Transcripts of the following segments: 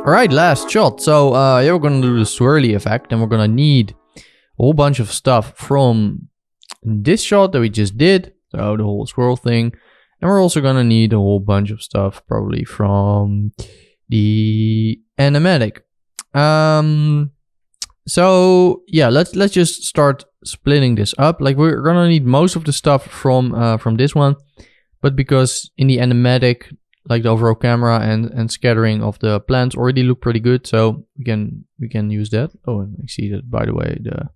Alright, last shot. So yeah, we're gonna do the swirly effect, and we're gonna need a whole bunch of stuff from this shot that we just did. So the whole swirl thing. And we're also gonna need a whole bunch of stuff probably from the animatic. So yeah, let's just start splitting this up. Like, we're gonna need most of the stuff from this one, but because in the animatic, like the overall camera and scattering of the plants already look pretty good, so we can use that. Oh, and I see that, by the way, the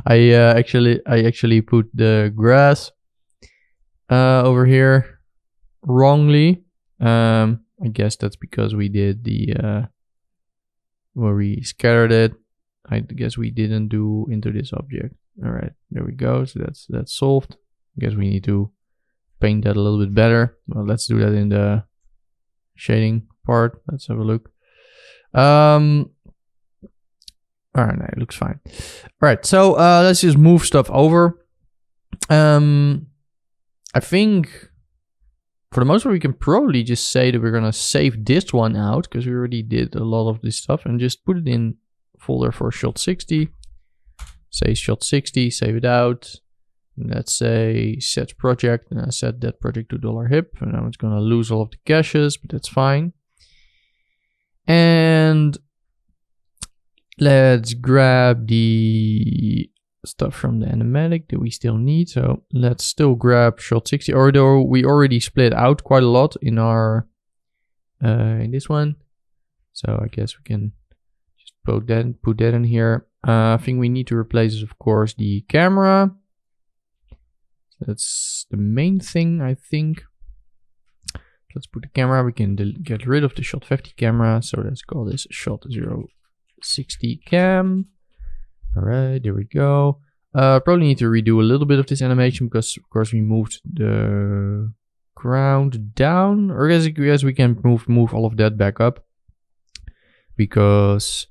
I actually put the grass over here wrongly. I guess that's because we did the where we scattered it. I guess we didn't do into this object. All right, there we go. So that's solved. I guess we need to paint that a little bit better. Well, let's do that in the shading part. Let's have a look. All right, no, it looks fine. All right, so let's just move stuff over. I think for the most part we can probably just say that we're gonna save this one out because we already did a lot of this stuff, and just put it in folder for shot 60. Say shot 60, save it out. Let's say set project, and I set that project to $hip, and now it's gonna lose all of the caches, but that's fine. And let's grab the stuff from the animatic that we still need. So let's still grab shot 60, although we already split out quite a lot in our in this one. So I guess we can just put that in here. I think we need to replace, of course, the camera. That's the main thing, I think. Let's put the camera. We can get rid of the shot 50 camera. So let's call this shot 060 cam. All right, there we go. Probably need to redo a little bit of this animation because, of course, we moved the ground down. Or as we can move all of that back up, because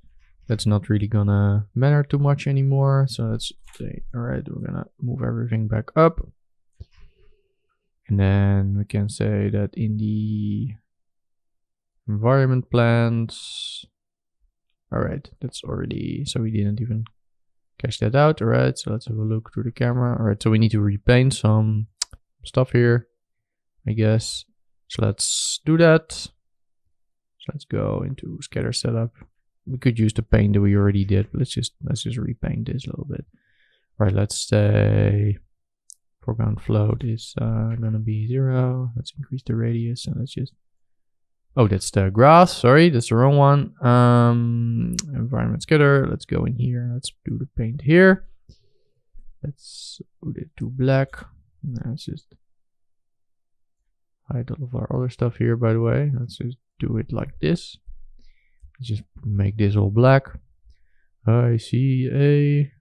that's not really gonna matter too much anymore. So let's say, all right, we're gonna move everything back up. And then we can say that in the environment plans, all right, that's already, so we didn't even cache that out. All right, so let's have a look through the camera. All right, so we need to repaint some stuff here, I guess. So let's do that. So let's go into scatter setup. We could use the paint that we already did, but let's just repaint this a little bit. All right, let's say foreground float is gonna be 0. Let's increase the radius, and let's just, oh, that's the grass, sorry, that's the wrong one. Environment scatter, let's go in here, let's do the paint here. Let's put it to black. Let's just hide all of our other stuff here, by the way. Let's just do it like this. Let's just make this all black. I see a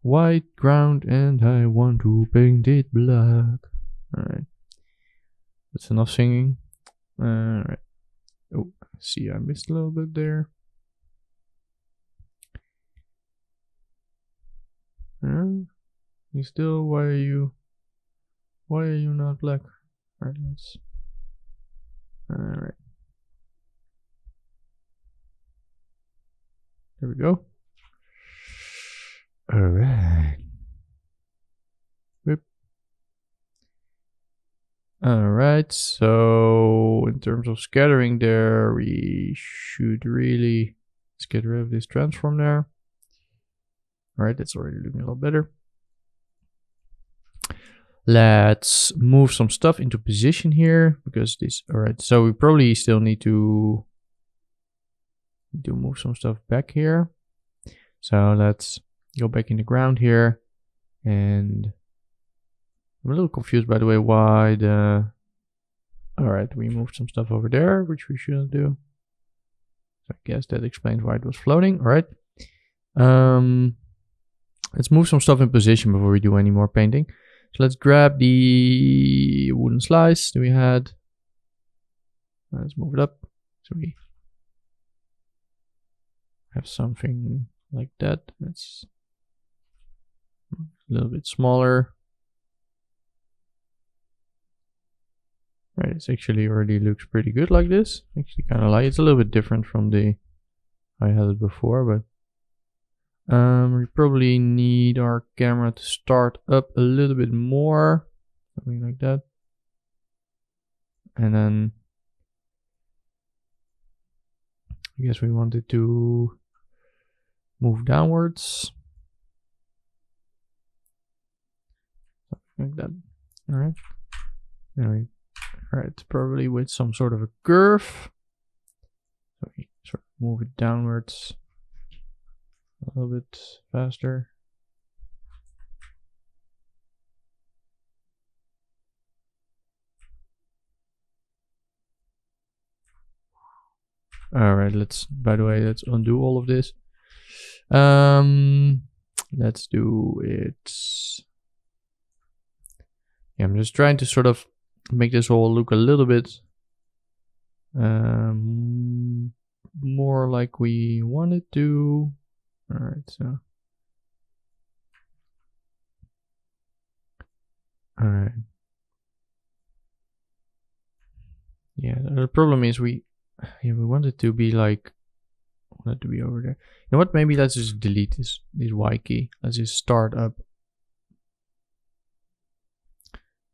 white ground and I want to paint it black. Alright. That's enough singing. Alright. Oh, see, I missed a little bit there. You still, why are you not black? Alright, let's, alright. There we go. Alright. Whip. Alright, so in terms of scattering there, we should really get rid of this transform there. Alright, that's already looking a lot better. Let's move some stuff into position here, because this, alright, so we probably still need to move some stuff back here. So let's go back in the ground here, and I'm a little confused, by the way, why the, alright, we moved some stuff over there, which we shouldn't do. So I guess that explains why it was floating. Alright. Let's move some stuff in position before we do any more painting. So let's grab the wooden slice that we had. Let's move it up so we have something like that. That's a little bit smaller. Right, it's actually already looks pretty good like this. Actually kind of like it's a little bit different from the I had it before, but we probably need our camera to start up a little bit more, something like that, and then I guess we want it to move downwards, something like that. All right, anyway. Alright, probably with some sort of a curve. So we sort of move it downwards a little bit faster. Alright, by the way, let's undo all of this. Let's do it. Yeah, I'm just trying to sort of make this all look a little bit more like we want it to. Alright, so. Alright. Yeah, the problem is we want it to be like, I want it to be over there. You know what, maybe let's just delete this Y key. Let's just start up.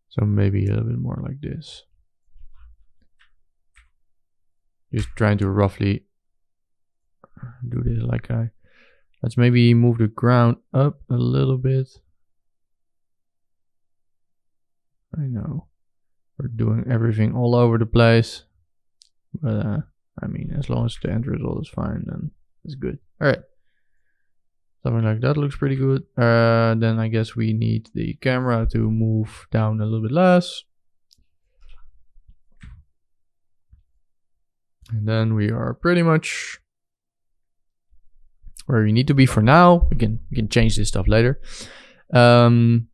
So maybe a little bit more like this. Just trying to roughly do this like let's maybe move the ground up a little bit. I know we're doing everything all over the place, but I mean, as long as the end result is fine, then it's good. All right, something like that looks pretty good. Then I guess we need the camera to move down a little bit less. And then we are pretty much where we need to be for now. We can change this stuff later. The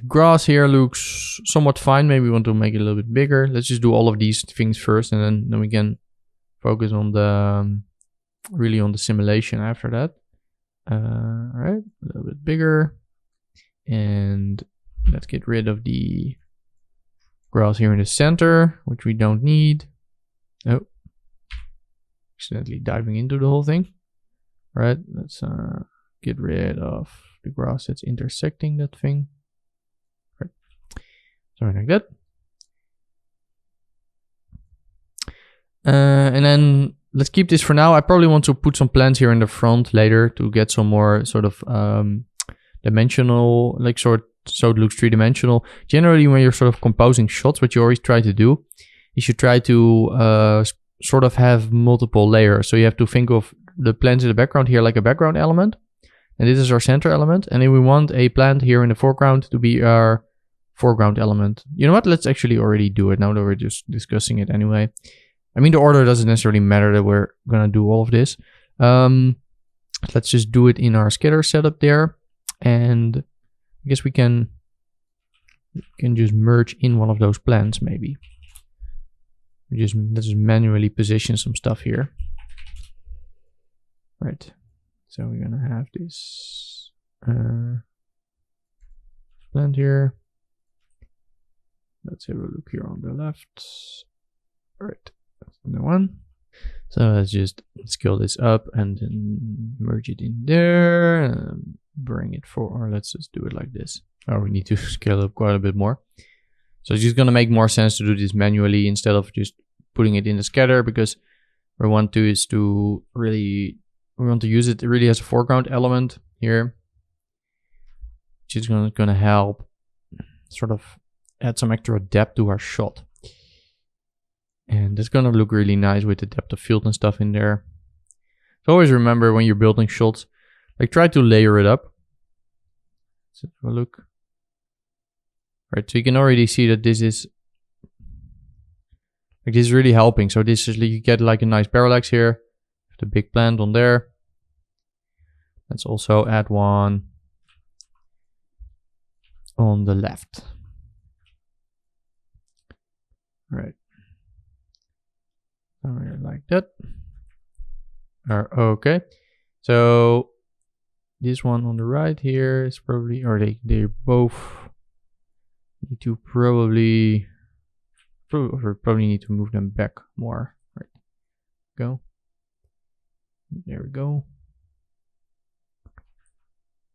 grass here looks somewhat fine. Maybe we want to make it a little bit bigger. Let's just do all of these things first, and then we can focus on the really on the simulation after that. All right, a little bit bigger, and let's get rid of the grass here in the center, which we don't need. Oh, accidentally diving into the whole thing. All right, let's get rid of the grass that's intersecting that thing. Right, something like that. And then let's keep this for now. I probably want to put some plants here in the front later to get some more sort of dimensional, like so it looks three-dimensional. Generally, when you're sort of composing shots, what you always try to do is you should try to sort of have multiple layers. So you have to think of the plants in the background here like a background element, and this is our center element, and then we want a plant here in the foreground to be our foreground element. You know what, let's actually already do it now that we're just discussing it anyway. I mean, the order doesn't necessarily matter that we're gonna do all of this. Let's just do it in our scatter setup there, and I guess we can just merge in one of those plants maybe. Let's just manually position some stuff here. Right, so we're gonna have this plant here. Let's have a look here on the left. All right, that's the one. So let's just scale this up and then merge it in there and bring it forward. Or let's just do it like this. Oh, we need to scale up quite a bit more. So it's just gonna make more sense to do this manually instead of just putting it in the scatter, because what we want to is to really, we want to use it really as a foreground element here, which is gonna help sort of add some extra depth to our shot. And it's gonna look really nice with the depth of field and stuff in there. So always remember when you're building shots, like try to layer it up. Let's have a look. Right, so you can already see that this is really helping. So this is, you get like a nice parallax here, the big plant on there. Let's also add one on the left. Right, somewhere like that. Okay, so this one on the right here is probably, or they both need to probably probably need to move them back more. Right. Go. There we go.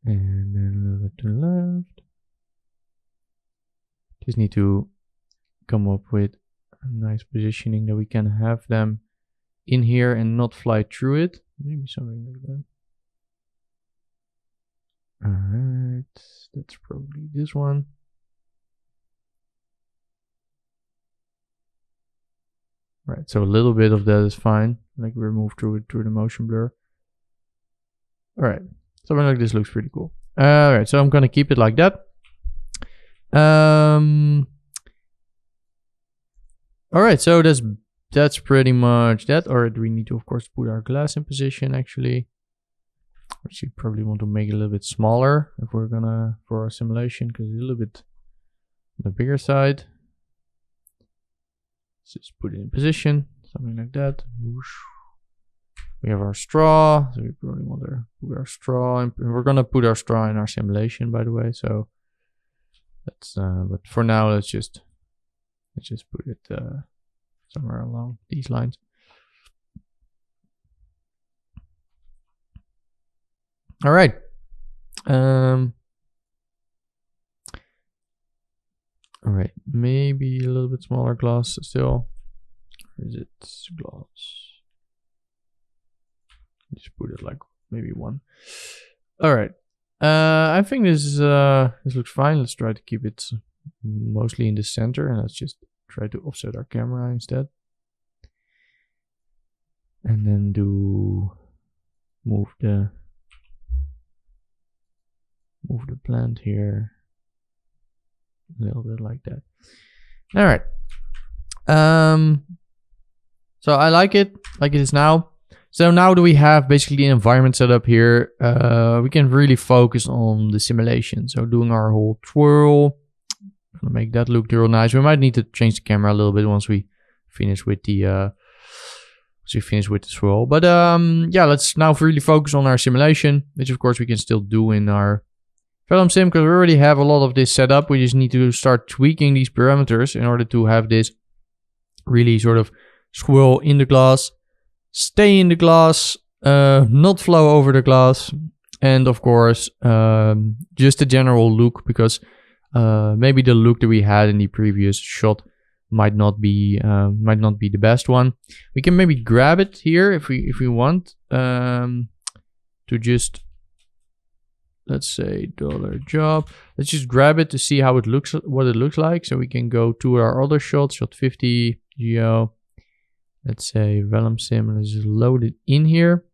And then a little bit to the left. Just need to come up with a nice positioning that we can have them in here and not fly through it. Maybe something like that. Alright, that's probably this one. Right, so a little bit of that is fine. Like remove through the motion blur. Alright, something like this looks pretty cool. Alright, so I'm gonna keep it like that. Alright, so that's pretty much that. Or do we need to, of course, put our glass in position actually? Which you probably want to make it a little bit smaller if we're gonna, for our simulation, because it's a little bit on the bigger side. Let's just put it in position, something like that. Whoosh. We have our straw, so we probably want to put our straw in. We're gonna put our straw in our simulation, by the way, so that's but for now let's just put it somewhere along these lines. All right. All right, maybe a little bit smaller glass still. Or is it glass? Just put it like maybe one. All right. I think this looks fine. Let's try to keep it mostly in the center, and let's just try to offset our camera instead. And then move the plant here a little bit like that. All right. So I like it is now. So now that we have basically the environment set up here, we can really focus on the simulation. So doing our whole twirl, gonna make that look real nice. We might need to change the camera a little bit once we finish with the swirl. But yeah, let's now really focus on our simulation, which of course we can still do in our Vellum sim, because we already have a lot of this set up. We just need to start tweaking these parameters in order to have this really sort of swirl in the glass, stay in the glass, not flow over the glass, and of course just a general look, because maybe the look that we had in the previous shot might not be the best one. We can maybe grab it here if we want to just, let's say $job. Let's just grab it to see how it looks, what it looks like. So we can go to our other shot 50 geo. Let's say Vellum sim. Let's just load it in here.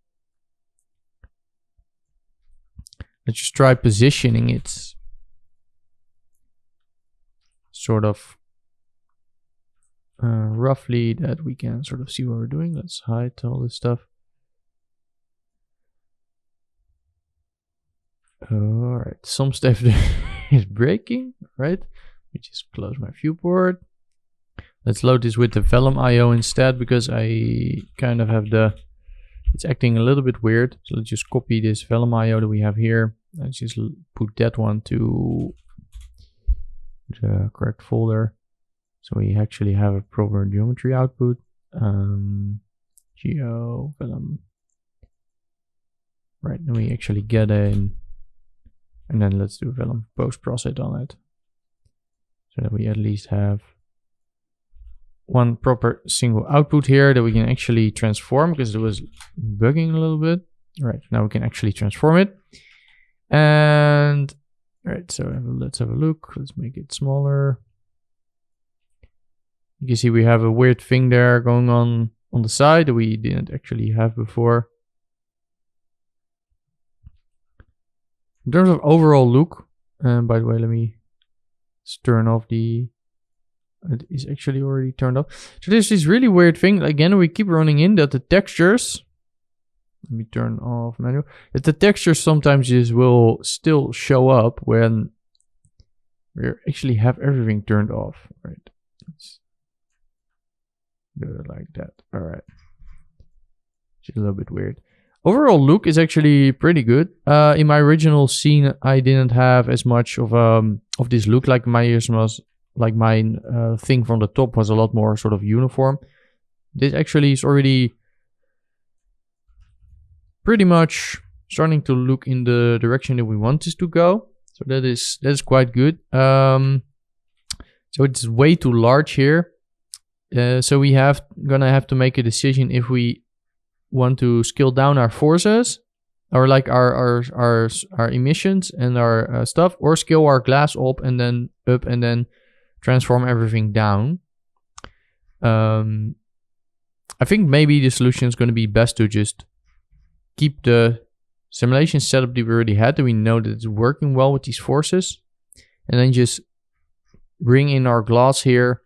Let's just try positioning it sort of roughly that we can sort of see what we're doing. Let's hide all this stuff. All right, some stuff is breaking, right? Let me just close my viewport. Let's load this with the Vellum IO instead, because I kind of have it's acting a little bit weird. So let's just copy this Vellum IO that we have here. Let's just put that one to the correct folder. So we actually have a proper geometry output. Geo, Vellum. Right, then we actually get in. And then let's do Vellum post-process on it, so that we at least have one proper single output here that we can actually transform, because it was bugging a little bit. All right, now we can actually transform it. And all right, so let's have a look. Let's make it smaller. You can see we have a weird thing there going on the side that we didn't actually have before. In terms of overall look, by the way, let me turn off it is actually already turned off. So there's this really weird thing. Again, we keep running in that the textures, let me turn off manual, that the textures sometimes just will still show up when we actually have everything turned off. Right. Let's do it like that. All right. It's a little bit weird. Overall look is actually pretty good. In my original scene, I didn't have as much of this look. Like my ears was like my thing from the top was a lot more sort of uniform. This actually is already pretty much starting to look in the direction that we want this to go. So that is quite good. So it's way too large here. So we gonna have to make a decision if we want to scale down our forces, or like our emissions and our stuff, or scale our glass up and then transform everything down. I think maybe the solution is going to be best to just keep the simulation setup that we already had, that we know that it's working well with these forces, and then just bring in our glass here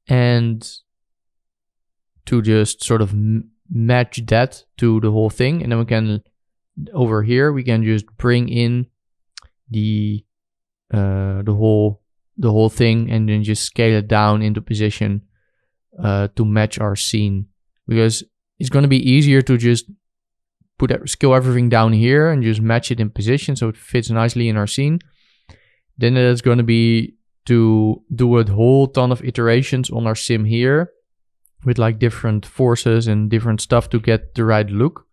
and to just sort of match that to the whole thing. And then we can, over here, we can just bring in the whole thing and then just scale it down into position to match our scene, because it's going to be easier to just scale everything down here and just match it in position so it fits nicely in our scene. Then it's going to be to do a whole ton of iterations on our sim here with like different forces and different stuff to get the right look,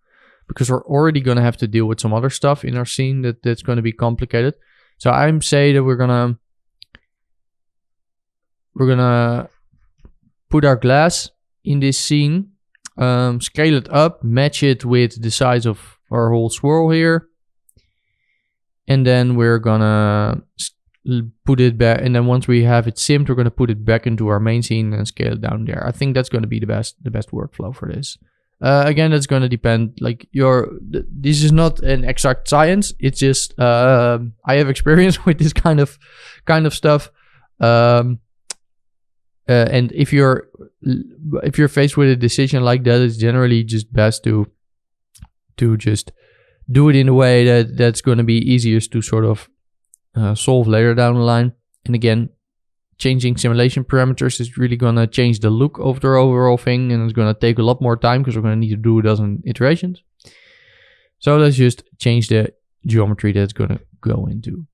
because we're already going to have to deal with some other stuff in our scene that's going to be complicated. So I'm saying that we're gonna put our glass in this scene, scale it up, match it with the size of our whole swirl here, and then we're gonna put it back. And then once we have it simmed, we're gonna put it back into our main scene and scale it down there. I think that's gonna be the best workflow for this. Again, that's gonna depend. Like this is not an exact science. It's just I have experience with this kind of stuff. And if you're faced with a decision like that, it's generally just best to just do it in a way that's going to be easiest to sort of solve later down the line. And again, changing simulation parameters is really going to change the look of the overall thing, and it's going to take a lot more time because we're going to need to do a dozen iterations. So let's just change the geometry that's going to go into.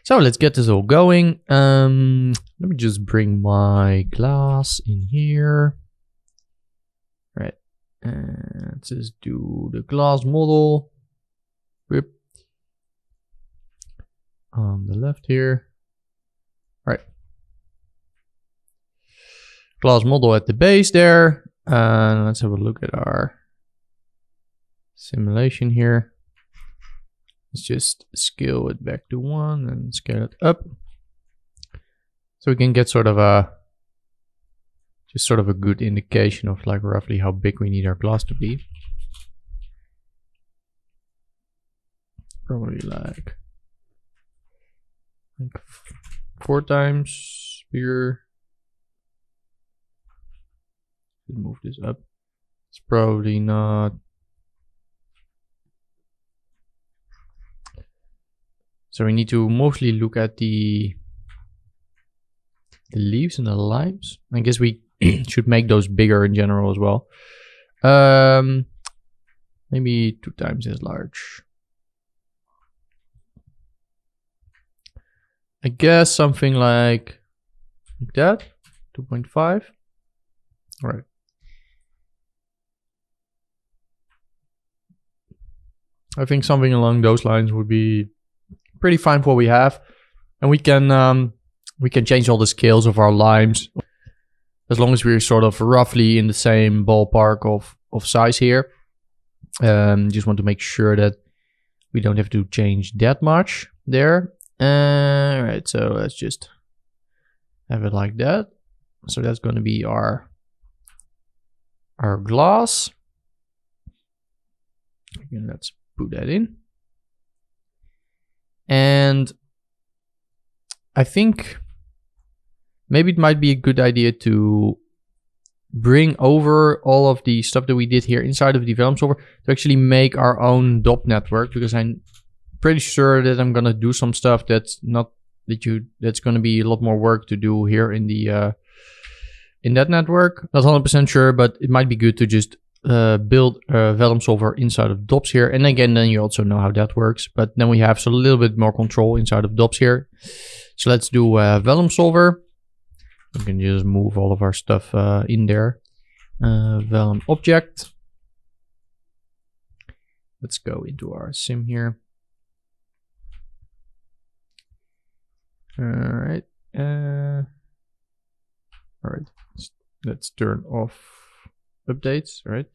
So let's get this all going. Let me just bring my glass in here. Right. And let's just do the glass model. Whip. On the left here. Right. Glass model at the base there. And let's have a look at our simulation here. Let's just scale it back to 1 and scale it up. So we can get sort of a good indication of like roughly how big we need our glass to be. Probably like 4 times bigger. Let's move this up. It's probably not. So we need to mostly look at the leaves and the limes. I guess we should make those bigger in general as well. Maybe 2 times as large. I guess something like that. 2.5. All right. I think something along those lines would be pretty fine for what we have, and we can change all the scales of our limes as long as we're sort of roughly in the same ballpark of size here. Just want to make sure that we don't have to change that much there. All right, so let's just have it like that. So that's going to be our glass. Again, let's put that in. And I think maybe it might be a good idea to bring over all of the stuff that we did here inside of the Vellum solver to actually make our own DOP network, because I'm pretty sure that I'm gonna do some stuff that's gonna be a lot more work to do here in the in that network. Not 100% sure, but it might be good to just build a Vellum solver inside of DOPS here. And again, then you also know how that works. But then we have a little bit more control inside of DOPS here. So let's do a Vellum solver. We can just move all of our stuff in there. Vellum object. Let's go into our sim here. All right. All right. Let's turn off updates. All right.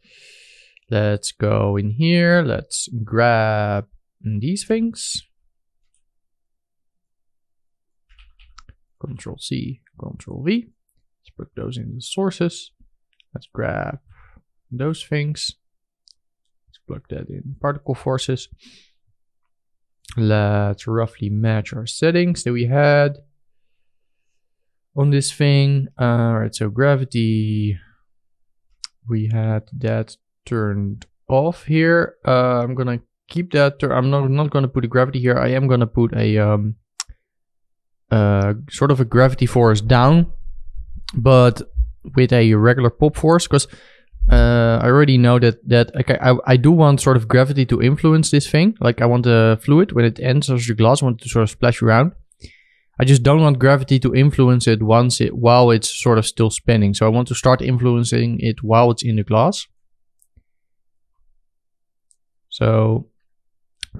Let's go in here. Let's grab these things. Control C, Control V. Let's put those in the sources. Let's grab those things. Let's plug that in particle forces. Let's roughly match our settings that we had on this thing. All right, so gravity, we had that turned off here. I'm gonna keep that. I'm not gonna put a gravity here. I am gonna put a sort of a gravity force down, but with a regular pop force, because I already know that okay, I do want sort of gravity to influence this thing. Like I want the fluid when it enters the glass, I want it to sort of splash around. I just don't want gravity to influence it while it's sort of still spinning. So I want to start influencing it while it's in the glass. So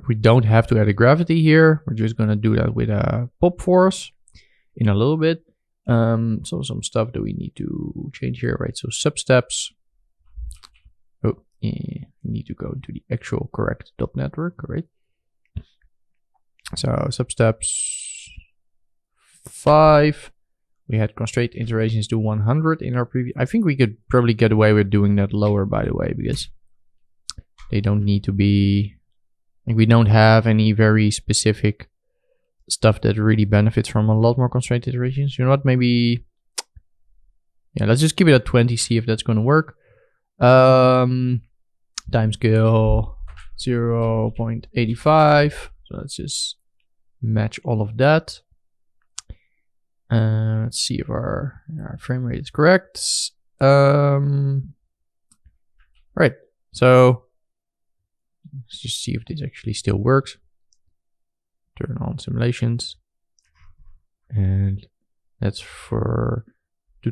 we don't have to add a gravity here. We're just gonna do that with a pop force in a little bit. So some stuff that we need to change here, right? So substeps. Oh, yeah, we need to go into the actual correct dot network, right? So substeps 5. We had constraint iterations to 100 in our previous. I think we could probably get away with doing that lower, by the way, because they don't need to be. Like we don't have any very specific stuff that really benefits from a lot more constraint iterations. You know what? Maybe. Yeah, let's just keep it at 20. See if that's going to work. Time scale 0.85. So let's just match all of that. Let's see if our frame rate is correct. Right. So let's just see if this actually still works. Turn on simulations. And that's to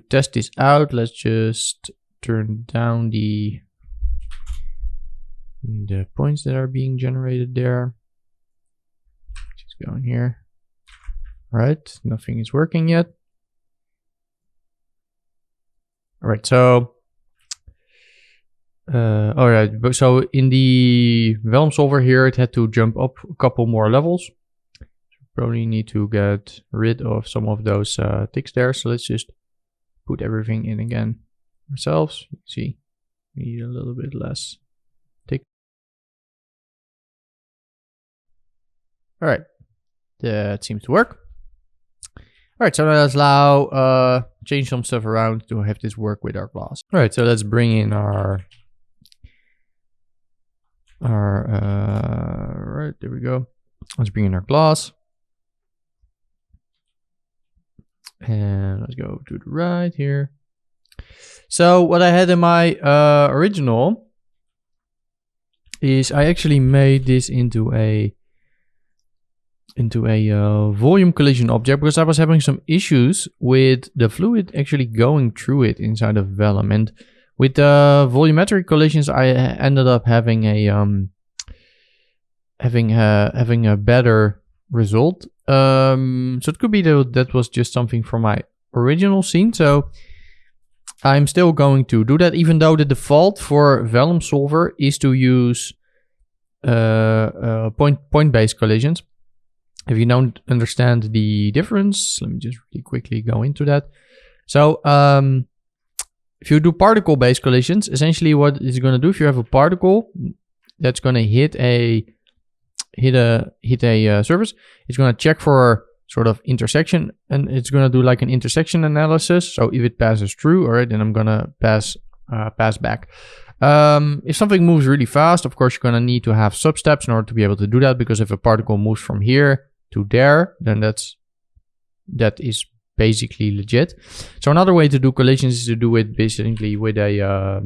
test this out, let's just turn down the points that are being generated there. Just go in here. All right, nothing is working yet. All right, so all right, so in the Vellum solver here, it had to jump up a couple more levels. So probably need to get rid of some of those ticks there. So let's just put everything in again ourselves. You see, we need a little bit less tick. All right, that seems to work. All right, so now let's allow change some stuff around to have this work with our glass. All right, so let's bring in our right, there we go. Let's bring in our glass. And let's go to the right here. So what I had in my original is I actually made this into a volume collision object because I was having some issues with the fluid actually going through it inside of Vellum. And with the volumetric collisions, I ended up having a better result. So it could be that was just something from my original scene. So I'm still going to do that, even though the default for Vellum solver is to use point-based collisions. If you don't understand the difference, let me just really quickly go into that. So if you do particle-based collisions, essentially what it's going to do, if you have a particle that's going to hit a surface, it's going to check for sort of intersection, and it's going to do like an intersection analysis. So if it passes through, all right, then I'm going to pass back. If something moves really fast, of course, you're going to need to have substeps in order to be able to do that, because if a particle moves from here to there, then that is basically legit. So another way to do collisions is to do it basically with a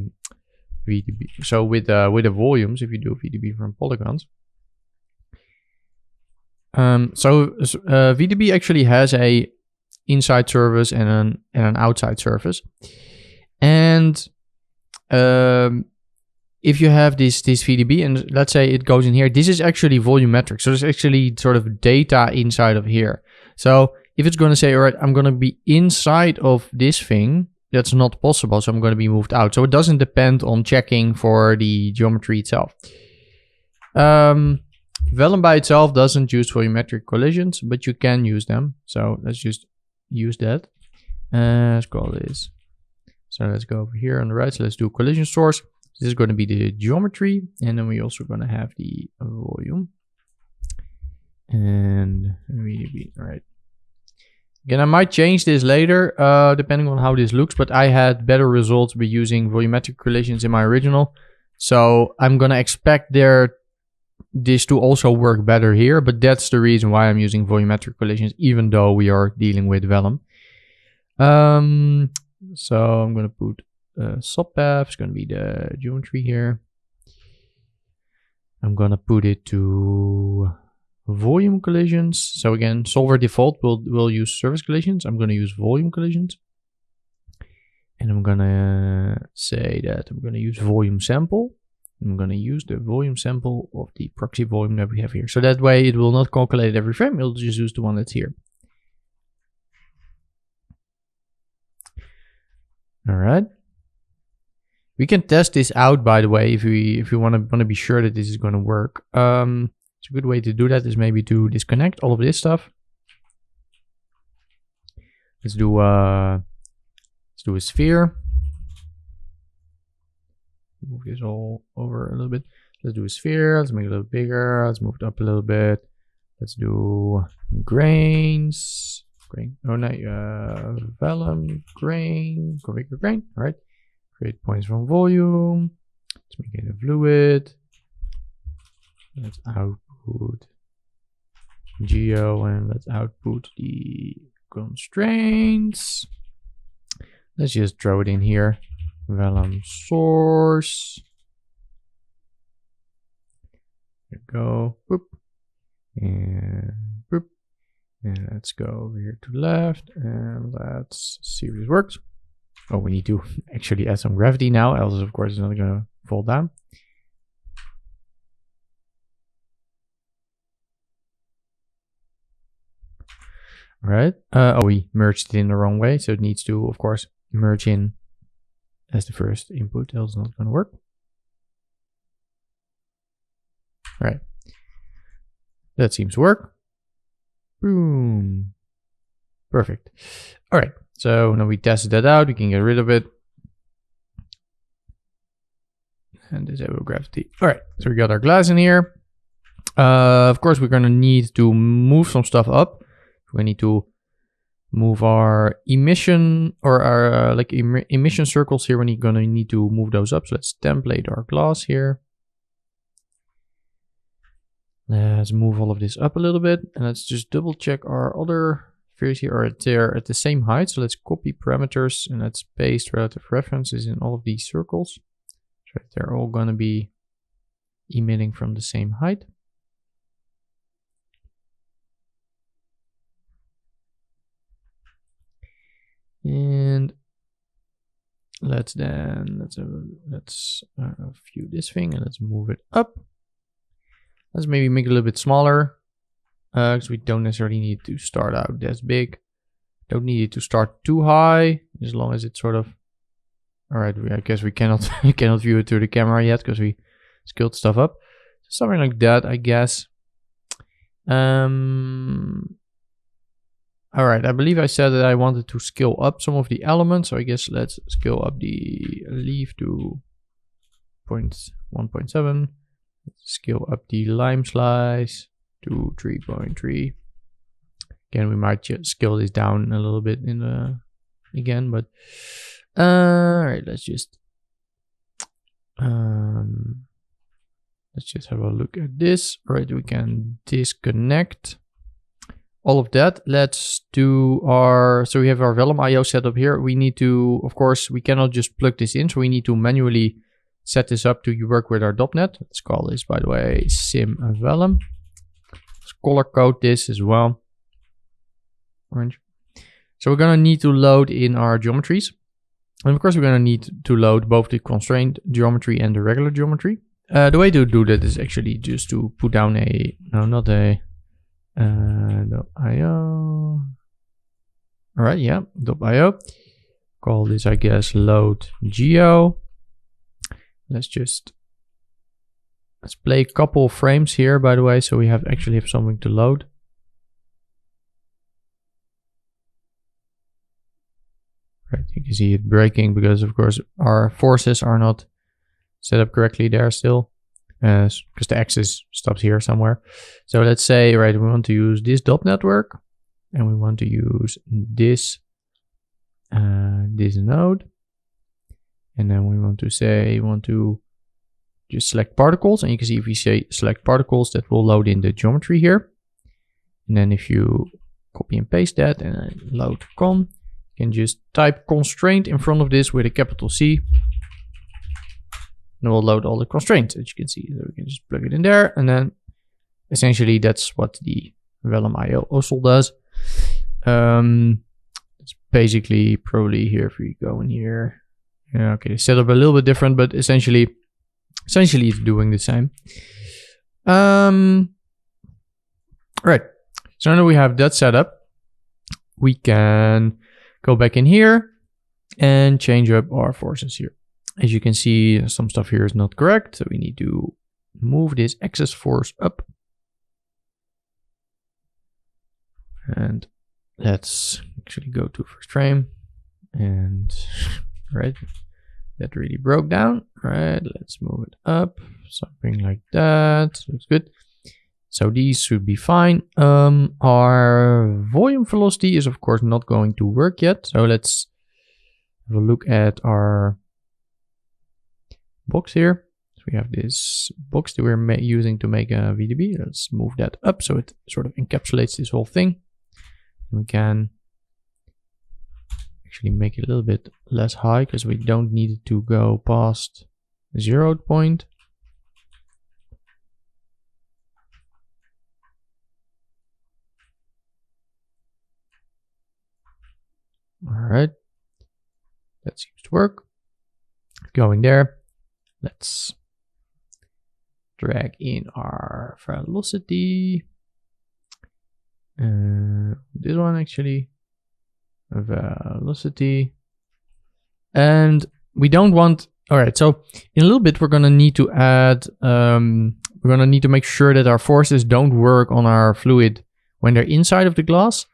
VDB. So with the volumes, if you do VDB from polygons, VDB actually has a inside surface and an outside surface, and if you have this VDB and let's say it goes in here, this is actually volumetric. So there's actually sort of data inside of here. So if it's going to say, all right, I'm going to be inside of this thing, that's not possible. So I'm going to be moved out. So it doesn't depend on checking for the geometry itself. Vellum by itself doesn't use volumetric collisions, but you can use them. So let's just use that. Let's call this. So let's go over here on the right. So let's do collision source. This is going to be the geometry. And then we're also going to have the volume. And VDB. All right. Again, I might change this later, depending on how this looks, but I had better results by using volumetric collisions in my original. So I'm going to expect this to also work better here, but that's the reason why I'm using volumetric collisions, even though we are dealing with Vellum. So I'm going to put subpath, it's going to be the geometry here. I'm going to put it to volume collisions. So again, solver default will use surface collisions. I'm going to use volume collisions. And I'm going to say that I'm going to use volume sample. I'm going to use the volume sample of the proxy volume that we have here. So that way it will not calculate every frame. It'll just use the one that's here. All right. We can test this out, by the way, if we want to be sure that this is going to work. It's a good way to do that is maybe to disconnect all of this stuff. Let's do a sphere. Move this all over a little bit. Let's do a sphere. Let's make it a little bigger. Let's move it up a little bit. Let's do grains. Grain. Oh no, vellum, grain, configure grain. All right. Create points from volume. Let's make it a fluid. Let's output geo and let's output the constraints. Let's just throw it in here. Vellum source. There we go. Boop. And boop. And let's go over here to the left and let's see if this works. Oh, we need to actually add some gravity now, else of course it's not going to fall down. All right. Oh, we merged it in the wrong way, so it needs to, of course, merge in as the first input, else it's not going to work. All right. That seems to work. Boom. Perfect. All right. So now we tested that out. We can get rid of it. And disable gravity. All right. So we got our glass in here. Of course, we're going to need to move some stuff up. We need to move our emission or our emission circles here. We're going to need to move those up. So let's template our glass here. Let's move all of this up a little bit. And let's just double check our other spheres here are they're at the same height. So let's copy parameters and let's paste relative references in all of these circles. So they're all going to be emitting from the same height. And let's view this thing and let's move it up. Let's maybe make it a little bit smaller, because we don't necessarily need to start out this big. Don't need it to start too high, as long as it's sort of. All right, I guess we cannot we cannot view it through the camera yet because we scaled stuff up. Something like that, I guess. All right, I believe I said that I wanted to scale up some of the elements. So I guess let's scale up the leaf to 1.7. Scale up the lime slice to 3.3. Again, we might just scale this down a little bit in the again, but all right, let's just have a look at this. All right, we can disconnect all of that. Let's do so we have our Vellum IO set up here. We need to, of course, we cannot just plug this in, so we need to manually set this up to work with our .NET. Let's call this, by the way, sim Vellum. Let's color code this as well. Orange. So we're gonna need to load in our geometries. And of course, we're gonna need to load both the constraint geometry and the regular geometry. The way to do that is actually just to put down a, no, not a, .io. All right, yeah, .io. Call this, I guess, load geo. Let's play a couple of frames here, by the way, so we actually have something to load. Right, you can see it breaking because, of course, our forces are not set up correctly there still, because the axis stops here somewhere. So let's say, right, we want to use this .network, and we want to use this node, and then we want to say we want to just select particles, and you can see if we say select particles, that will load in the geometry here. And then if you copy and paste that and then load con, you can just type constraint in front of this with a capital C, and it will load all the constraints, as you can see. So we can just plug it in there, and then essentially that's what the Vellum IO also does. It's basically probably here if we go in here. Yeah, okay, the setup a little bit different, but essentially it's doing the same. Right. So now that we have that set up, we can go back in here and change up our forces here. As you can see, some stuff here is not correct, so we need to move this excess force up. And let's actually go to first frame, and right, that really broke down. Right, let's move it up, something like that. Looks good. So these should be fine. Our volume velocity is of course not going to work yet. So let's have a look at our box here. So we have this box that we're using to make a VDB. Let's move that up so it sort of encapsulates this whole thing. We can actually make it a little bit less high because we don't need it to go past the 0 point. All right, that seems to work. Going there, let's drag in our velocity. This one actually, velocity, and we don't want. All right, so in a little bit we're gonna need to add. We're gonna need to make sure that our forces don't work on our fluid when they're inside of the glass.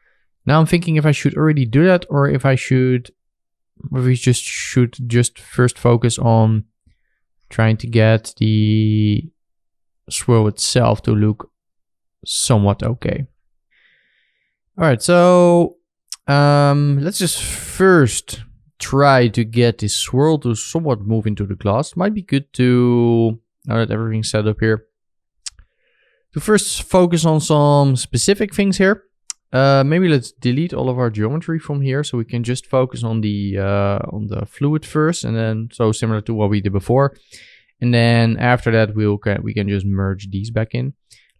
Now I'm thinking if I should already do that, or if I should, or we should just first focus on trying to get the swirl itself to look somewhat okay. All right, so let's just first try to get this swirl to somewhat move into the glass. Might be good to, now that everything's set up here, to first focus on some specific things here. Maybe let's delete all of our geometry from here so we can just focus on the fluid first, and then so similar to what we did before. And then after that we can just merge these back in.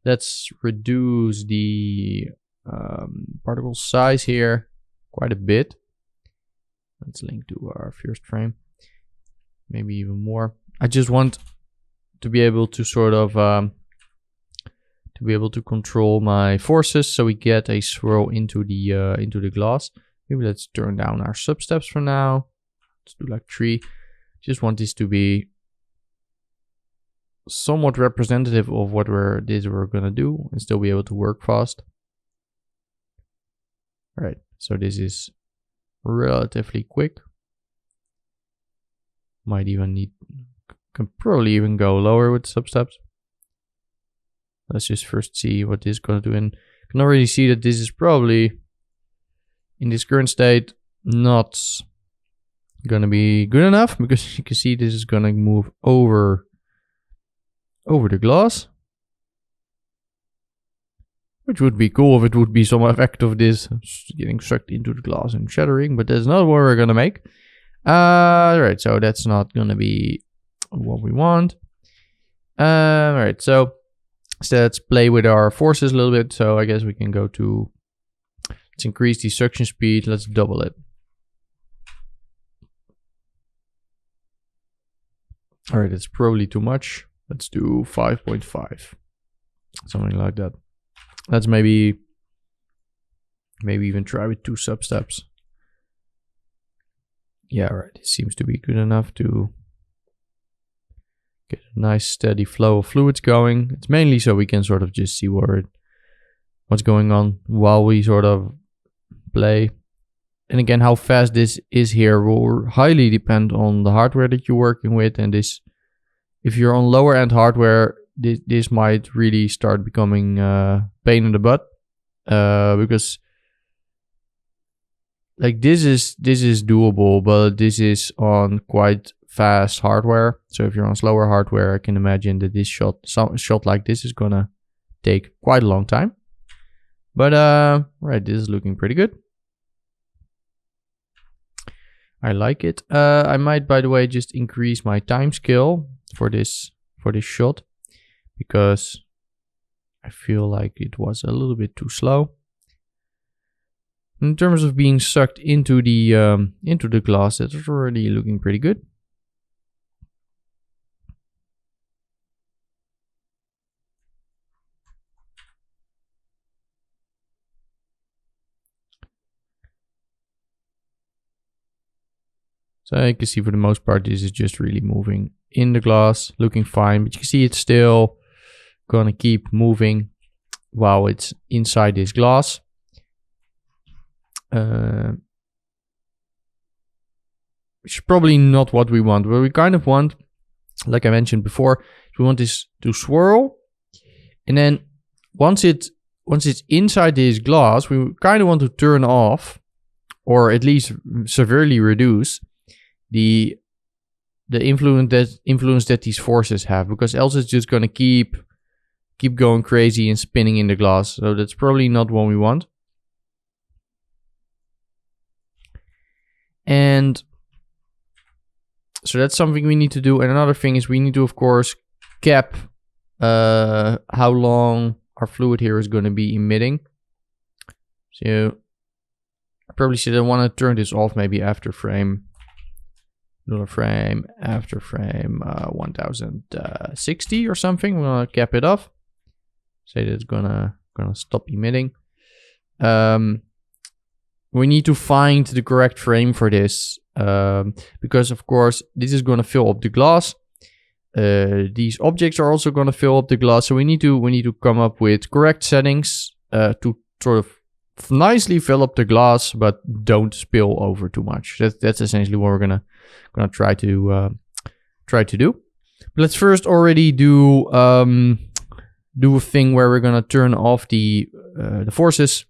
Let's reduce the particle size here quite a bit. Let's link to our first frame, maybe even more. I just want to be able to sort of control my forces so we get a swirl into the glass. Maybe let's turn down our substeps for now. Let's do like 3. Just want this to be somewhat representative of what we're gonna do and still be able to work fast. All right, so this is relatively quick. Might even can probably even go lower with substeps. Let's just first see what this is going to do. And you can already see that this is probably, in this current state, not going to be good enough, because you can see this is going to move over the glass. Which would be cool if it would be some effect of this getting sucked into the glass and shattering, but that's not what we're going to make. Alright, so that's not going to be what we want. All right, so let's play with our forces a little bit. So I guess we can go to, let's increase the suction speed. Let's double it. All right, it's probably too much. Let's do 5.5, something like that. Let's maybe even try with 2 sub-steps. Yeah, right. It seems to be good enough to get a nice steady flow of fluids going. It's mainly so we can sort of just see what's going on while we sort of play. And again, how fast this is here will highly depend on the hardware that you're working with. And this, if you're on lower end hardware, this might really start becoming pain in the butt, because like this is doable, but this is on quite fast hardware. So if you're on slower hardware, I can imagine that this shot like this is gonna take quite a long time. But right, this is looking pretty good. I like it. I might, by the way, just increase my time scale for this shot, because I feel like it was a little bit too slow. In terms of being sucked into the glass, it's already looking pretty good. So you can see for the most part, this is just really moving in the glass, looking fine. But you can see it's still gonna keep moving while it's inside this glass. Which is probably not what we want. What we kind of want, like I mentioned before, we want this to swirl. And then once it's inside this glass, we kind of want to turn off, or at least severely reduce the influence that these forces have, because else it's just gonna keep going crazy and spinning in the glass. So that's probably not what we want. And so that's something we need to do. And another thing is we need to, of course, cap how long our fluid here is going to be emitting. So I probably said I want to turn this off maybe after frame, after frame 1060 or something. We're gonna cap it off. Say that it's gonna stop emitting. We need to find the correct frame for this, because of course this is going to fill up the glass. These objects are also going to fill up the glass, so we need to come up with correct settings to sort of nicely fill up the glass, but don't spill over too much. That's essentially what we're gonna try to do. But let's first already do a thing where we're gonna turn off the forces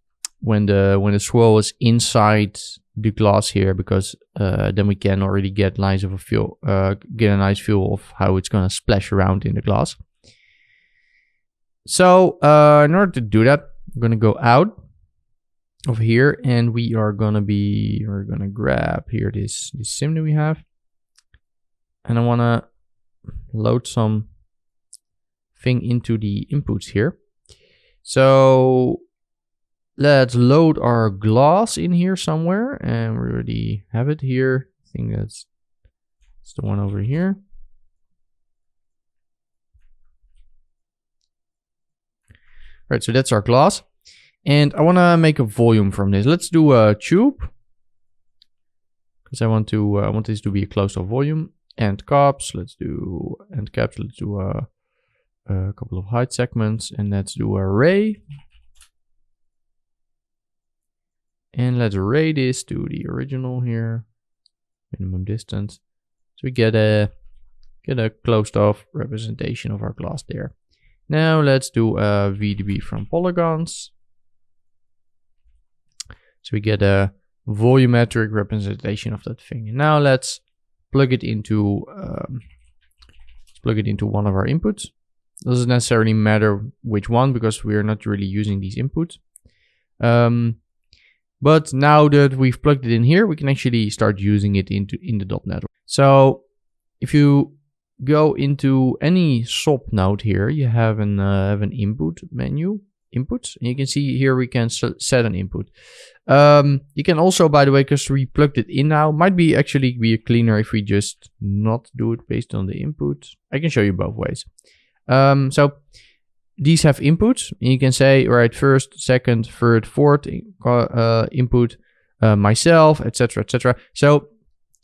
when the swirl is inside the glass here, because then we can already get get a nice feel of how it's gonna splash around in the glass. So in order to do that, I'm gonna go out of here, and we're gonna grab here this sim that we have, and I wanna load some thing into the inputs here. So let's load our glass in here somewhere, and we already have it here. I think that's the one over here. All right, so that's our glass, and I want to make a volume from this. Let's do a tube, because I want this to be a closed-off volume. End caps. Let's do end caps. Let's do a couple of height segments, and let's do a ray. And let's array this to the original here, minimum distance. So we get a closed off representation of our glass there. Now let's do a VDB from polygons. So we get a volumetric representation of that thing. And now let's plug it into one of our inputs. Doesn't necessarily matter which one, because we're not really using these inputs. But now that we've plugged it in here, we can actually start using it in the .NET. So if you go into any SOP node here, you have an input menu, inputs, and you can see here we can set an input. You can also, by the way, because we plugged it in now, might be actually be cleaner if we just not do it based on the input. I can show you both ways. So these have inputs, and you can say, all right, first, second, third, fourth input, myself, etc., etc. So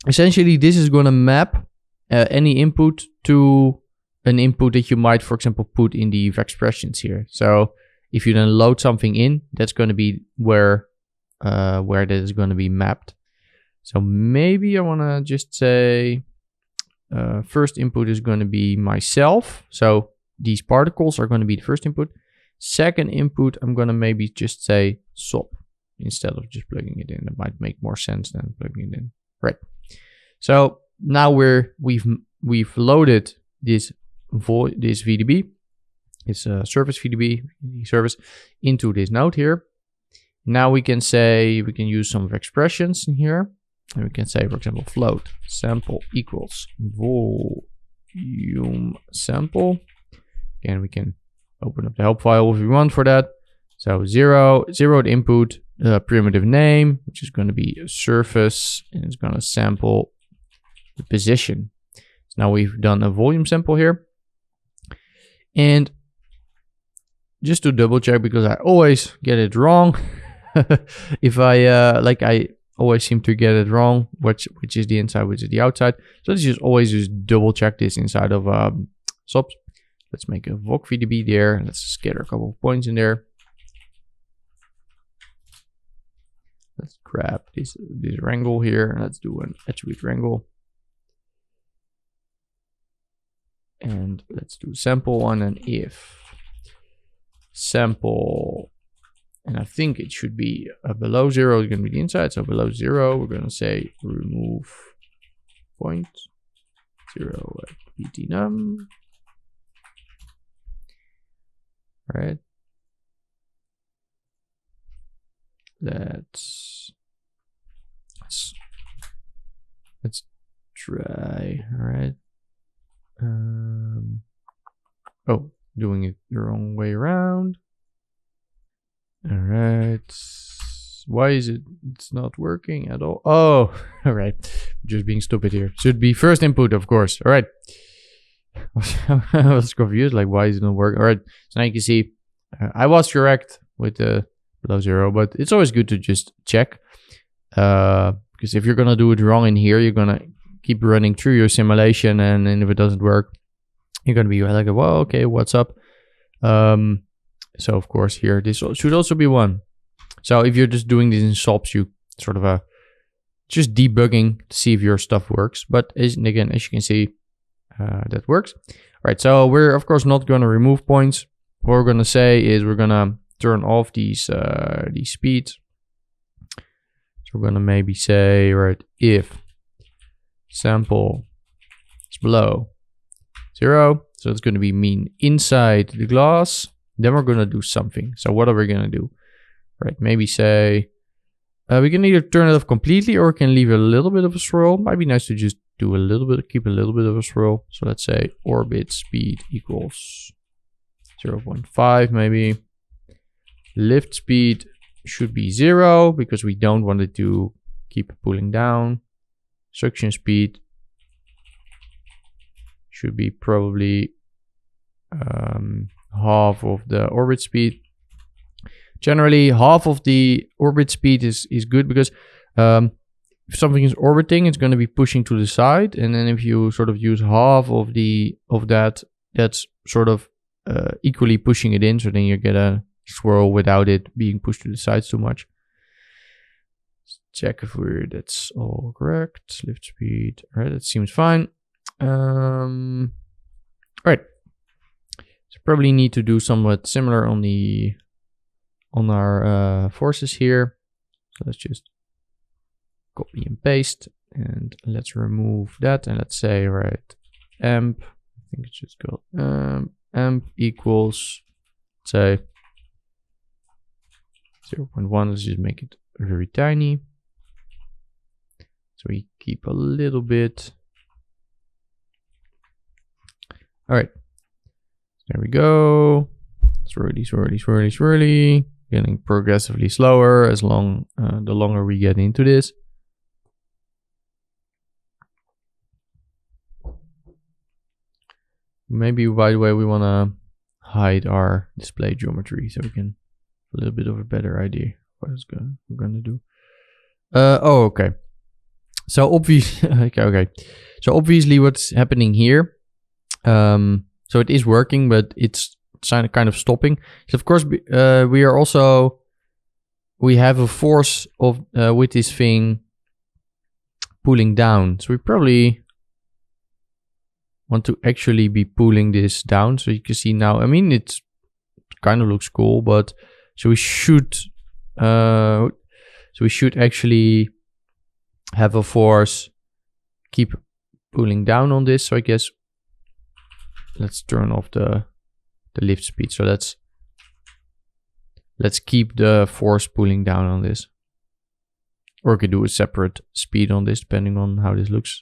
essentially, this is going to map any input to an input that you might, for example, put in the expressions here. So if you then load something in, that's going to be where that is going to be mapped. So maybe I want to just say first input is going to be myself. So these particles are going to be the first input. Second input, I'm going to maybe just say SOP instead of just plugging it in. That might make more sense than plugging it in. Right. So now we've loaded this VDB, this service VDB service into this node here. Now we can say, we can use some expressions in here. And we can say, for example, float sample equals volume sample. Again, we can open up the help file if we want for that. So zeroed input, primitive name, which is going to be a surface, and it's going to sample the position. So now we've done a volume sample here. And just to double check, because I always get it wrong. If I always seem to get it wrong, which is the inside, which is the outside. So let's just always just double check this inside of SOPs. Let's make a voc VDB there. Let's scatter a couple of points in there. Let's grab this wrangle here. Let's do an attribute wrangle. And let's do sample one, and if sample, and I think it should be below 0 is going to be the inside. So below 0, we're going to say remove point 0 at ptnum. All right. Let's try. All right. Oh, doing it the wrong way around. All right. Why is it's not working at all? Oh, all right. Just being stupid here. Should be first input, of course. All right. I was confused, like, why is it not working? All right. So now you can see I was correct with the below 0, but it's always good to just check. Because if you're going to do it wrong in here, you're going to keep running through your simulation, and if it doesn't work, you're going to be like, well, okay, what's up? So of course here, this should also be 1. So if you're just doing this in SOPs, you sort of just debugging to see if your stuff works. But again, as you can see, that works. All right, so we're of course not going to remove points. What we're going to say is we're going to turn off these speeds. So we're going to maybe say, right, if sample is below 0, so it's going to be mean inside the glass, then we're going to do something. So what are we going to do? Right, maybe say we can either turn it off completely, or we can leave a little bit of a swirl. Might be nice to just do a little bit, keep a little bit of a swirl. So let's say orbit speed equals 0.5 maybe. Lift speed should be 0 because we don't want it to keep pulling down. Suction speed should be probably half of the orbit speed. Generally, half of the orbit speed is good because if something is orbiting, it's going to be pushing to the side, and then if you sort of use half of that, that's sort of equally pushing it in. So then you get a swirl without it being pushed to the sides too much. Let's check if that's all correct. Lift speed, all right, that seems fine. All right, so probably need to do somewhat similar on our forces here. So let's just copy and paste, and let's remove that, and let's say, right, amp, I think it's just called amp equals, say 0.1. Let's just make it very tiny, so we keep a little bit All right. There we go. Swirly, swirly, swirly, swirly. Getting progressively slower as long the longer we get into this. Maybe, by the way, we want to hide our display geometry so we can have a little bit of a better idea what we're gonna do. Oh, okay. So okay. So obviously, what's happening here? So it is working, but it's kind of stopping. So of course, we have a force of with this thing pulling down. So we probably want to actually be pulling this down. So you can see now, I mean, it kind of looks cool, but so we should actually have a force keep pulling down on this. So I guess let's turn off the lift speed. So let's keep the force pulling down on this. Or we could do a separate speed on this depending on how this looks.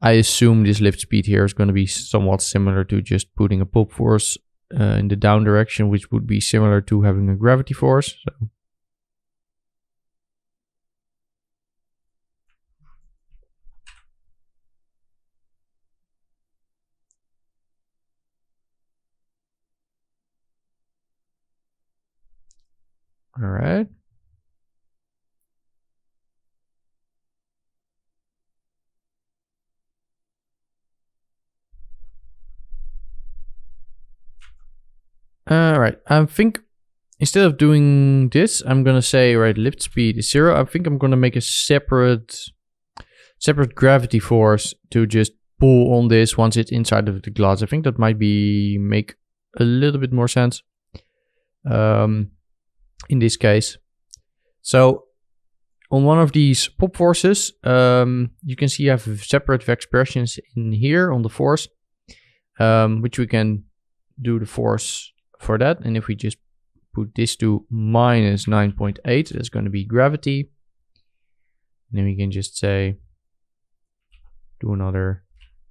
I assume this lift speed here is going to be somewhat similar to just putting a pulp force in the down direction, which would be similar to having a gravity force. So. All right. All right. I think instead of doing this, I'm going to say, right, lift speed is 0. I think I'm going to make a separate gravity force to just pull on this once it's inside of the glass. I think that might make a little bit more sense in this case. So on one of these pop forces, you can see I have separate expressions in here on the force, which we can do the force for that. And if we just put this to minus 9.8, that's going to be gravity. And then we can just say, do another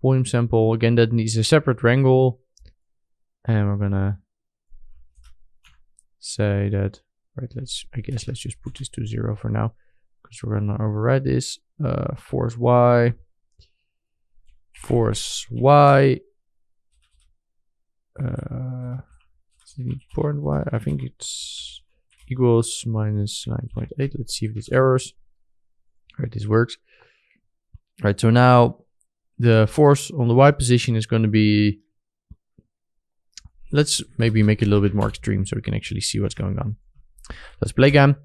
volume sample. Again, that needs a separate wrangle. And we're going to say that, right, I guess let's just put this to 0 for now, because we're going to override this. Force Y. Important Y. I think it's equals minus 9.8. Let's see if this errors. All right, this works. All right, so now the force on the Y position is going to be, let's maybe make it a little bit more extreme so we can actually see what's going on. Let's play again.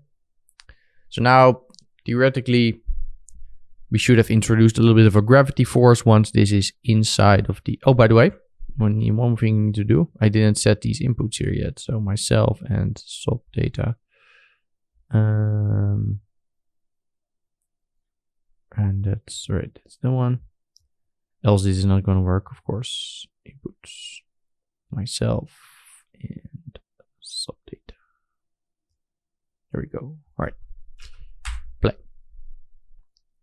So now, theoretically, we should have introduced a little bit of a gravity force once this is inside of the... Oh, by the way, one thing you need to do, I didn't set these inputs here yet. So myself and sub data. And that's right, that's the one. Else this is not going to work, of course. Inputs, myself, and sub data. There we go. All right. Play.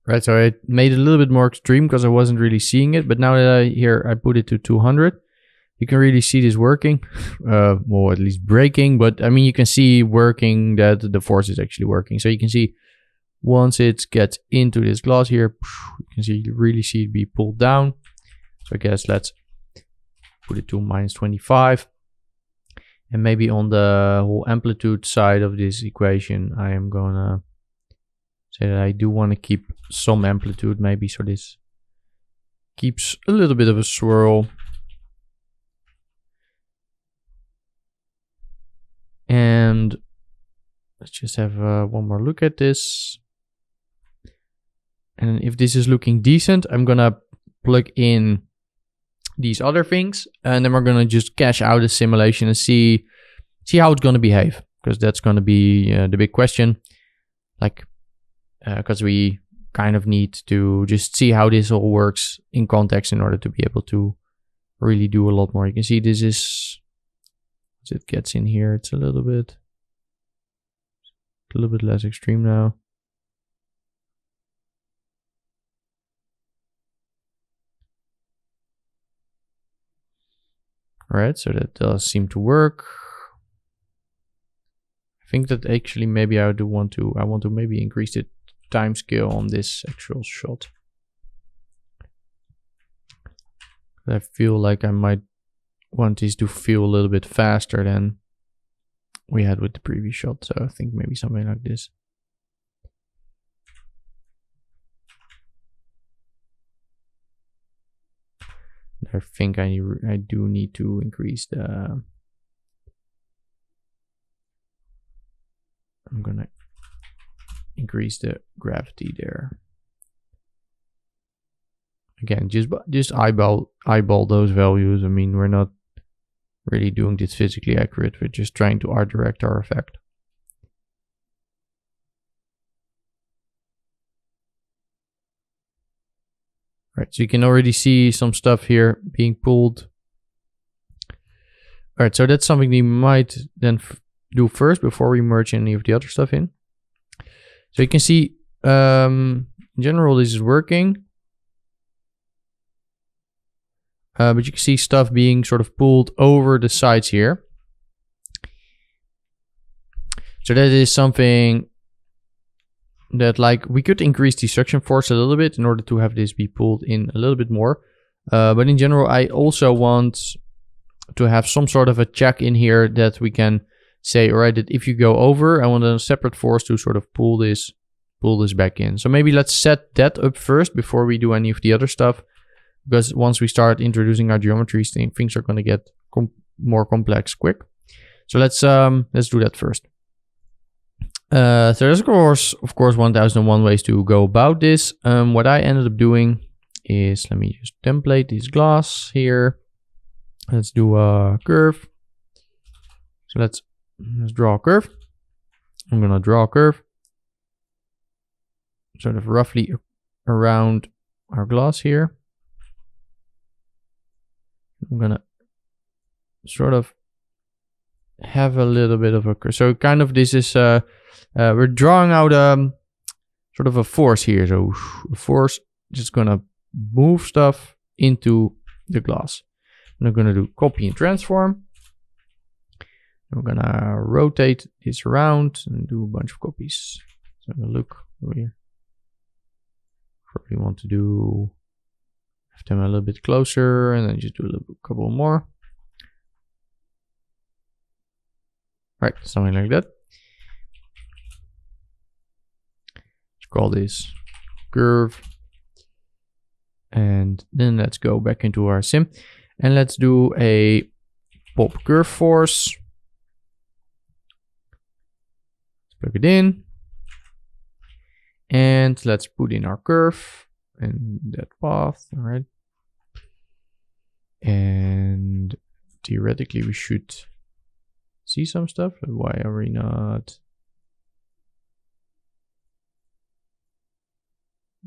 Right, so I made it a little bit more extreme because I wasn't really seeing it. But now that I put it to 200, you can really see this working. Well, at least breaking. But I mean, you can see working that the force is actually working. So you can see once it gets into this glass here, you can really see it be pulled down. So I guess let's put it to minus 25. And maybe on the whole amplitude side of this equation, I am gonna say that I do want to keep some amplitude maybe, so this keeps a little bit of a swirl. And let's just have one more look at this. And if this is looking decent, I'm gonna plug in these other things, and then we're gonna just cache out a simulation and see how it's gonna behave, because that's gonna be the big question. Like, because we kind of need to just see how this all works in context in order to be able to really do a lot more. You can see this is, as it gets in here, it's a little bit less extreme now. All right, so that does seem to work. I think that actually maybe I want to maybe increase the time scale on this actual shot. I feel like I might want these to feel a little bit faster than we had with the previous shot. So I think maybe something like this. I think I do need to increase the... I'm gonna increase the gravity there. Again, just eyeball those values. I mean, we're not really doing this physically accurate. We're just trying to art direct our effect. Right, so you can already see some stuff here being pulled. All right, so that's something we might then do first before we merge any of the other stuff in. So you can see, in general, this is working. But you can see stuff being sort of pulled over the sides here. So that is something that, like, we could increase the suction force a little bit in order to have this be pulled in a little bit more. But in general, I also want to have some sort of a check in here that we can say, all right, that if you go over, I want a separate force to sort of pull this back in. So maybe let's set that up first before we do any of the other stuff. Because once we start introducing our geometries, things are going to get more complex quick. So let's do that first. So there's of course 1001 ways to go about this. What I ended up doing is, let me just template this glass here. Let's do a curve. So let's draw a curve. I'm gonna draw a curve, sort of roughly around our glass here. I'm gonna sort of have a little bit of a curve. So kind of this is we're drawing out sort of a force here. So a force just gonna move stuff into the glass. And I'm gonna do copy and transform. I'm gonna rotate this around and do a bunch of copies. So I'm gonna look over here. Probably want to do have them a little bit closer and then just do a couple more. Right, something like that. Let's call this curve. And then let's go back into our sim and let's do a pop curve force. Let's plug it in. And let's put in our curve and that path, all right. And theoretically we should see some stuff. Why are we not?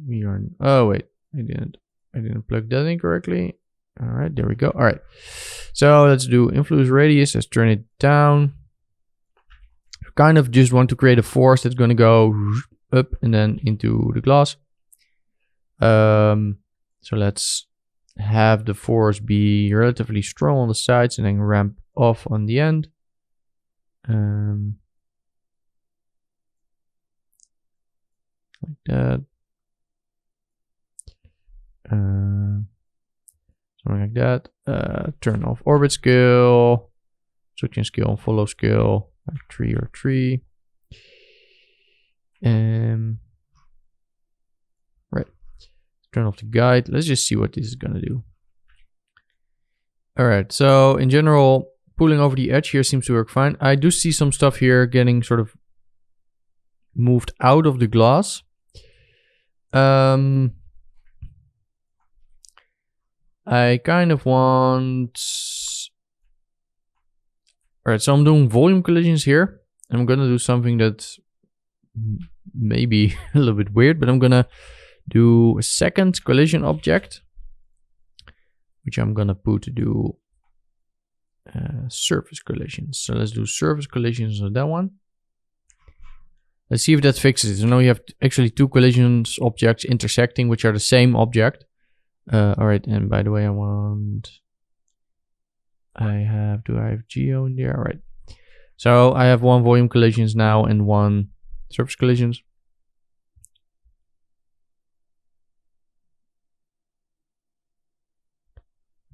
We are, oh wait, I didn't plug that in correctly. All right, there we go. All right, so let's do influence radius. Let's turn it down. Kind of just want to create a force that's going to go up and then into the glass. So let's have the force be relatively strong on the sides and then ramp off on the end. Like that. Something like that. Turn off orbit scale, switching scale and follow scale, like 3 or 3. Right. Turn off the guide. Let's just see what this is gonna do. All right. So in general, pulling over the edge here seems to work fine. I do see some stuff here getting sort of moved out of the glass. I kind of want... Alright, so I'm doing volume collisions here. I'm gonna do something that's maybe a little bit weird, but I'm gonna do a second collision object, which I'm gonna put to do surface collisions. So let's do surface collisions on that one. Let's see if that fixes it. So now you have actually 2 collisions objects intersecting, which are the same object. All right, and by the way, I want do I have geo in there? All right. So I have 1 volume collisions now and 1 surface collisions.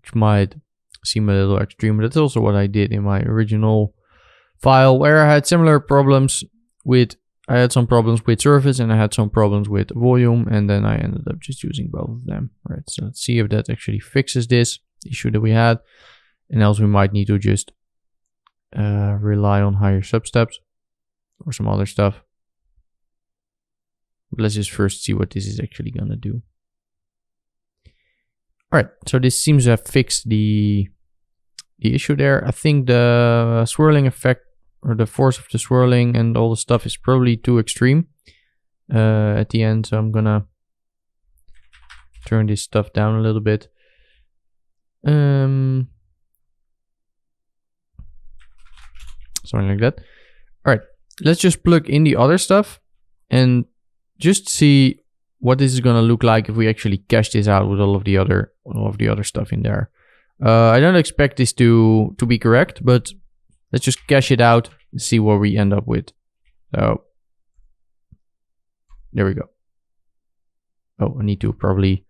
Which might seem a little extreme, but that's also what I did in my original file, where I had similar problems with, I had some problems with surface and I had some problems with volume, and then I ended up just using both of them. All right, so let's see if that actually fixes this issue that we had, and else we might need to just rely on higher substeps or some other stuff. But let's just first see what this is actually gonna do. All right, so this seems to have fixed the issue there. I think the swirling effect or the force of the swirling and all the stuff is probably too extreme at the end. So I'm gonna turn this stuff down a little bit. Something like that. All right, let's just plug in the other stuff and just see what this is gonna look like if we actually cache this out with all of the other stuff in there. I don't expect this to be correct, but let's just cache it out and see what we end up with. So there we go. Oh, I need to probably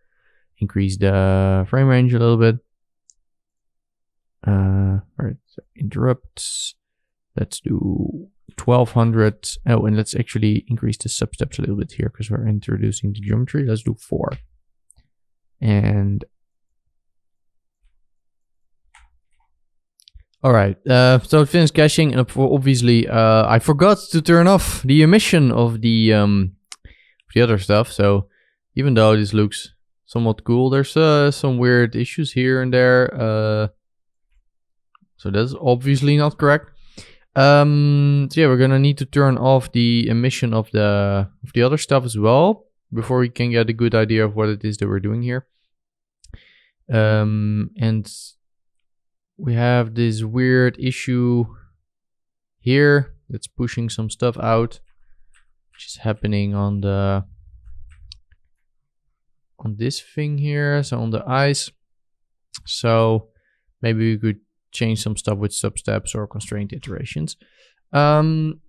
increase the frame range a little bit. All right, so interrupts. Let's do 1200. Oh, and let's actually increase the substeps a little bit here because we're introducing the geometry. Let's do 4. And all right, so it finished caching, and obviously I forgot to turn off the emission of the other stuff. So even though this looks somewhat cool, there's some weird issues here and there. So that's obviously not correct. So yeah, we're gonna need to turn off the emission of the other stuff as well before we can get a good idea of what it is that we're doing here. And we have this weird issue here that's pushing some stuff out, which is happening on this thing here, so on the eyes. So maybe we could change some stuff with substeps or constraint iterations. Let's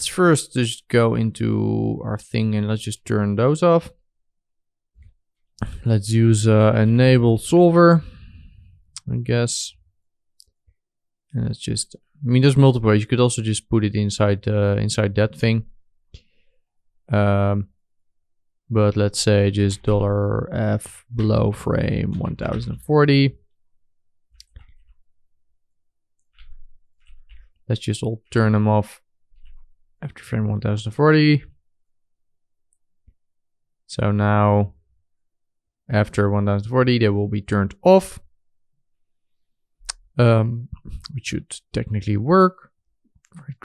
first just go into our thing and let's just turn those off. Let's use enable solver, I guess. And let's just, I mean, there's multiple ways. You could also just put it inside that thing. But let's say just $F below frame 1040. Let's just all turn them off after frame 1040. So now after 1040, they will be turned off. Which should technically work.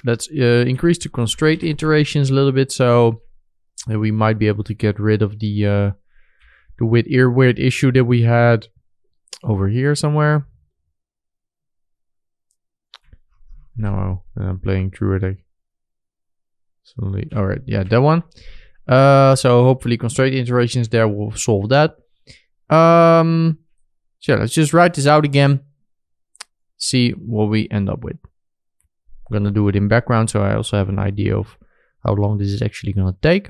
Let's increase the constraint iterations a little bit so that we might be able to get rid of the weird issue that we had over here somewhere. No, I'm playing through it. Suddenly, all right, yeah, that one. So hopefully constraint iterations there will solve that. So yeah, let's just write this out again. See what we end up with. I'm gonna do it in background so I also have an idea of how long this is actually gonna take.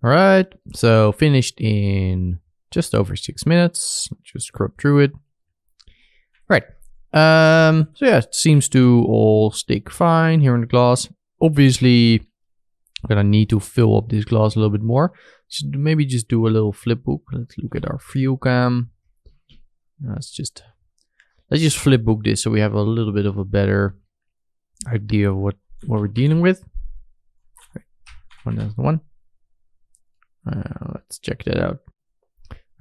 All right, so finished in just over 6 minutes. Just scrub through it. Right. So yeah, it seems to all stick fine here in the glass. Obviously, I'm gonna need to fill up this glass a little bit more. So maybe just do a little flip book. Let's look at our view cam. Let's just flip book this so we have a little bit of a better idea of what we're dealing with. Right. 1,001. Let's check that out.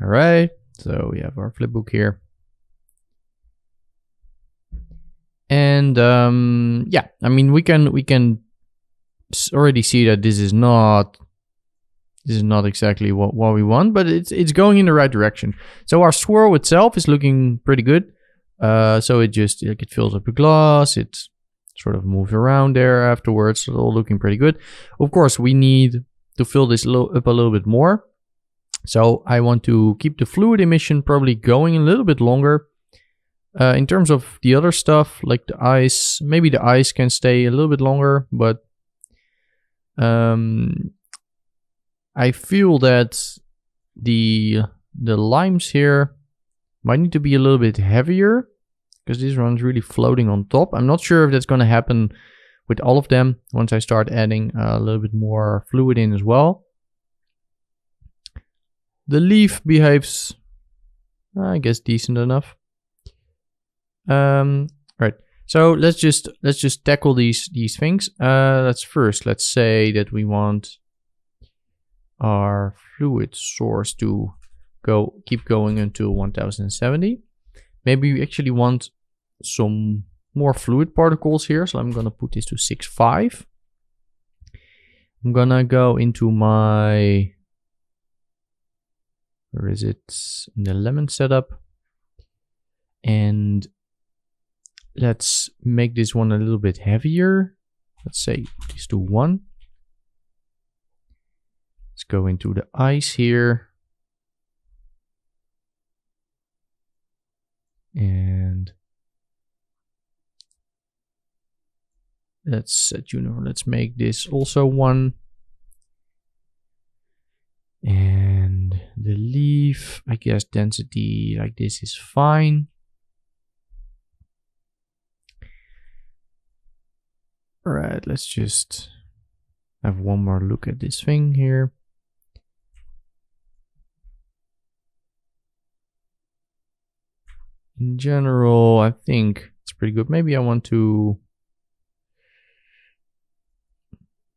All right, so we have our flip book here. And yeah, I mean, we can already see that this is not exactly what we want, but it's going in the right direction. So our swirl itself is looking pretty good. So it fills up the glass. It sort of moves around there afterwards. It's all looking pretty good. Of course, we need to fill this up a little bit more. So I want to keep the fluid emission probably going a little bit longer. In terms of the other stuff, like the ice, maybe the ice can stay a little bit longer, but I feel that the limes here might need to be a little bit heavier because this one's really floating on top. I'm not sure if that's going to happen with all of them once I start adding a little bit more fluid in as well. The leaf behaves, I guess, decent enough. Right. So let's just tackle these things. Let's say that we want our fluid source to keep going until 1070. Maybe we actually want some more fluid particles here, so I'm gonna put this to 6.5. I'm gonna go into my, where is it, in the lemon setup, and let's make this one a little bit heavier. Let's say put this to 1. Let's go into the ice here. And let's make this also 1. And the leaf, I guess density like this is fine. All right, let's just have one more look at this thing here. In general, I think it's pretty good. Maybe I want to,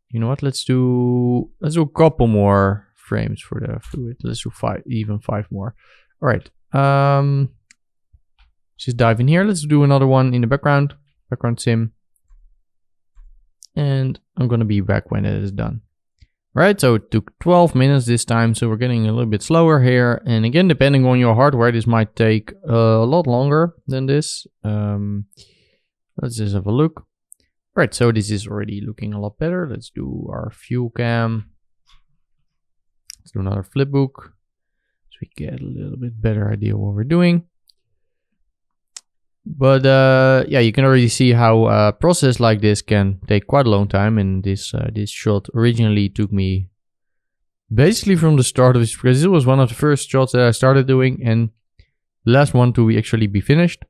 you know what, let's do a couple more frames for the fluid. Let's do 5 more. All right, just dive in here. Let's do another one in the background sim. And I'm gonna be back when it is done. Right, so it took 12 minutes this time, so we're getting a little bit slower here. And again, depending on your hardware, this might take a lot longer than this. Let's just have a look. Right, so this is already looking a lot better. Let's do our fuel cam. Let's do another flipbook, so we get a little bit better idea what we're doing. But yeah, you can already see how a process like this can take quite a long time. And this shot originally took me basically from the start of this, because this was one of the first shots that I started doing, and the last one to actually be finished.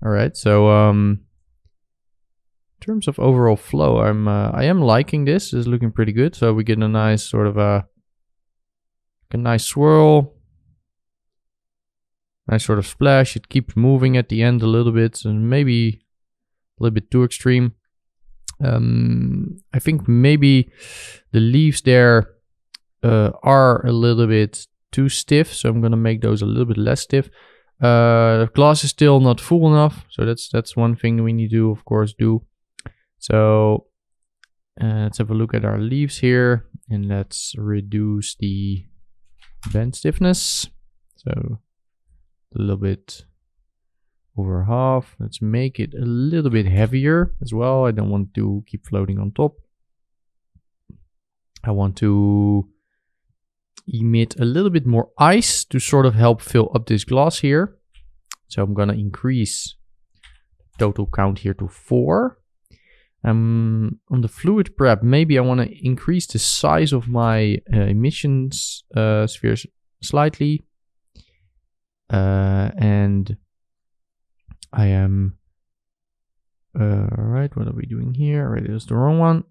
All right, so in terms of overall flow, I am liking this. It's looking pretty good. So we get a nice sort of a nice swirl. Nice sort of splash. It keeps moving at the end a little bit, and maybe a little bit too extreme. I think maybe the leaves there are a little bit too stiff, so I'm gonna make those a little bit less stiff. The glass is still not full enough, so that's one thing we need to, of course, do. So let's have a look at our leaves here, and let's reduce the bend stiffness. So a little bit over half. Let's make it a little bit heavier as well. I don't want to keep floating on top. I want to emit a little bit more ice to sort of help fill up this glass here. So I'm gonna increase total count here to 4. On the fluid prep, maybe I want to increase the size of my emissions spheres slightly. And I am right, what are we doing here? Alright, it was the wrong one.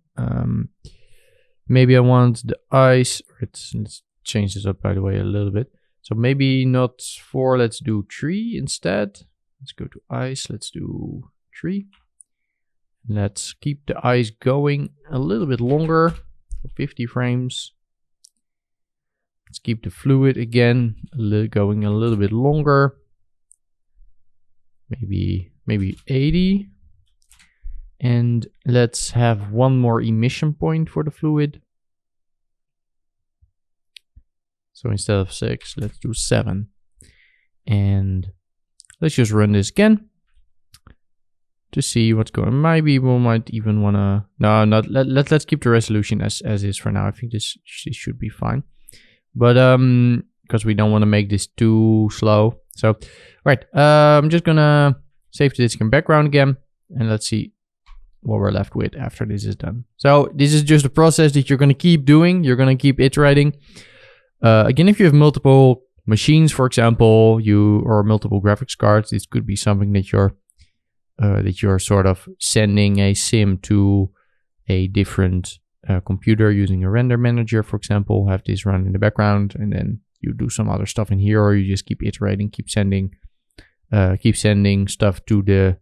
Maybe I want the ice. Let's change this up, by the way, a little bit. So maybe not 4, let's do 3 instead. Let's go to ice, let's do 3. Let's keep the ice going a little bit longer, for 50 frames. Let's keep the fluid again going a little bit longer. Maybe 80. And let's have one more emission point for the fluid. So instead of 6, let's do 7. And let's just run this again. to see what's going on. Maybe we might even want to... No, not let's keep the resolution as is for now. I think this should be fine. But because we don't want to make this too slow. So, right, I'm just gonna save the disk in background again, and let's see what we're left with after this is done. So this is just a process that you're gonna keep doing. You're gonna keep iterating. Again, if you have multiple machines, for example, or multiple graphics cards, this could be something that you're sort of sending a sim to a different computer using a render manager, for example. Have this run in the background, and then you do some other stuff in here, or you just keep iterating, keep sending stuff to the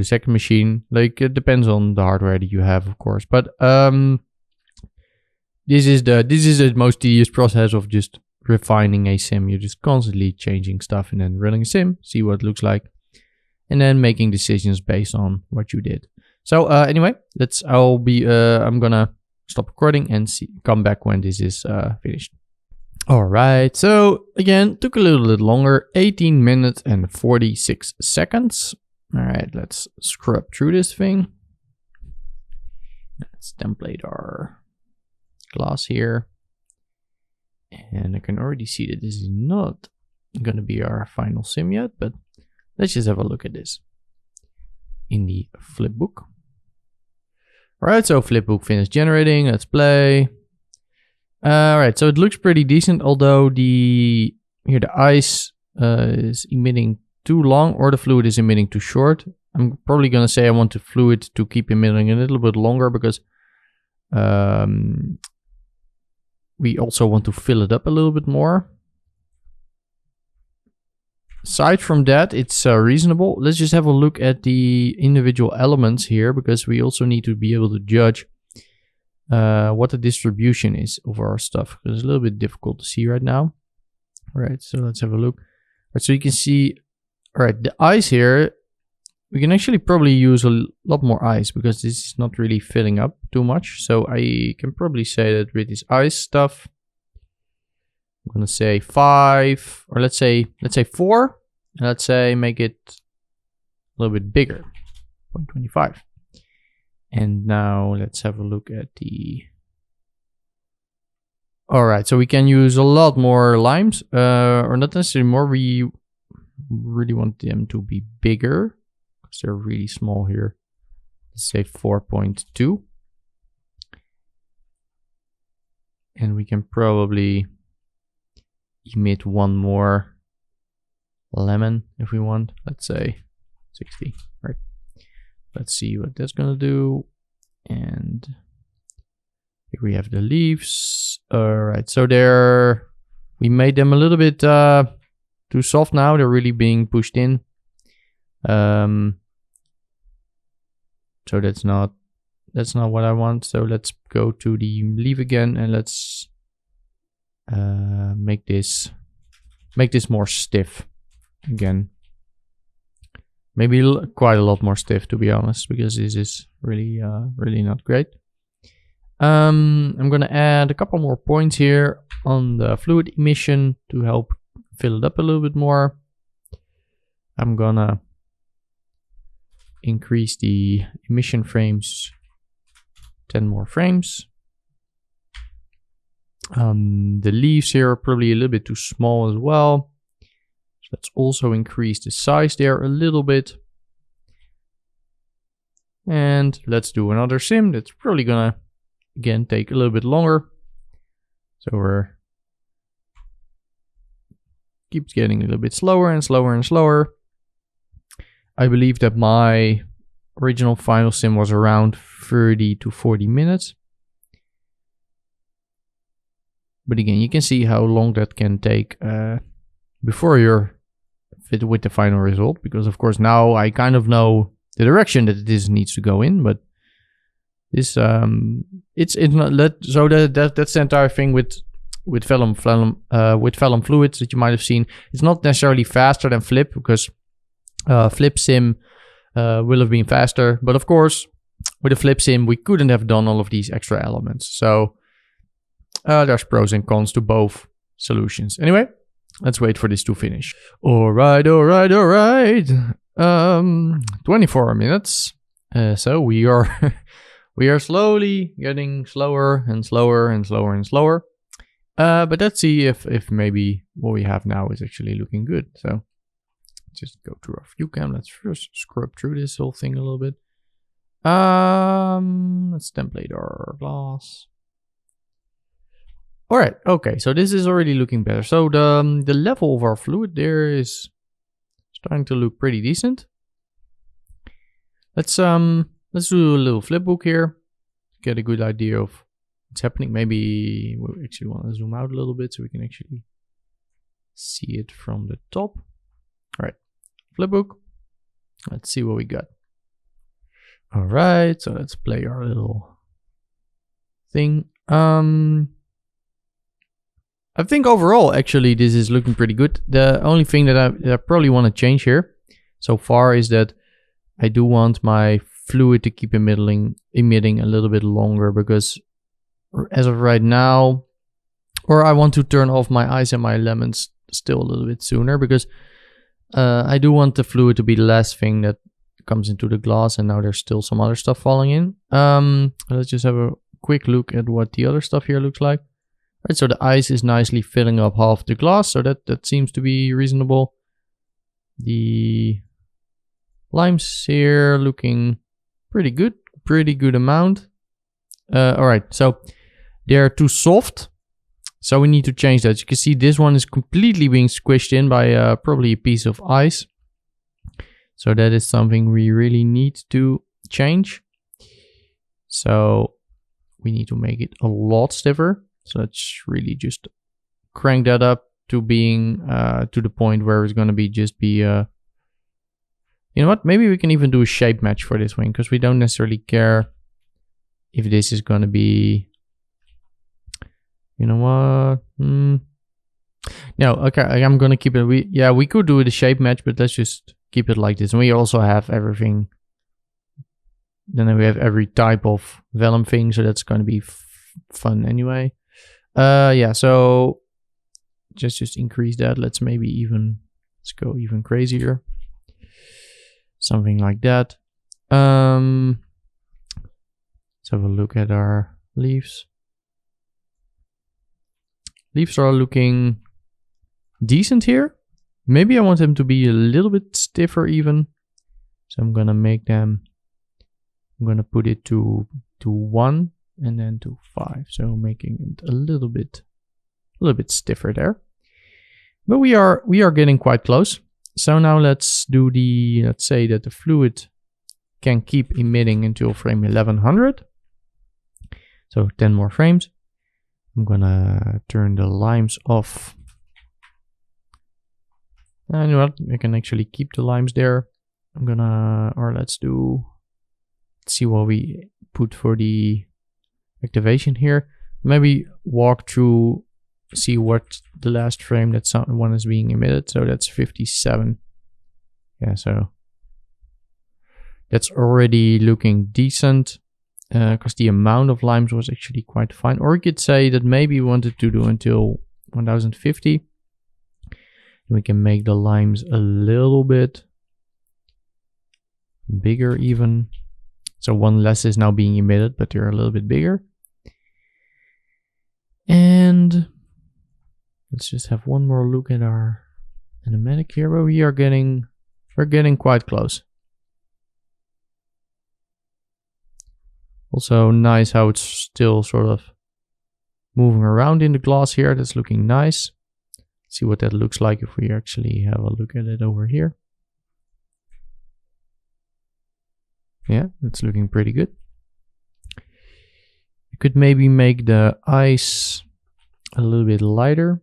second machine. Like, it depends on the hardware that you have, of course. But this is the most tedious process of just refining a sim. You're just constantly changing stuff and then running a sim, see what it looks like, and then making decisions based on what you did. So anyway, I'm gonna stop recording and come back when this is finished. All right, so again, took a little bit longer, 18 minutes and 46 seconds. All right, let's scrub through this thing. Let's template our glass here. And I can already see that this is not going to be our final sim yet, but let's just have a look at this in the flipbook. All right, so flipbook finished generating. Let's play. All right, so it looks pretty decent, although the ice is emitting too long, or the fluid is emitting too short. I'm probably going to say I want the fluid to keep emitting a little bit longer, because we also want to fill it up a little bit more. Aside from that, it's reasonable. Let's just have a look at the individual elements here, because we also need to be able to judge what the distribution is of our stuff. It's a little bit difficult to see right now. All right, so let's have a look. All right, so you can see, all right, the ice here, we can actually probably use a lot more ice, because this is not really filling up too much. So I can probably say that with this ice stuff, I'm gonna say 5, or let's say 4, and let's say make it a little bit bigger, 0.25. And now let's have a look at the... All right, so we can use a lot more limes, or not necessarily more. We really want them to be bigger, because they're really small here. Let's say 4.2. And we can probably emit one more lemon if we want. Let's say 60, right? Let's see what that's gonna do. And here we have the leaves. All right, so we made them a little bit too soft now. They're really being pushed in. So that's not what I want. So let's go to the leaf again, and let's make this more stiff again. Maybe quite a lot more stiff, to be honest, because this is really not great. I'm gonna add a couple more points here on the fluid emission to help fill it up a little bit more. I'm gonna increase the emission frames 10 more frames. The leaves here are probably a little bit too small as well. So let's also increase the size there a little bit. And let's do another sim. That's probably gonna, again, take a little bit longer. So keeps getting a little bit slower and slower and slower. I believe that my original final sim was around 30 to 40 minutes. But again, you can see how long that can take before you're fit with the final result. Because of course now I kind of know the direction that this needs to go in, but this it's not so that's the entire thing with Vellum fluids that you might have seen. It's not necessarily faster than Flip, because Flip sim will have been faster, but of course with a Flip sim we couldn't have done all of these extra elements. So there's pros and cons to both solutions. Anyway, let's wait for this to finish. All right. 24 minutes. So we are we are slowly getting slower and slower and slower and slower. But let's see if maybe what we have now is actually looking good. So just go through our view cam. Let's first scrub through this whole thing a little bit. Let's template our glass. All right. Okay. So this is already looking better. So the level of our fluid there is starting to look pretty decent. Let's do a little flipbook here. Get a good idea of what's happening. Maybe we actually want to zoom out a little bit so we can actually see it from the top. All right. Flipbook. Let's see what we got. All right, so let's play our little thing. I think overall, actually, this is looking pretty good. The only thing that I probably want to change here so far is that I do want my fluid to keep emitting a little bit longer, because as of right now, or I want to turn off my ice and my lemons still a little bit sooner, because I do want the fluid to be the last thing that comes into the glass, and now there's still some other stuff falling in. Let's just have a quick look at what the other stuff here looks like. All right, so the ice is nicely filling up half the glass, so that seems to be reasonable. The limes here looking pretty good amount. All right, so they're too soft, so we need to change that. You can see this one is completely being squished in by probably a piece of ice. So that is something we really need to change. So we need to make it a lot stiffer. So let's really just crank that up to being to the point where it's going to just be you know what, maybe we can even do a shape match for this wing, because we don't necessarily care if this is going to be, you know what, no, okay, I'm going to keep it. We could do the shape match, but let's just keep it like this. And we also have everything, then we have every type of vellum thing, so that's going to be fun anyway. Yeah, so just increase that. Let's go even crazier, something like that. Let's have a look at our leaves. Leaves are looking decent here. Maybe I want them to be a little bit stiffer even. So I'm gonna put it to 1 and then to 5. So making it a little bit stiffer there. But we are getting quite close. So now let's say that the fluid can keep emitting until frame 1100. So 10 more frames. I'm gonna turn the limes off. And you know what? I can actually keep the limes there. Let's see what we put for the activation here. Maybe walk through, see what the last frame that one is being emitted. So that's 57. Yeah, so that's already looking decent, because the amount of limes was actually quite fine. Or you could say that maybe we wanted to do until 1050. We can make the limes a little bit bigger even. So one less is now being emitted, but they're a little bit bigger. And let's just have one more look at our animatic here, where we're getting quite close. Also nice how it's still sort of moving around in the glass here. That's looking nice. See what that looks like if we actually have a look at it over here. Yeah, that's looking pretty good. You could maybe make the ice a little bit lighter,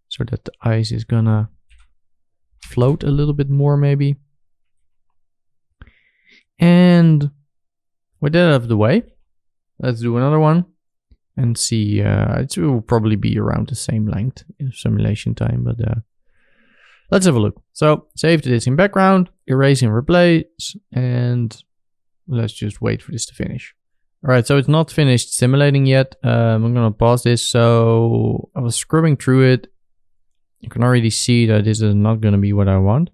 so that the ice is gonna float a little bit more maybe. And with that out of the way, let's do another one and see. It will probably be around the same length in simulation time, but let's have a look. So save this in background, erase and replace, and let's just wait for this to finish. All right, so it's not finished simulating yet. I'm gonna pause this. So I was scrubbing through it. You can already see that this is not gonna be what I want.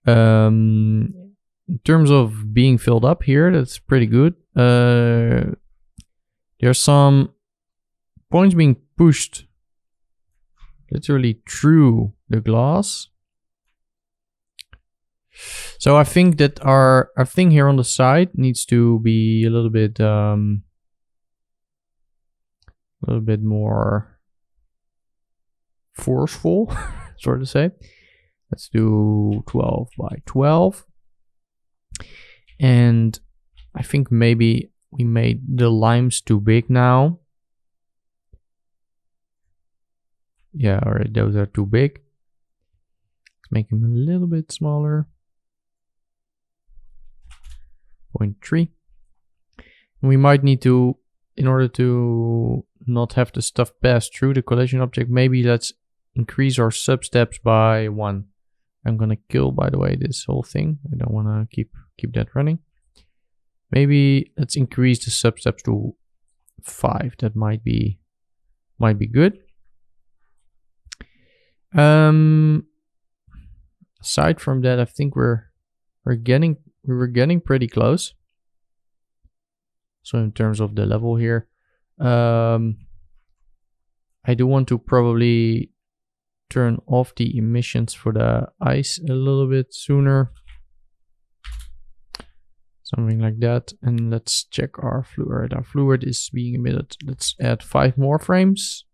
In terms of being filled up here, that's pretty good. There's some points being pushed literally through the glass. So I think that our thing here on the side needs to be a little bit more forceful, sort of say. Let's do 12 by 12. And I think maybe we made the limes too big now. Yeah, all right, those are too big. Let's make them a little bit smaller. 0.3. And we might need to, in order to not have the stuff pass through the collision object, maybe let's increase our sub-steps by 1. I'm gonna kill, by the way, this whole thing. I don't wanna keep that running. Maybe let's increase the sub-steps to 5. That might be good. Aside from that, I think we were getting pretty close. So in terms of the level here, I do want to probably turn off the emissions for the ice a little bit sooner. Something like that. And let's check our fluid. Our fluid is being emitted. Let's add 5 more frames.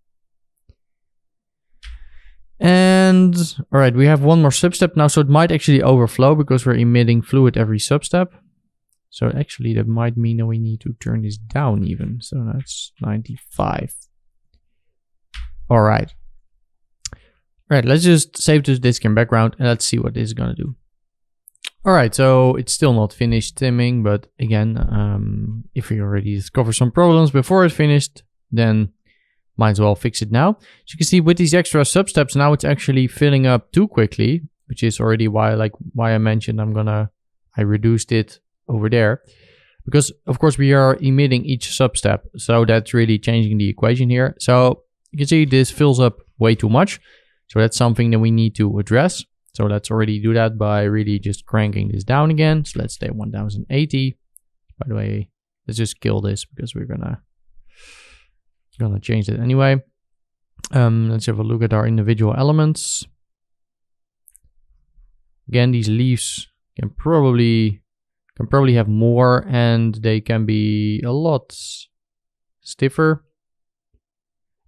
And all right, we have 1 more substep now, so it might actually overflow because we're emitting fluid every substep. So actually that might mean that we need to turn this down even. So that's 95. All right. All right, let's just save this disk in background and let's see what this is gonna do. All right, so it's still not finished timming, but again, if we already discovered some problems before it finished, then might as well fix it now. As you can see with these extra substeps, now it's actually filling up too quickly, which is already why I mentioned I reduced it over there. Because of course we are emitting each substep, so that's really changing the equation here. So you can see this fills up way too much. So that's something that we need to address. So let's already do that by really just cranking this down again. So let's stay 1080. By the way, let's just kill this because we're gonna change it anyway. Let's have a look at our individual elements. Again, these leaves can probably have more, and they can be a lot stiffer.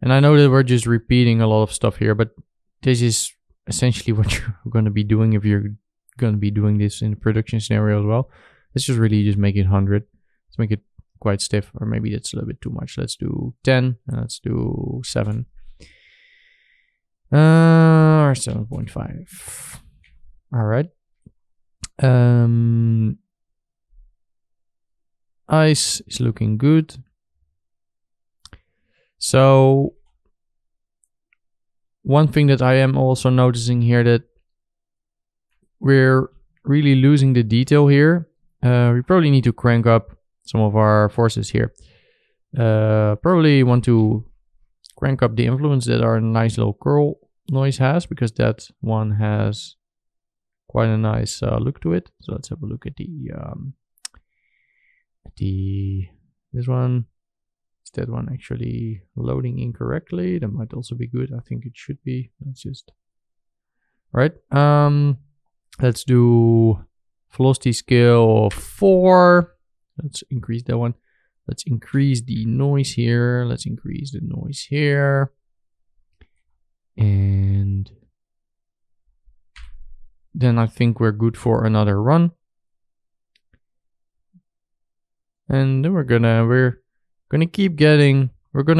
And I know that we're just repeating a lot of stuff here, but this is essentially what you're going to be doing if you're going to be doing this in a production scenario as well. Let's just really just make it 100. Let's make it quite stiff, or maybe that's a little bit too much. Let's do 10 and let's do 7 or 7.5. All right. Ice is looking good. So one thing that I am also noticing here, that we're really losing the detail here. We probably need to crank up some of our forces here. Probably want to crank up the influence that our nice little curl noise has, because that one has quite a nice look to it. So let's have a look at this one. Is that one actually loading incorrectly? That might also be good. I think it should be. Let's just, all right. Let's do velocity scale of 4. Let's increase that one. Let's increase the noise here. Let's increase the noise here. And then I think we're good for another run. And then we're gonna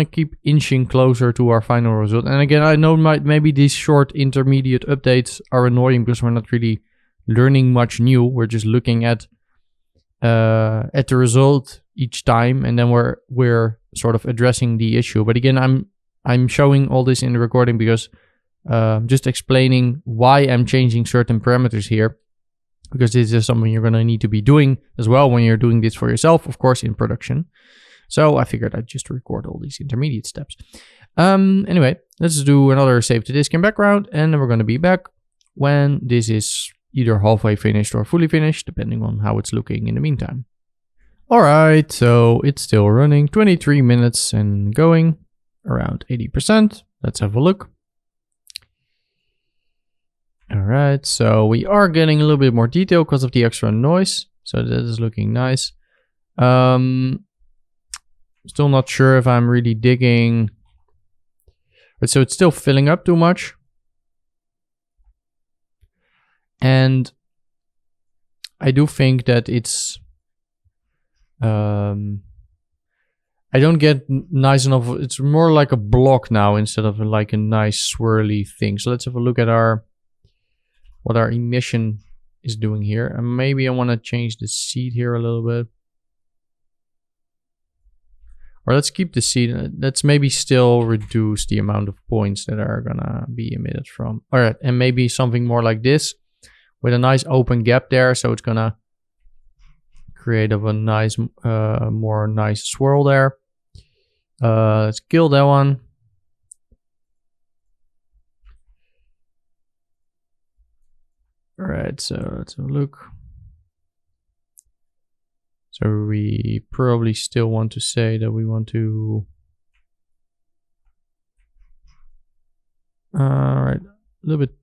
keep inching closer to our final result. And again, I know maybe these short intermediate updates are annoying because we're not really learning much new. We're just looking at the result each time, and then we're sort of addressing the issue. But again, I'm showing all this in the recording because just explaining why I'm changing certain parameters here, because this is something you're gonna need to be doing as well when you're doing this for yourself, of course, in production. So I figured I'd just record all these intermediate steps. Anyway, let's do another save to disk in background, and then we're gonna be back when this is either halfway finished or fully finished, depending on how it's looking in the meantime. Alright, so it's still running, 23 minutes and going, around 80%. Let's have a look. Alright, so we are getting a little bit more detail because of the extra noise. So that is looking nice. Still not sure if I'm really digging. But so it's still filling up too much. And I do think that it's... I don't get nice enough. It's more like a block now instead of like a nice swirly thing. So let's have a look at what our emission is doing here. And maybe I want to change the seed here a little bit. Or let's keep the seed. Let's maybe still reduce the amount of points that are gonna be emitted from. All right, and maybe something more like this with a nice open gap there. So it's gonna create a nice, more nice swirl there. Let's kill that one. All right, so let's have a look. So we probably still want to say that we want to... Alright, a little bit...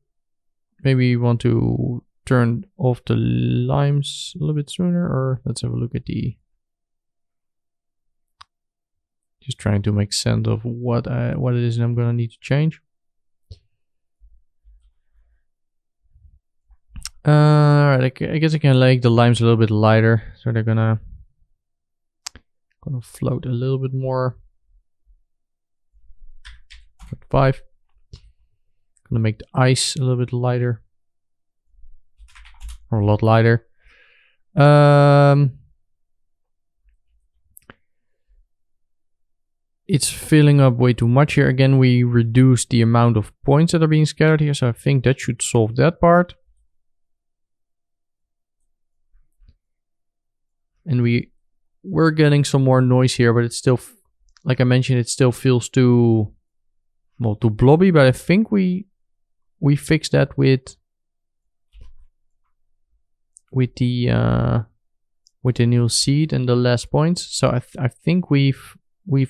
Maybe we want to turn off the limes a little bit sooner, or let's have a look at the... Just trying to make sense of what it is I'm gonna need to change. Alright, I guess I can make the limes a little bit lighter, so they're gonna float a little bit more. 5. Gonna make the ice a little bit lighter, or a lot lighter. It's filling up way too much here. Again, we reduce the amount of points that are being scattered here, so I think that should solve that part. And we're getting some more noise here, but it's still, like I mentioned, it still feels too, well, too blobby. But I think we fixed that with the new seed and the less points. So I think we've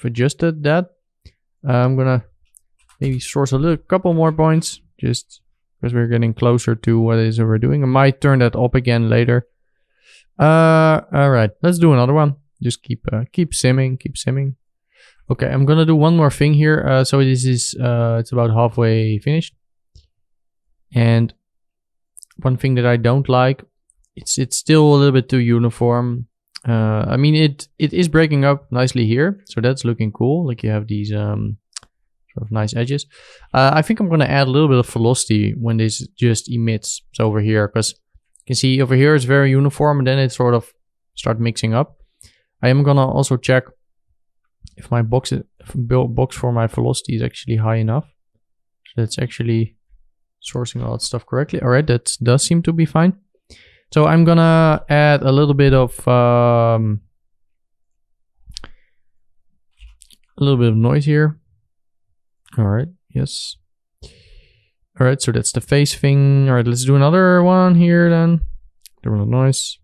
adjusted that. I'm gonna maybe source a couple more points, just because we're getting closer to what it is that we're doing. I might turn that up again later. All right, let's do another one. Just keep simming. Okay, I'm gonna do one more thing here. So this is it's about halfway finished. And one thing that I don't like, it's still a little bit too uniform. I mean, it is breaking up nicely here, so that's looking cool. Like you have these sort of nice edges. I think I'm gonna add a little bit of velocity when this just emits. So over here, because you can see over here it's very uniform, and then it sort of start mixing up. I am gonna also check if my box for my velocity is actually high enough. So that's actually sourcing all that stuff correctly. All right, that does seem to be fine. So I'm gonna add a little bit of noise here. All right, yes. All right, so that's the face thing. All right, let's do another one here then. Turbulent noise.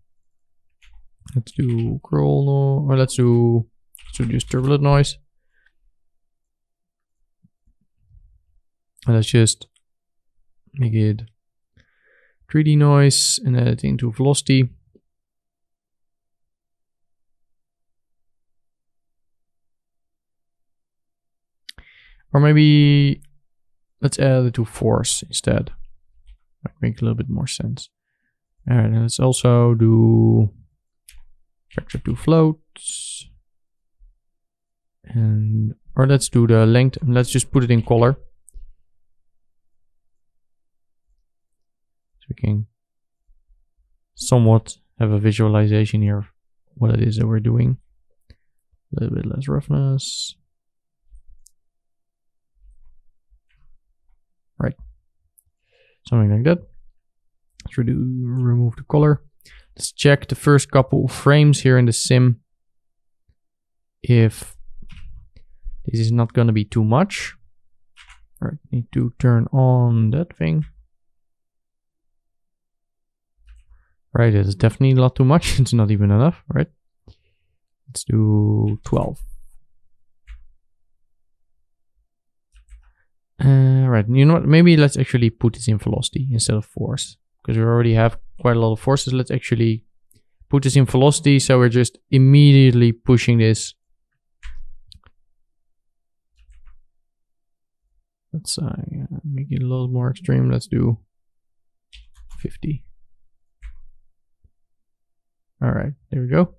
Let's do scroll, or let's do just turbulent noise. And let's just make it 3D noise and add it into velocity. Or maybe let's add it to force instead. Might make a little bit more sense. Alright, and let's also do vector to floats. Or let's do the length, and let's just put it in color. So we can somewhat have a visualization here of what it is that we're doing. A little bit less roughness. Right. Something like that. Let's remove the color. Let's check the first couple of frames here in the sim if this is not going to be too much. All right, need to turn on that thing. Right, it's definitely not too much. It's not even enough, right? Let's do 12. Right, you know what? Maybe let's actually put this in velocity instead of force. Because we already have quite a lot of forces. Let's actually put this in velocity, so we're just immediately pushing this. Let's make it a little more extreme. Let's do 50. All right, there we go.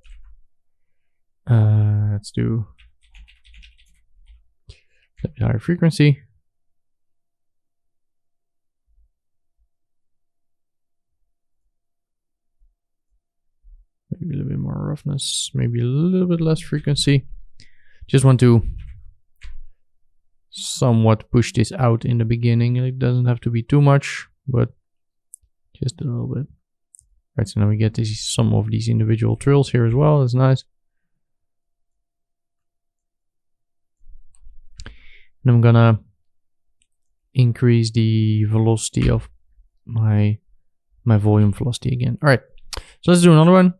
Let's do a bit higher frequency. Maybe a little bit more roughness, maybe a little bit less frequency. Just want to somewhat push this out in the beginning. It doesn't have to be too much, but just a little bit. Right, so now we get some of these individual trills here as well. That's nice. And I'm gonna increase the velocity of my volume velocity again. All right, so let's do another one.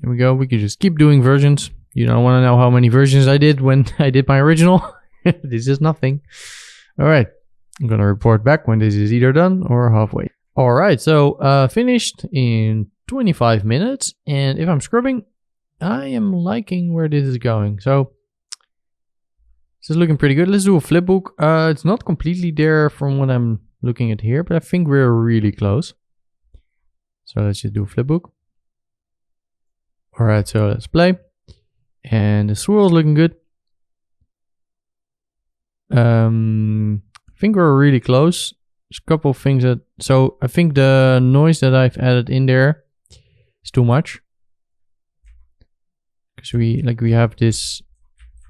Here we go. We can just keep doing versions. You don't want to know how many versions I did when I did my original. This is nothing. All right, I'm gonna report back when this is either done or halfway. All right, so finished in 25 minutes. And if I'm scrubbing, I am liking where this is going. So this is looking pretty good. Let's do a flipbook. It's not completely there from what I'm looking at here, but I think we're really close. So let's just do a flipbook. All right, so let's play. And the swirl is looking good. I think we're really close. There's a couple of things that, so I think the noise that I've added in there is too much. Because we have this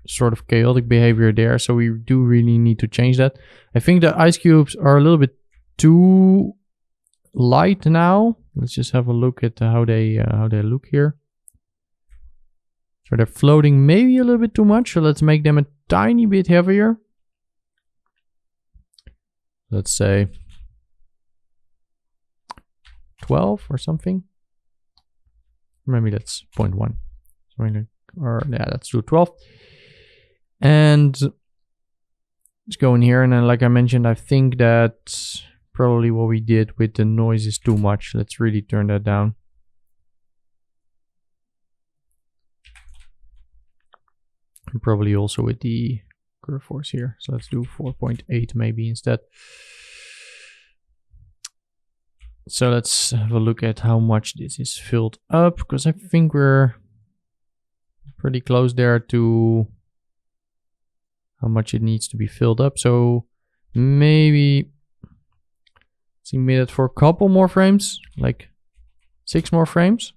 sort of chaotic behavior there, so we do really need to change that. I think the ice cubes are a little bit too light now. Let's just have a look at how they look here. So they're floating maybe a little bit too much, so let's make them a tiny bit heavier. Let's say 12 or something. Maybe that's 0.1. Or yeah, let's do 12. And let's go in here. And then, like I mentioned, I think that probably what we did with the noise is too much. Let's really turn that down. And probably also with the curve force here. So let's do 4.8 maybe instead. So let's have a look at how much this is filled up, because I think we're pretty close there to how much it needs to be filled up. So maybe let's emit it for a couple more frames, like 6 more frames.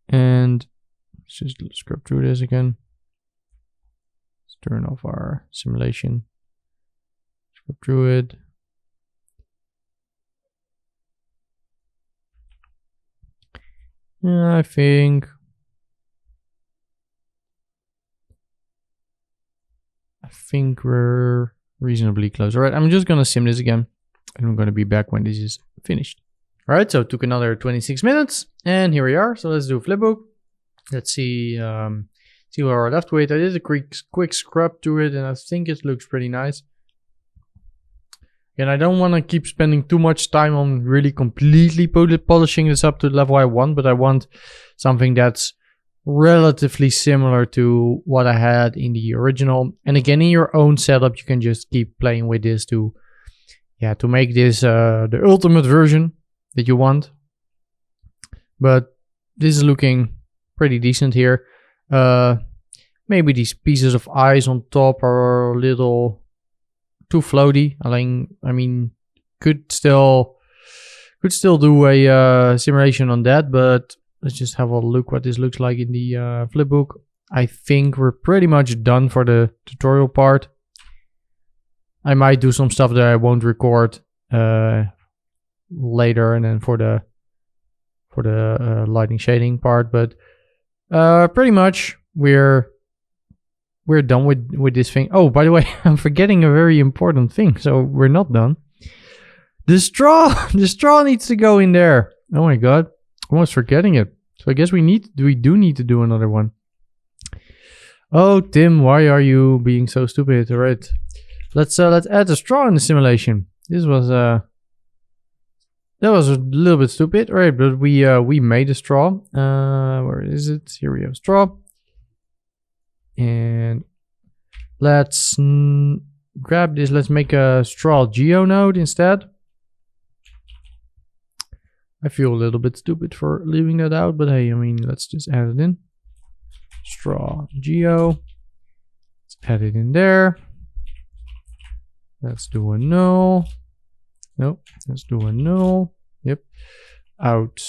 And let's just scrub through this again. Let's turn off our simulation. Scrub through it. Yeah, I think we're reasonably close. All right, I'm just gonna sim this again, and I'm gonna be back when this is finished. All right, so it took another 26 minutes, and here we are. So let's do a flipbook. Let's see where we're left with. I did a quick scrub to it, and I think it looks pretty nice. And I don't want to keep spending too much time on really completely polishing this up to the level I want, but I want something that's relatively similar to what I had in the original. And again, in your own setup, you can just keep playing with this to make this the ultimate version that you want. But this is looking pretty decent here. Maybe these pieces of ice on top are a little too floaty. I mean, could still do a simulation on that, but let's just have a look what this looks like in the flipbook. I think we're pretty much done for the tutorial part. I might do some stuff that I won't record later, and then for the lighting shading part, but pretty much we're we're done with this thing. Oh, by the way, I'm forgetting a very important thing. So we're not done. The straw, the straw needs to go in there. Oh my god, almost forgetting it. So I guess we do need to do another one. Oh, Tim, why are you being so stupid? All right, let's add a straw in the simulation. This was that was a little bit stupid, all right? But we made a straw. Where is it? Here we have straw, and let's grab this. Let's make a straw geo node instead. I feel a little bit stupid for leaving that out, but hey, I mean, let's just add it in. Straw geo. Let's add it in there. Let's do a null. Nope. Let's do a null. Yep. Out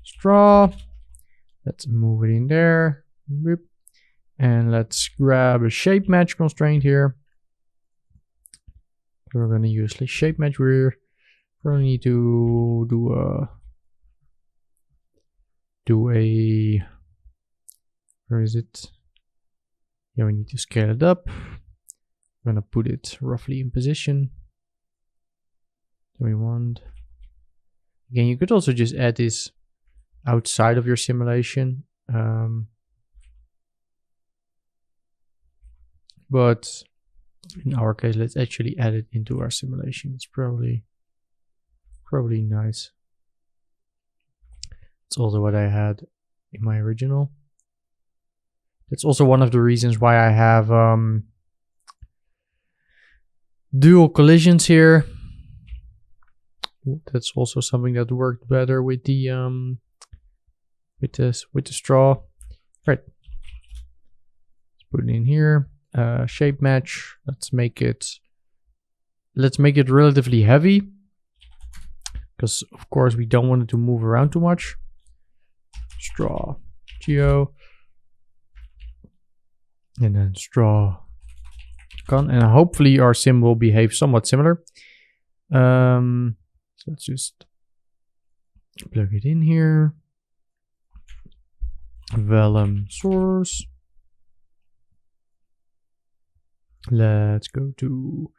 straw. Let's move it in there. Boop. And let's grab a shape match constraint here. We're going to use the shape match. We're going to need to do a where is it? Yeah, we need to scale it up. I'm going to put it roughly in position. Do we want? Again, you could also just add this outside of your simulation. But in our case, let's actually add it into our simulation. It's probably nice. It's also what I had in my original. That's also one of the reasons why I have dual collisions here. That's also something that worked better with the straw. Right. Let's put it in here. Shape match. Let's make it relatively heavy, because of course we don't want it to move around too much. Straw geo, and then straw con, and hopefully our sim will behave somewhat similar. So let's just plug it in here. Vellum source. Let's go to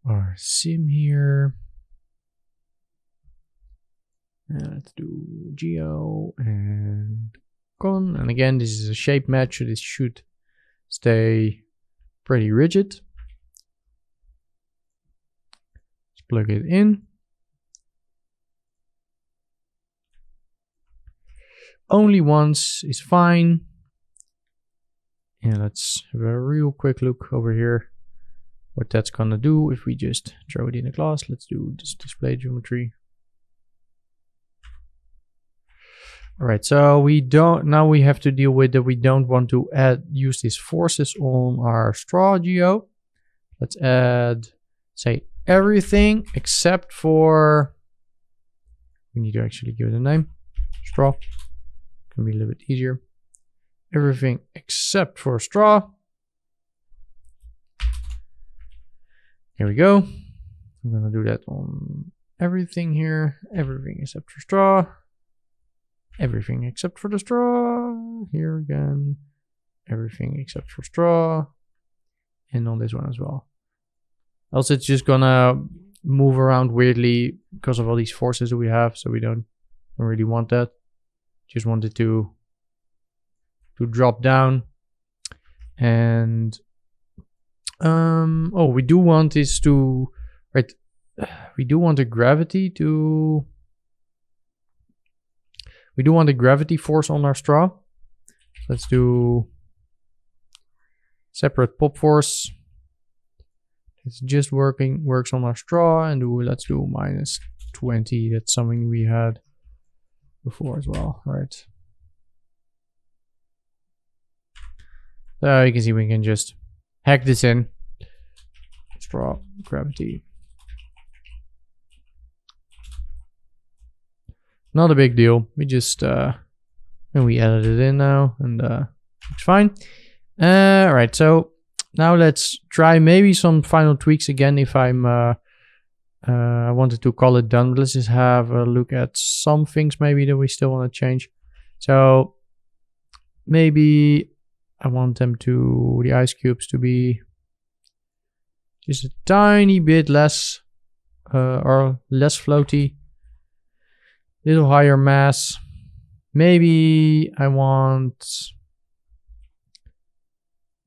our sim here. And let's do geo and con. And again, this is a shape match, so this should stay pretty rigid. Let's plug it in. Only once is fine. And let's have a real quick look over here what that's gonna do if we just throw it in a class. Let's do this display geometry. All right, so we have to deal with that. We don't want to use these forces on our straw geo. Let's add, say, everything except for, we need to actually give it a name, straw. Can be a little bit easier. Everything except for straw. Here we go. I'm gonna do that on everything here. Everything except for straw. Everything except for the straw. Here again. Everything except for straw. And on this one as well. Else it's just gonna move around weirdly because of all these forces that we have. So we don't really want that. Just want it to drop down. And oh, we do want this to, right, we do want the gravity to, we do want the gravity force on our straw. Let's do separate pop force. It's just works on our straw, and let's do -20. That's something we had before as well, right? You can see we can just hack this in. Straw gravity. Not a big deal. We just and we added it in now, and it's fine. All right, so now let's try maybe some final tweaks again. If I wanted to call it done, but let's just have a look at some things maybe that we still want to change. So maybe I want them to, the ice cubes to be just a tiny bit less or less floaty. Little higher mass. Maybe I want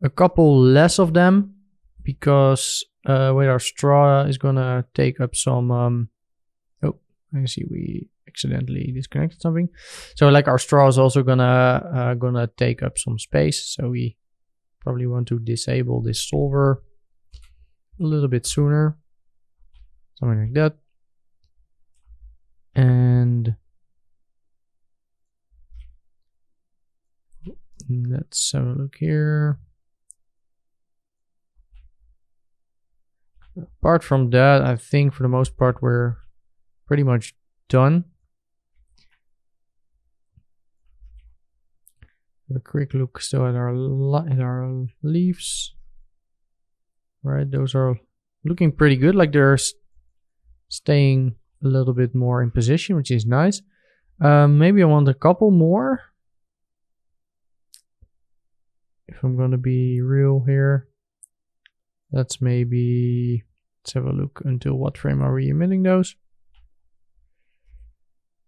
a couple less of them because with our straw is gonna take up some oh, I see we accidentally disconnected something. So like our straw is also gonna take up some space, so we probably want to disable this solver a little bit sooner, something like that. And let's have a look here. Apart from that, I think for the most part we're pretty much done. Have a quick look still at our leaves. Right, those are looking pretty good. Like they're staying a little bit more in position, which is nice. Maybe I want a couple more. If I'm gonna be real here, that's maybe, let's have a look until what frame are we emitting those.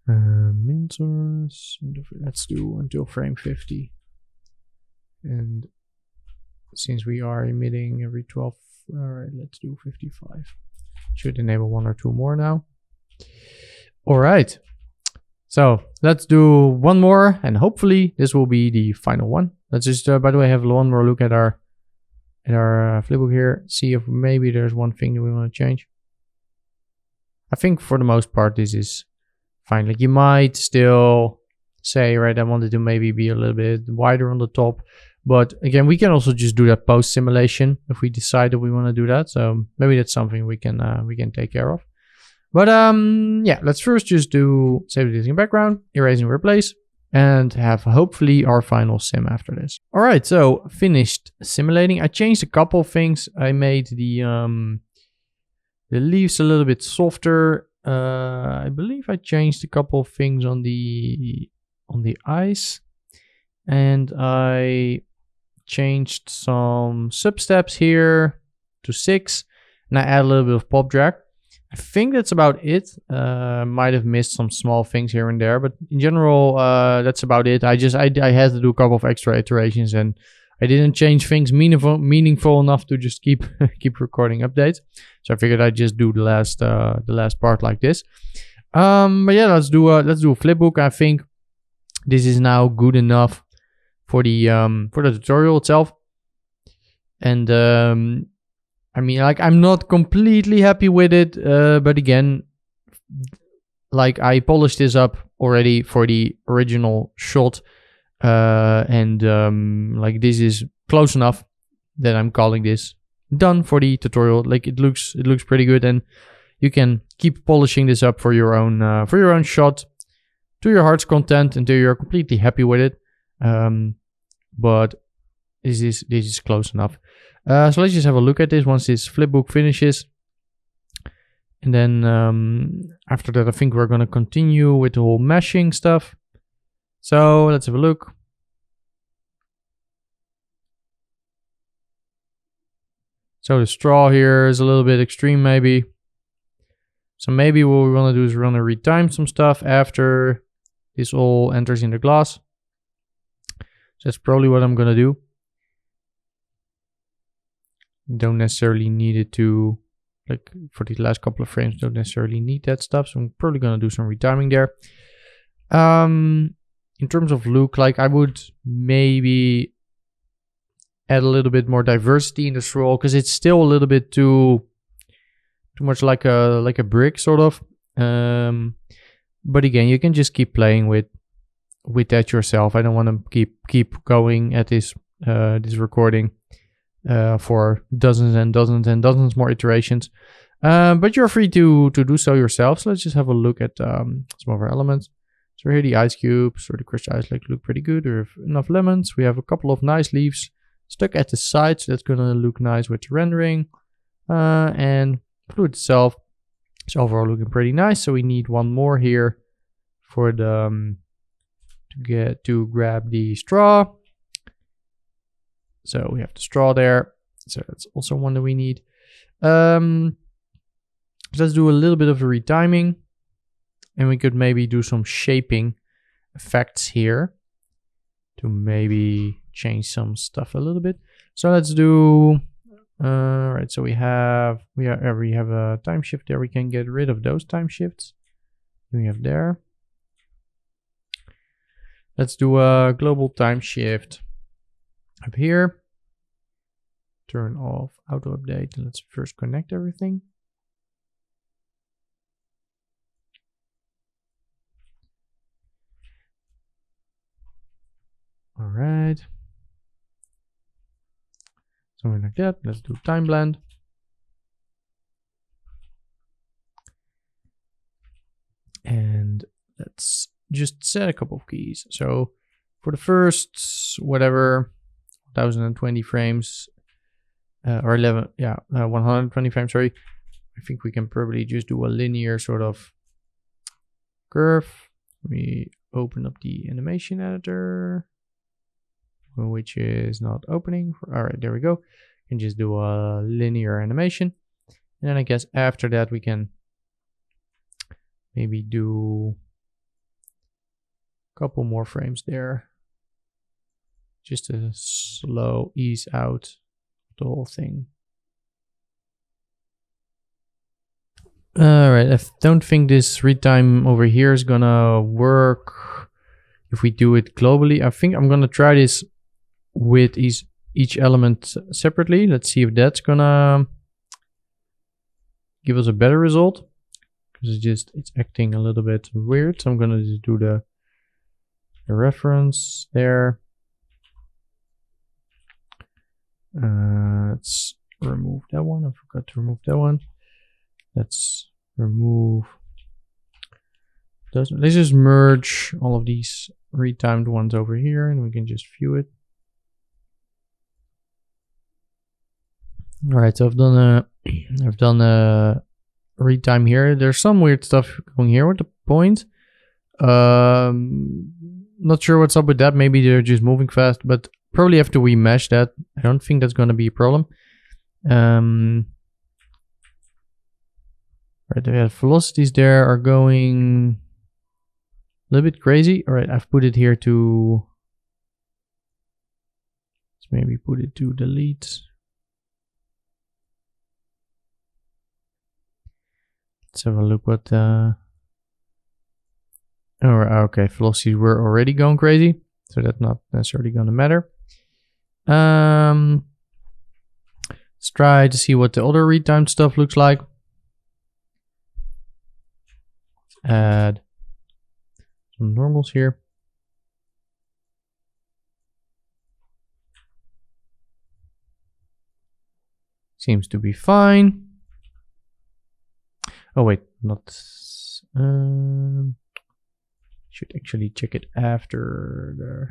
Min source, let's do until frame 50. And since we are emitting every 12, all right, let's do 55. Should enable one or two more now. All right, so let's do one more, and hopefully this will be the final one. Let's just, by the way, have one more look at our flipbook here. See if maybe there's one thing that we want to change. I think for the most part this is fine. Like you might still say, right, I wanted to maybe be a little bit wider on the top. But again, we can also just do that post simulation if we decide that we want to do that. So maybe that's something we can take care of. But yeah, let's first just do save this in background, erase and replace, and have hopefully our final sim after this. All right, so finished simulating. I changed a couple of things. I made the leaves a little bit softer. I believe I changed a couple of things on the ice, and I changed some substeps here to 6, and I add a little bit of pop drag. I think that's about it. Might have missed some small things here and there, but in general, that's about it. I had to do a couple of extra iterations, and I didn't change things meaningful enough to just keep recording updates. So I figured I'd just do the last part like this. But yeah, let's do a flipbook. I think this is now good enough for the tutorial itself. And I mean, like, I'm not completely happy with it, but again, like, I polished this up already for the original shot, and like, this is close enough that I'm calling this done for the tutorial. Like, it looks pretty good, and you can keep polishing this up for your own shot to your heart's content until you're completely happy with it. But this is close enough. So let's just have a look at this once this flipbook finishes. And then after that, I think we're going to continue with the whole meshing stuff. So let's have a look. So the straw here is a little bit extreme maybe. So maybe what we want to do is we're going to retime some stuff after this all enters in the glass. So that's probably what I'm going to do. Don't necessarily need it to, like, for these last couple of frames, don't necessarily need that stuff. So I'm probably going to do some retiming there. In terms of look, like, I would maybe add a little bit more diversity in this roll, because it's still a little bit too much like a brick sort of. But again, you can just keep playing with that yourself. I don't want to keep going at this recording for dozens and dozens and dozens more iterations. But you're free to do so yourself. So let's just have a look at some of our elements. So here the ice cubes or the crushed ice look pretty good. We have enough lemons. We have a couple of nice leaves stuck at the side, so that's gonna look nice with the rendering. And fluid itself is overall looking pretty nice. So we need one more here for the to grab the straw. So we have the straw there. So that's also one that we need. Let's do a little bit of a retiming. And we could maybe do some shaping effects here to maybe change some stuff a little bit. So let's do, right, so we have a time shift there. We can get rid of those time shifts. We have there. Let's do a global time shift up here. Turn off auto update. Let's first connect everything. All right. Something like that. Let's do time blend. And let's just set a couple of keys. So for the first, whatever, 1020 frames, or 120 frames, sorry. I think we can probably just do a linear sort of curve. Let me open up the animation editor, which is not opening. All right, there we go. And just do a linear animation. And then I guess after that we can maybe do a couple more frames there. Just to slow ease out the whole thing. All right, I don't think this retime over here is gonna work if we do it globally. I think I'm gonna try this with each element separately. Let's see if that's gonna give us a better result, because it's acting a little bit weird. So I'm gonna just do the reference there. Let's remove that one. I forgot to remove that one. Let's remove those. Let's just merge all of these retimed ones over here, and we can just view it. All right, so I've done a retime here. There's some weird stuff going here with the point. Not sure what's up with that. Maybe they're just moving fast, but probably have to remesh that. I don't think that's going to be a problem. Right, the velocities there are going a little bit crazy. All right, I've put it here to, let's maybe put it to delete. Let's have a look what oh, okay, velocities were already going crazy, so that's not necessarily going to matter. Let's try to see what the other retimed stuff looks like. Add some normals here. Seems to be fine. Oh wait, not. Should actually check it after the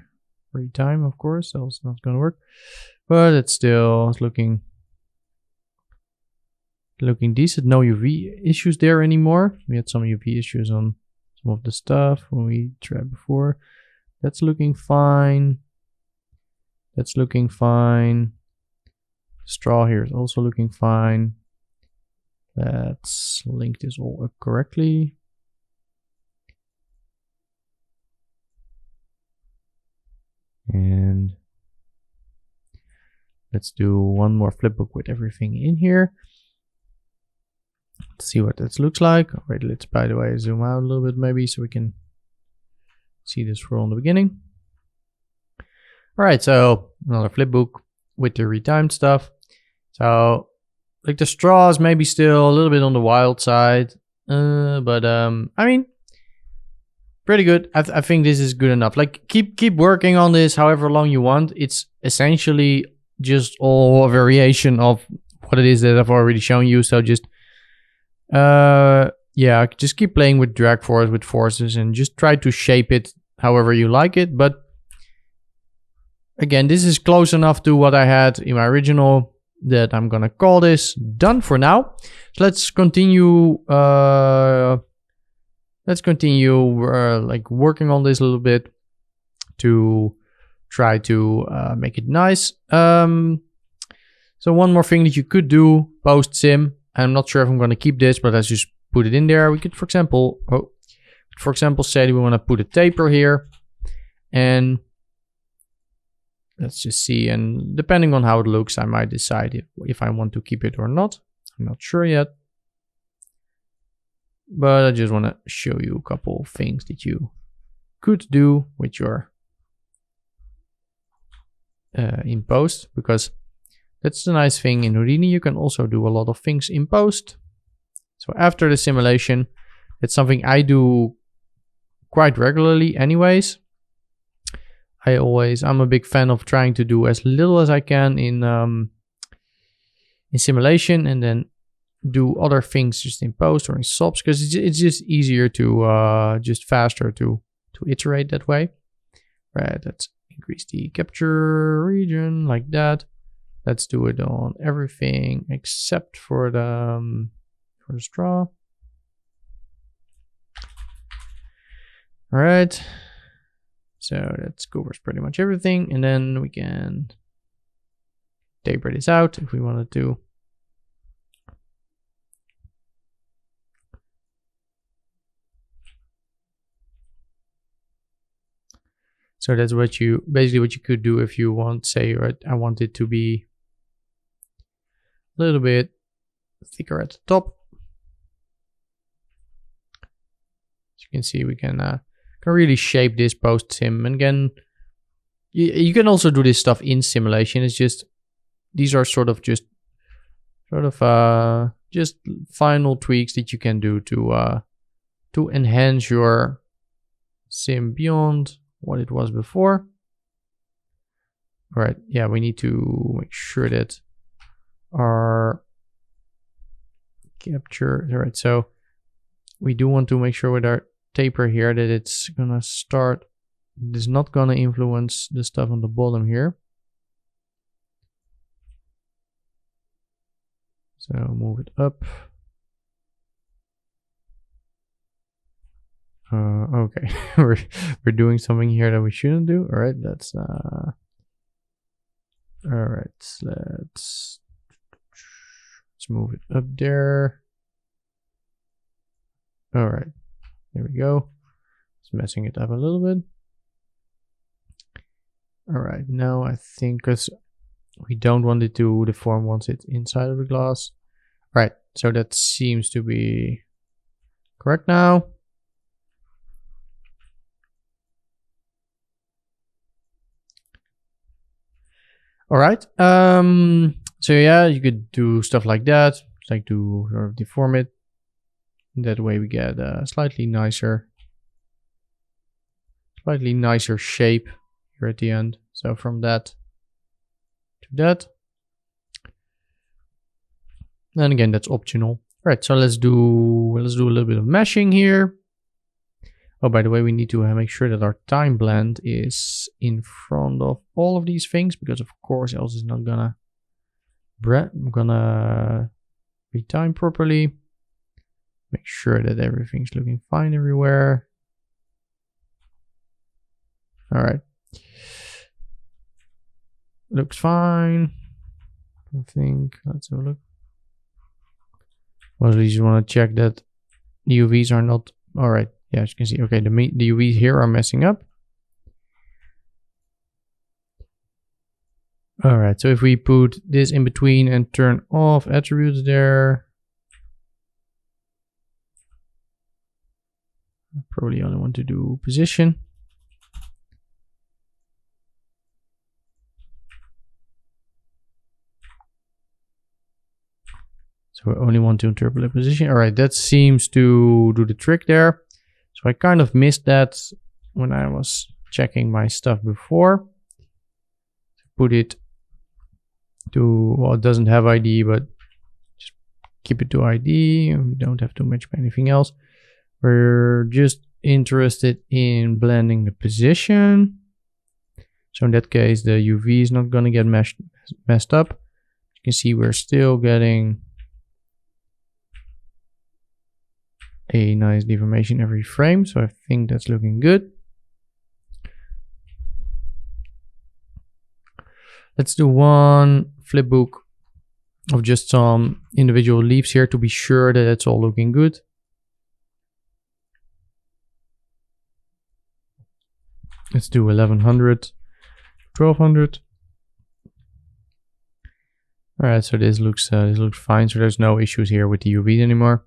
retime, of course, else it's not going to work. But it's still looking decent. No UV issues there anymore. We had some UV issues on some of the stuff when we tried before. That's looking fine. That's looking fine. Straw here is also looking fine. Let's link this all up correctly. And let's do one more flipbook with everything in here. Let's see what this looks like. All right, let's, by the way, zoom out a little bit maybe so we can see this from the beginning. All right, so another flipbook with the retimed stuff. So like the straws maybe still a little bit on the wild side, but I mean, pretty good. I think this is good enough. Like keep working on this however long you want. It's essentially just all a variation of what it is that I've already shown you. So just yeah, just keep playing with drag force, with forces, and just try to shape it however you like it. But again, this is close enough to what I had in my original that I'm gonna call this done for now. So let's continue like working on this a little bit to try to make it nice. So one more thing that you could do post sim. I'm not sure if I'm going to keep this, but let's just put it in there. We could, for example, say that we want to put a taper here, and let's just see. And depending on how it looks, I might decide if I want to keep it or not. I'm not sure yet, but I just want to show you a couple of things that you could do with your in post, because that's the nice thing in Houdini. You can also do a lot of things in post. So after the simulation, it's something I do quite regularly anyways. I'm a big fan of trying to do as little as I can in simulation, and then do other things just in post or in subs, because it's just easier to just faster to iterate that way. Right, let's increase the capture region like that. Let's do it on everything except for the straw. All right, so that covers pretty much everything, and then we can taper this out if we wanted to. So that's basically what you could do if you want, say, right, I want it to be a little bit thicker at the top. As you can see, we can really shape this post sim. And again, you can also do this stuff in simulation. It's just, these are just final tweaks that you can do to enhance your sim beyond what it was before. All right, yeah, we need to make sure that our capture, all right, so we do want to make sure with our taper here that it's gonna start, it is not gonna influence the stuff on the bottom here. So move it up. Okay, we're doing something here that we shouldn't do. All right, let's all right, let's move it up there. All right, there we go. It's messing it up a little bit. All right, now I think, because we don't want it to deform once it's inside of the glass. All right, so that seems to be correct now. All right, so yeah, you could do stuff like that, like to sort of deform it. That way we get a slightly nicer shape here at the end. So from that to that. And again, that's optional. All right, so let's do a little bit of meshing here. Oh, by the way, we need to make sure that our time blend is in front of all of these things, because of course else it's not gonna retime properly. Make sure that everything's looking fine everywhere. All right, looks fine, I think. Let's have a look. Well, you just want to check that the UVs are not, all right. Yeah, as you can see, okay, the UVs here are messing up. All right, so if we put this in between and turn off attributes there, I probably only want to do position. So we only want to interpolate position. All right, that seems to do the trick there. So I kind of missed that when I was checking my stuff before. Put it to, well, it doesn't have ID, but just keep it to ID. We don't have too much of anything else. We're just interested in blending the position. So in that case, the UV is not going to get messed up. You can see we're still getting a nice deformation every frame, so I think that's looking good. Let's do one flip book of just some individual leaves here to be sure that it's all looking good. Let's do 1100, 1200. All right, so this looks fine. So there's no issues here with the UVs anymore.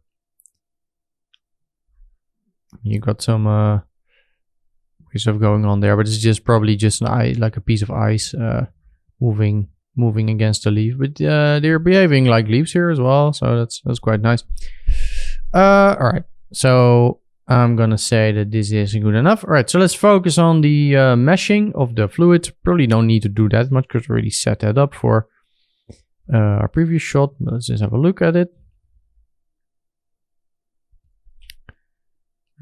You got some weird stuff going on there, but it's just probably just an eye, like a piece of ice moving against the leaf. But they're behaving like leaves here as well, so that's quite nice. All right, so I'm gonna say that this is good enough. All right, so let's focus on the meshing of the fluid. Probably don't need to do that much because we already set that up for our previous shot. Let's just have a look at it.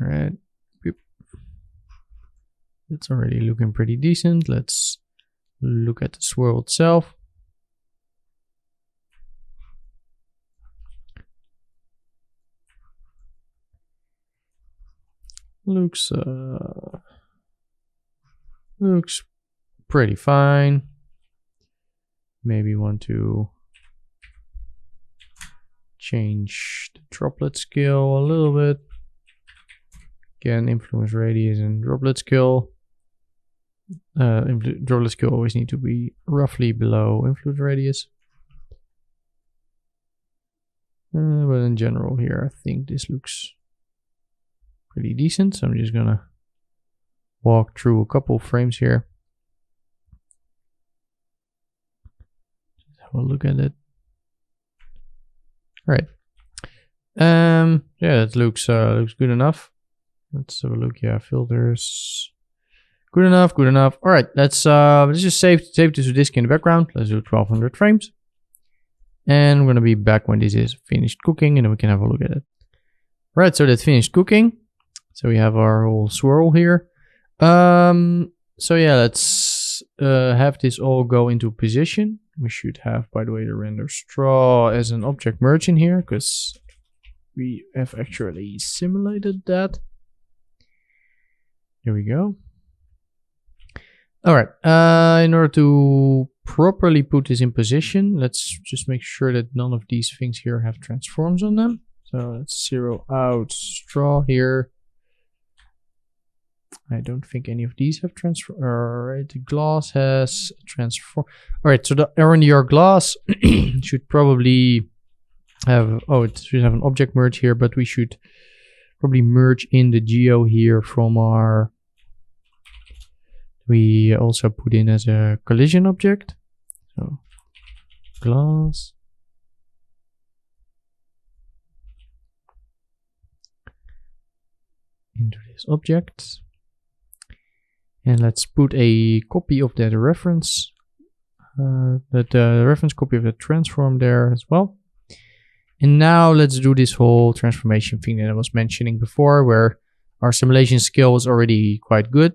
All right, it's already looking pretty decent. Let's look at the swirl itself. Looks pretty fine. Maybe want to change the droplet scale a little bit. Again, influence radius and droplet scale. Droplet scale always need to be roughly below influence radius. But in general here, I think this looks pretty decent. So I'm just gonna walk through a couple frames here. Just have a look at it. All right. Yeah, that looks good enough. Let's have a look. Yeah, filters. Good enough. Good enough. All right. Let's just save this to disk in the background. Let's do 1200 frames. And we're gonna be back when this is finished cooking, and then we can have a look at it. All right. So that's finished cooking. So we have our whole swirl here. So yeah, let's have this all go into position. We should have, by the way, the render straw as an object merge in here because we have actually simulated that. There we go. All right. In order to properly put this in position, let's just make sure that none of these things here have transforms on them. So let's zero out straw here. I don't think any of these have transform. All right, the glass has transform. All right, so the R&DR glass should probably have, it should have an object merge here, but we should probably merge in the geo here from our, we also put in as a collision object. So glass. Into this object. And let's put a copy of that reference, the reference copy of the transform there as well. And now let's do this whole transformation thing that I was mentioning before, where our simulation skill was already quite good,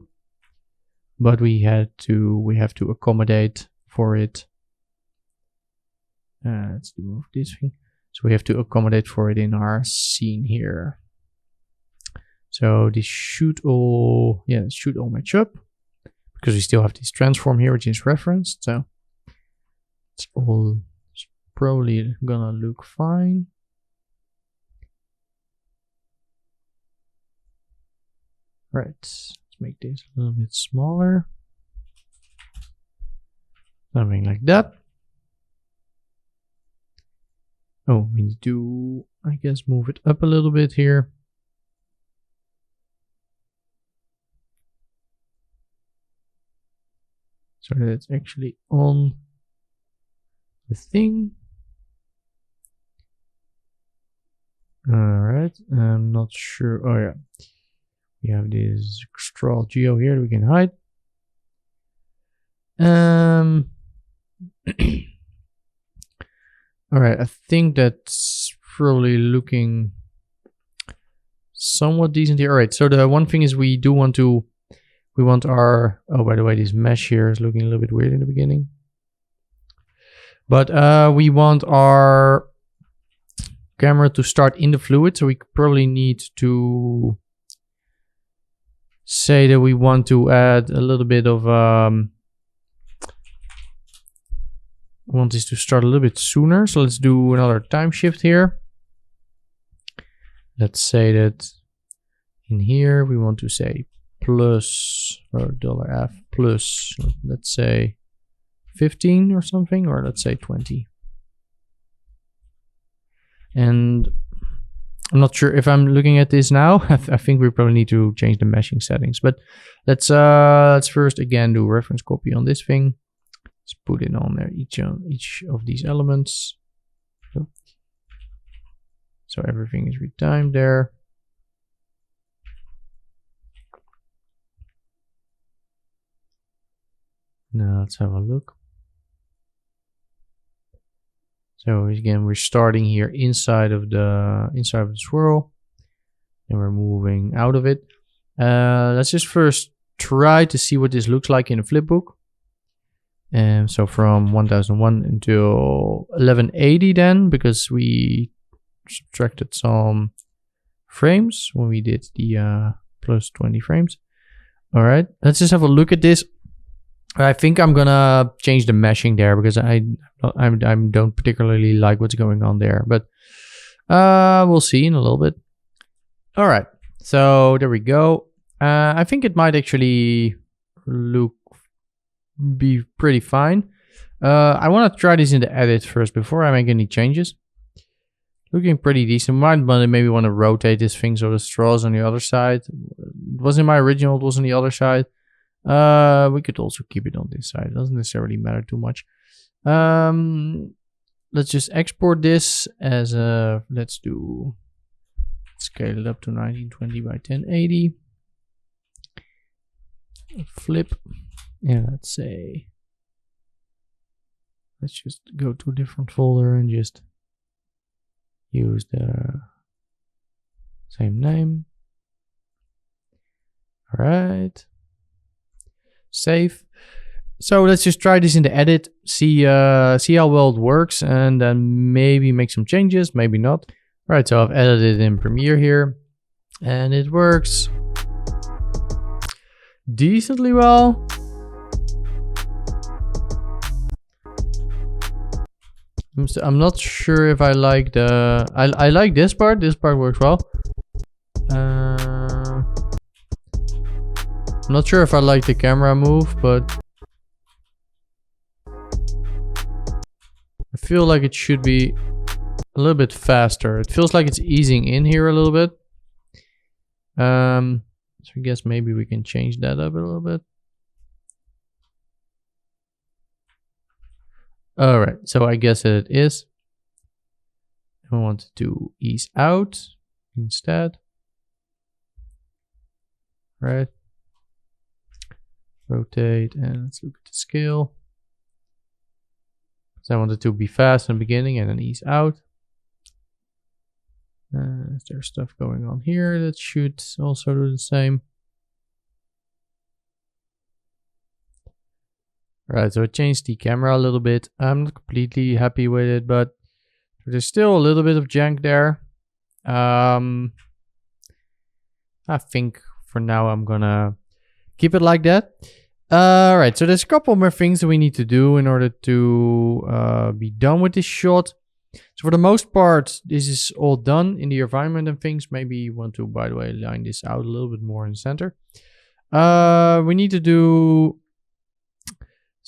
but we have to accommodate for it. Let's remove this thing. So we have to accommodate for it in our scene here. So this should all, it should all match up because we still have this transform here, which is referenced. So it's all probably gonna look fine. Right, let's make this a little bit smaller. Something like that. Oh, we need to, I guess, move it up a little bit here. So that it's actually on the thing. Alright, I'm not sure. Oh yeah. We have this straw geo here that we can hide. Alright, I think that's probably looking somewhat decent here. Alright, so the one thing is we want our, oh, by the way, this mesh here is looking a little bit weird in the beginning. But we want our camera to start in the fluid, so we probably need to say that we want to add a little bit of want this to start a little bit sooner. So let's do another time shift here. Let's say that in here we want to say plus or $F plus, let's say 15 or something, or let's say 20. And I'm not sure if I'm looking at this now. I think we probably need to change the meshing settings, but let's first again do reference copy on this thing. Let's put it on there, each of these elements. So everything is retimed there. Now let's have a look. So again, we're starting here inside of the swirl, and we're moving out of it. Let's just first try to see what this looks like in a flipbook. And so from 1001 until 1180 then, because we subtracted some frames when we did the plus 20 frames. All right, let's just have a look at this. I think I'm gonna change the meshing there because I don't particularly like what's going on there, but we'll see in a little bit. All right, so there we go. I think it might actually be pretty fine. I want to try this in the edit first before I make any changes. Looking pretty decent. Might maybe want to rotate this thing so the straw's on the other side. It was in my original, it was on the other side. We could also keep it on this side. It doesn't necessarily matter too much. Let's just export this as a, let's scale it up to 1920 by 1080. Flip. Yeah, let's just go to a different folder and just use the same name. All right. Save. So let's just try this in the edit, see how well it works, and then maybe make some changes, maybe not. All right, so I've edited in Premiere here, and it works decently well. I'm not sure if I like the... I like this part. This part works well. I'm not sure if I like the camera move, but I feel like it should be a little bit faster. It feels like it's easing in here a little bit. So I guess maybe we can change that up a little bit. All right, so I guess it is. I want to ease out instead. Right. Rotate, and let's look at the scale. So I want it to be fast in the beginning and then ease out. Is there stuff going on here that should also do the same? Right, so I changed the camera a little bit. I'm not completely happy with it, but there's still a little bit of jank there. I think for now I'm gonna keep it like that. Right, so there's a couple more things that we need to do in order to be done with this shot. So for the most part, this is all done in the environment and things. Maybe you want to, by the way, line this out a little bit more in the center. We need to do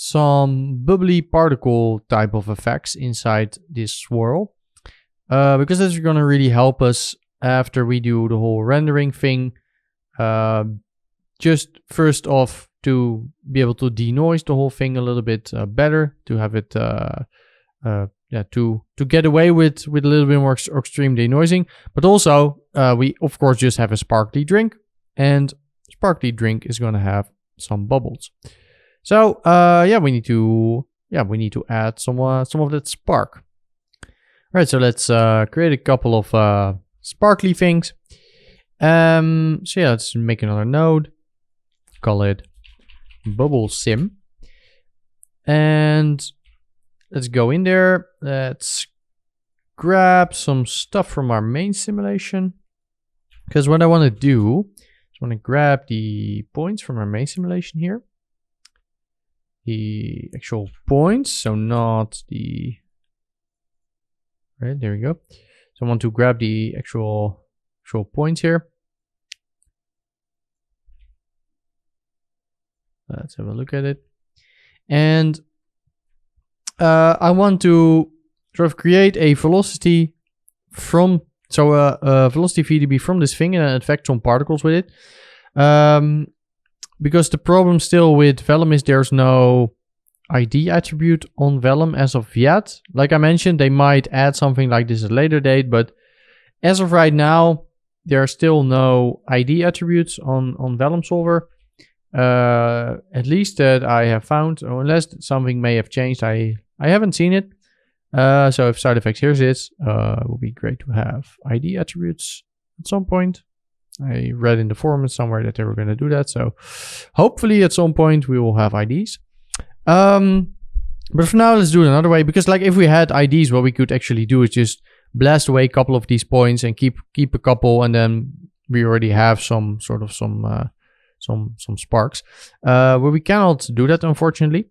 some bubbly particle type of effects inside this swirl. Because that's going to really help us after we do the whole rendering thing. Just first off, to be able to denoise the whole thing a little bit better, to have it to get away with a little bit more extreme denoising. But also we of course just have a sparkly drink, and sparkly drink is going to have some bubbles. So we need to add some of that spark. All right, so let's create a couple of sparkly things. Let's make another node, call it bubble sim, and let's go in there. Let's grab some stuff from our main simulation, because what I want to do is I want to grab the points from our main simulation here. the actual points, so not the, right, there we go. So I want to grab the actual points here. Let's have a look at it. And I want to sort of create a velocity from, so a velocity VDB from this thing and affect some particles with it. Because the problem still with Vellum is there's no ID attribute on Vellum as of yet. Like I mentioned, they might add something like this at a later date, but as of right now, there are still no ID attributes on Vellum Solver. At least that I have found, or unless something may have changed, I haven't seen it. So if side effects, here's this, it would be great to have ID attributes at some point. I read in the forum somewhere that they were going to do that. So hopefully at some point we will have IDs. But for now, let's do it another way, because like if we had IDs, what we could actually do is just blast away a couple of these points and keep a couple, and then we already have some sort of some sparks. But we cannot do that, unfortunately.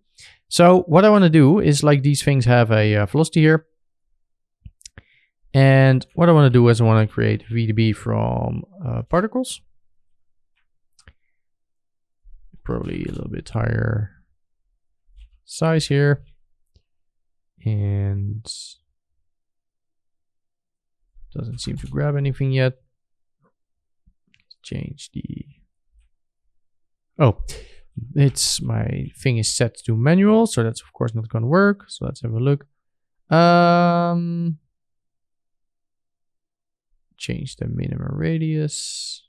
So what I want to do is, like, these things have a velocity here. And what I want to do is I want to create VDB from particles. Probably a little bit higher size here. And doesn't seem to grab anything yet. Change the... Oh, it's my thing is set to manual, so that's of course not going to work. So let's have a look. Change the minimum radius.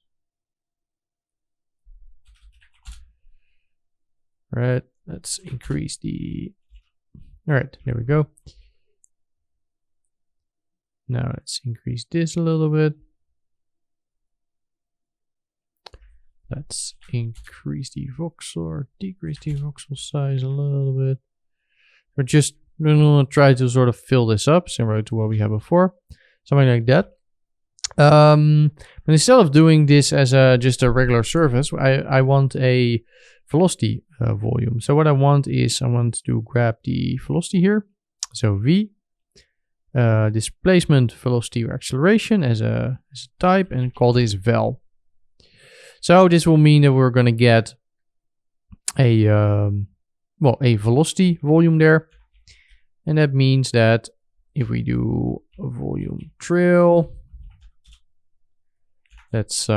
Right, let's increase the... All right, there we go. Now let's increase this a little bit. Let's increase the voxel or decrease the voxel size a little bit. We're just going to try to sort of fill this up, similar to what we had before. Something like that. But instead of doing this as just a regular surface, I want a velocity volume. So what I want is I want to grab the velocity here. So V, displacement, velocity, or acceleration as a type, and call this vel. So this will mean that we're going to get a velocity volume there. And that means that if we do a volume trail, let's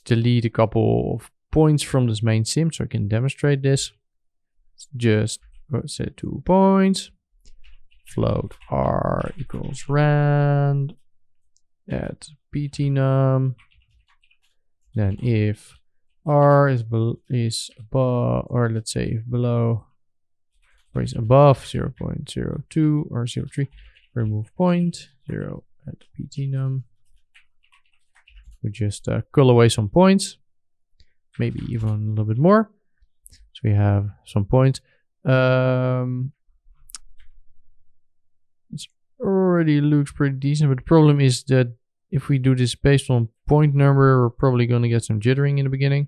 delete a couple of points from this main sim so I can demonstrate this. Just set 2 points. Float r equals rand at ptnum. Then if r is above, or let's say if below, or is above 0.02 or 0.3, remove point 0 at ptnum. We just cull away some points, maybe even a little bit more. So we have some points. It already looks pretty decent, but the problem is that if we do this based on point number, we're probably going to get some jittering in the beginning.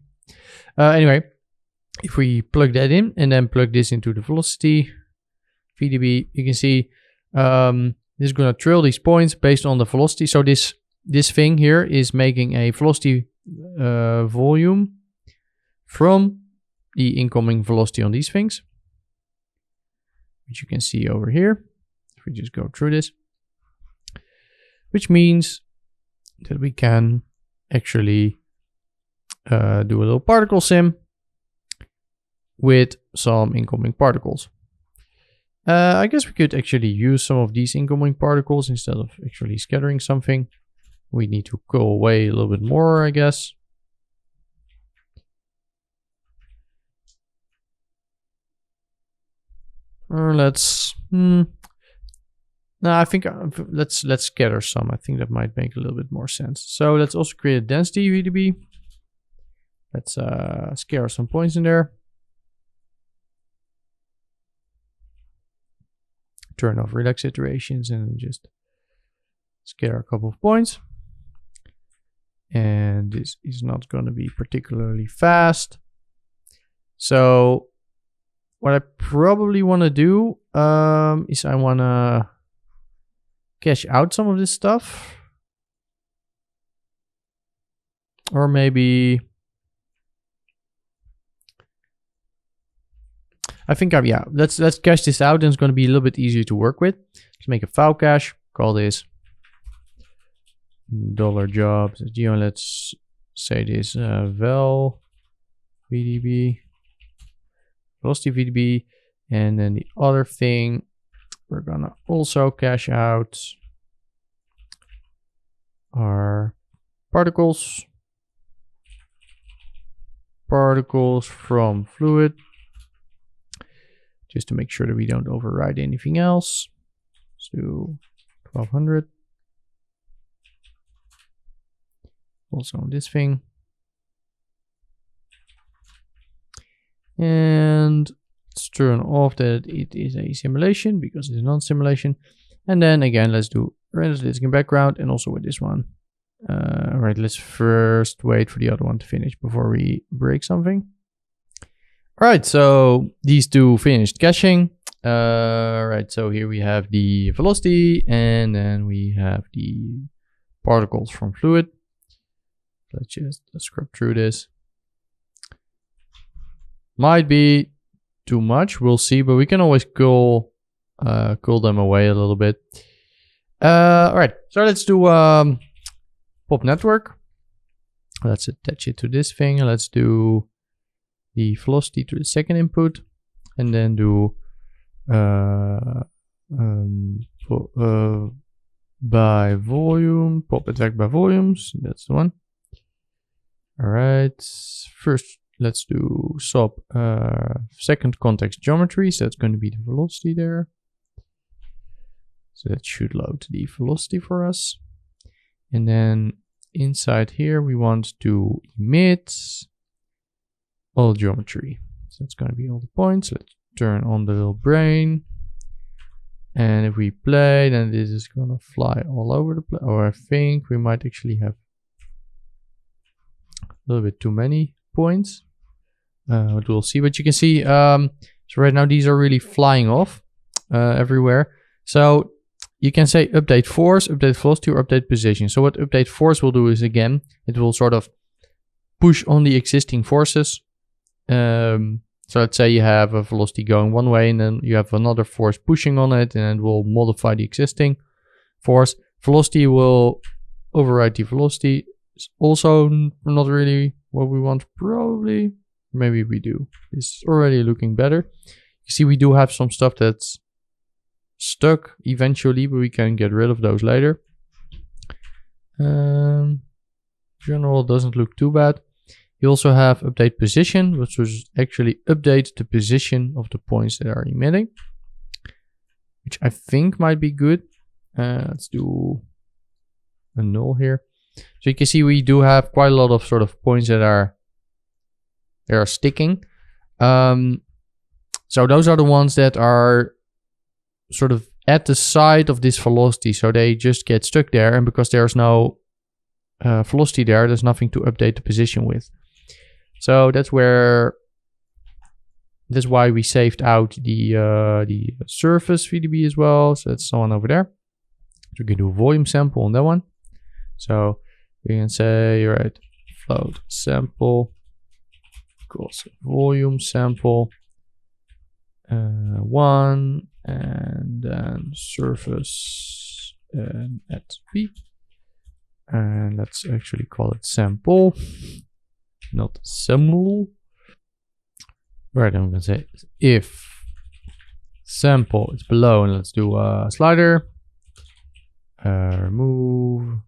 Anyway, if we plug that in and then plug this into the velocity VDB, you can see this is going to trail these points based on the velocity. So this thing here is making a velocity volume from the incoming velocity on these things, which you can see over here. If we just go through this, which means that we can actually do a little particle sim with some incoming particles. I guess we could actually use some of these incoming particles instead of actually scattering something. We need to go away a little bit more, I guess. Or let's... No, I think let's scatter some. I think that might make a little bit more sense. So let's also create a density VDB. Let's scatter some points in there. Turn off relax iterations and just scatter a couple of points. And this is not going to be particularly fast. So what I probably want to do is I want to cache out some of this stuff. Or maybe... I think yeah, let's cache this out, and it's going to be a little bit easier to work with. Let's make a file cache. Call this $jobs. Let's say this vel VDB, velocity VDB, and then the other thing we're gonna also cache out are particles from fluid, just to make sure that we don't override anything else. Let's do 1200. Also on this thing. And let's turn off that it is a simulation because it's a non-simulation. And then again, let's do render this in background, and also with this one. All right, let's first wait for the other one to finish before we break something. All right, so these two finished caching. All right, so here we have the velocity, and then we have the particles from fluid. Let's just scrub through this. Might be too much, we'll see, but we can always cool them away a little bit. All right, so let's do pop network. Let's attach it to this thing, and let's do the velocity to the second input, and then do by volume, pop attack by volumes. That's the one. All right, first let's do sub second context geometry. So that's going to be the velocity there. So that should load the velocity for us. And then inside here, we want to emit all geometry. So it's going to be all the points. Let's turn on the little brain. And if we play, then this is going to fly all over the place. Or I think we might actually have a little bit too many points. But we'll see. But you can see, so right now these are really flying off everywhere. So you can say update force, update velocity, or update position. So what update force will do is, again, it will sort of push on the existing forces. So let's say you have a velocity going one way, and then you have another force pushing on it, and it will modify the existing force. Velocity will override the velocity. It's also not really what we want, probably. Maybe we do. It's already looking better. You see, we do have some stuff that's stuck eventually, but we can get rid of those later. General doesn't look too bad. You also have update position, which was actually update the position of the points that are emitting, which I think might be good. Let's do a null here. So you can see we do have quite a lot of sort of points that are sticking. So those are the ones that are sort of at the side of this velocity. So they just get stuck there, and because there's no velocity there, there's nothing to update the position with. So that's why we saved out the surface VDB as well. So that's someone over there. So we can do volume sample on that one. So we can say, all right, float sample equals volume sample 1, and then surface at p. And let's actually call it sample, not sample. Right, I'm gonna say if sample is below, and let's do a slider. Remove.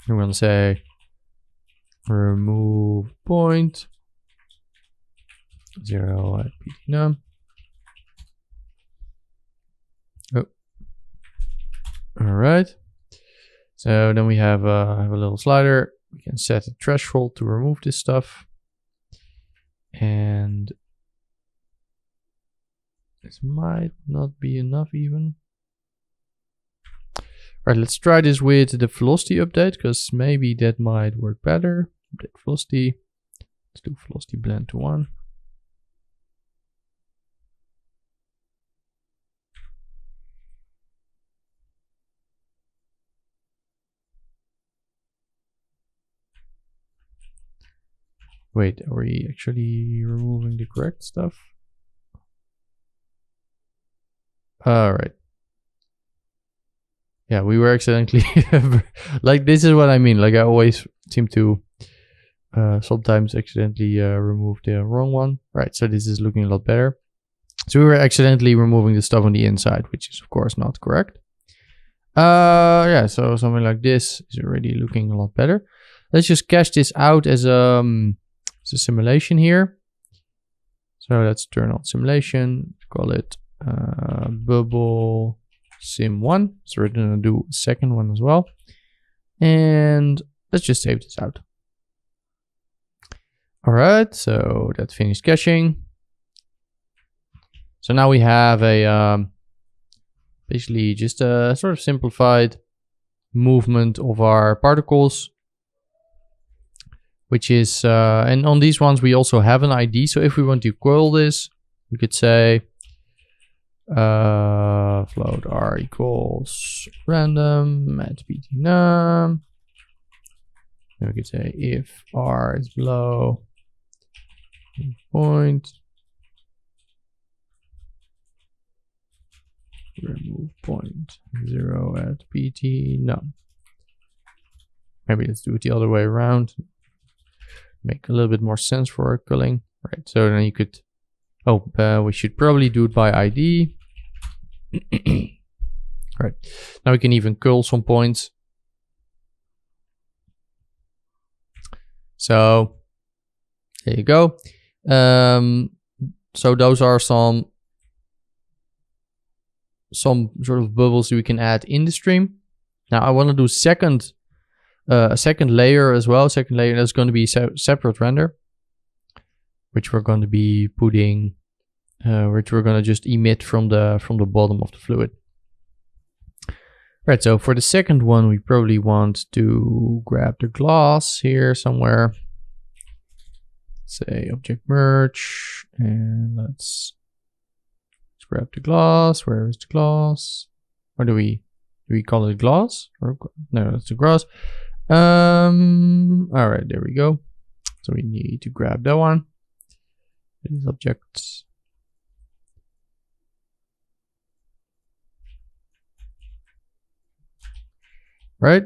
I'm gonna say remove point 0 at ptnum. Oh, all right. So then we have a little slider. We can set a threshold to remove this stuff. And this might not be enough even. All right, let's try this with the velocity update, because maybe that might work better. Update velocity. Let's do velocity blend to 1. Wait, are we actually removing the correct stuff? All right. Yeah, we were accidentally like, this is what I mean. Like, I always seem to sometimes accidentally remove the wrong one. Right, so this is looking a lot better. So we were accidentally removing the stuff on the inside, which is of course not correct. Yeah, so something like this is already looking a lot better. Let's just cache this out as a simulation here. So let's turn on simulation, call it bubble sim1. So we're gonna do a second one as well. And let's just save this out. All right, so that finished caching. So now we have a basically just a sort of simplified movement of our particles, which is, and on these ones we also have an ID. So if we want to coil this, we could say float r equals random at pt num. And we could say if r is below point, remove 0.0 at pt num. Maybe let's do it the other way around. Make a little bit more sense for our culling. Right, so then you could, we should probably do it by ID. Right, now we can even curl some points. So there you go. So those are some sort of bubbles we can add in the stream. Now I want to do a second layer as well. Second layer that's going to be separate render, which we're going to be putting, which we're going to just emit from the bottom of the fluid. Right. So for the second one, we probably want to grab the glass here somewhere. Say object merge, and let's grab the glass. Where is the glass? Or do we call it glass? Or no, that's the grass. All right, there we go. So we need to grab that one. These objects. Right,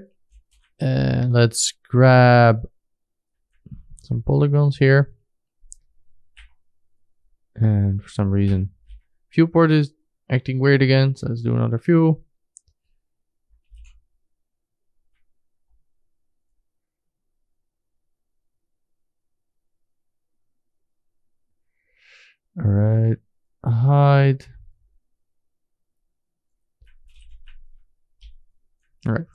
and let's grab some polygons here. And for some reason, viewport is acting weird again. So let's do another view. All right, hide. All right.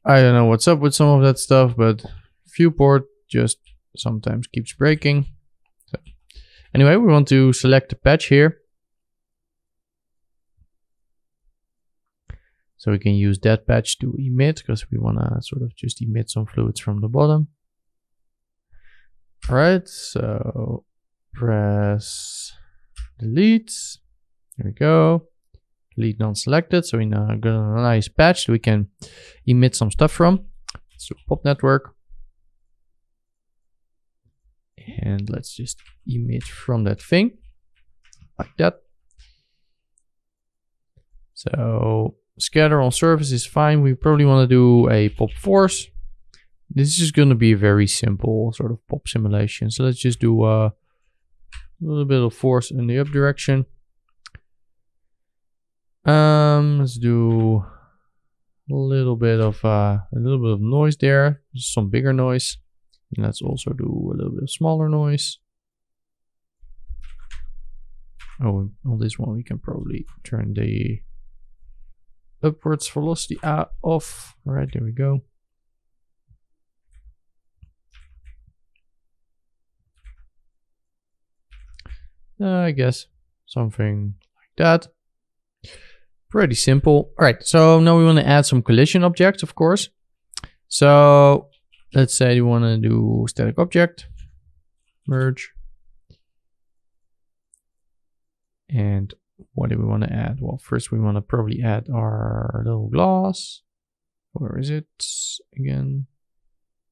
I don't know what's up with some of that stuff, but viewport just sometimes keeps breaking. So anyway, we want to select the patch here. So we can use that patch to emit, because we want to sort of just emit some fluids from the bottom. All right, so press delete. There we go. Delete non-selected. So we now got a nice patch that we can emit some stuff from. Let's do pop network. And let's just emit from that thing like that. So scatter on surface is fine. We probably want to do a pop force. This is going to be a very simple sort of pop simulation. So let's just do a little bit of force in the up direction. Let's do a little bit of noise there, just some bigger noise. And let's also do a little bit of smaller noise. Oh, on this one we can probably turn the upwards velocity off. All right, there we go. I guess something like that. Pretty simple. All right, so now we want to add some collision objects, of course. So let's say you want to do static object, merge. And what do we want to add? Well, first we want to probably add our little glass. Where is it? Again,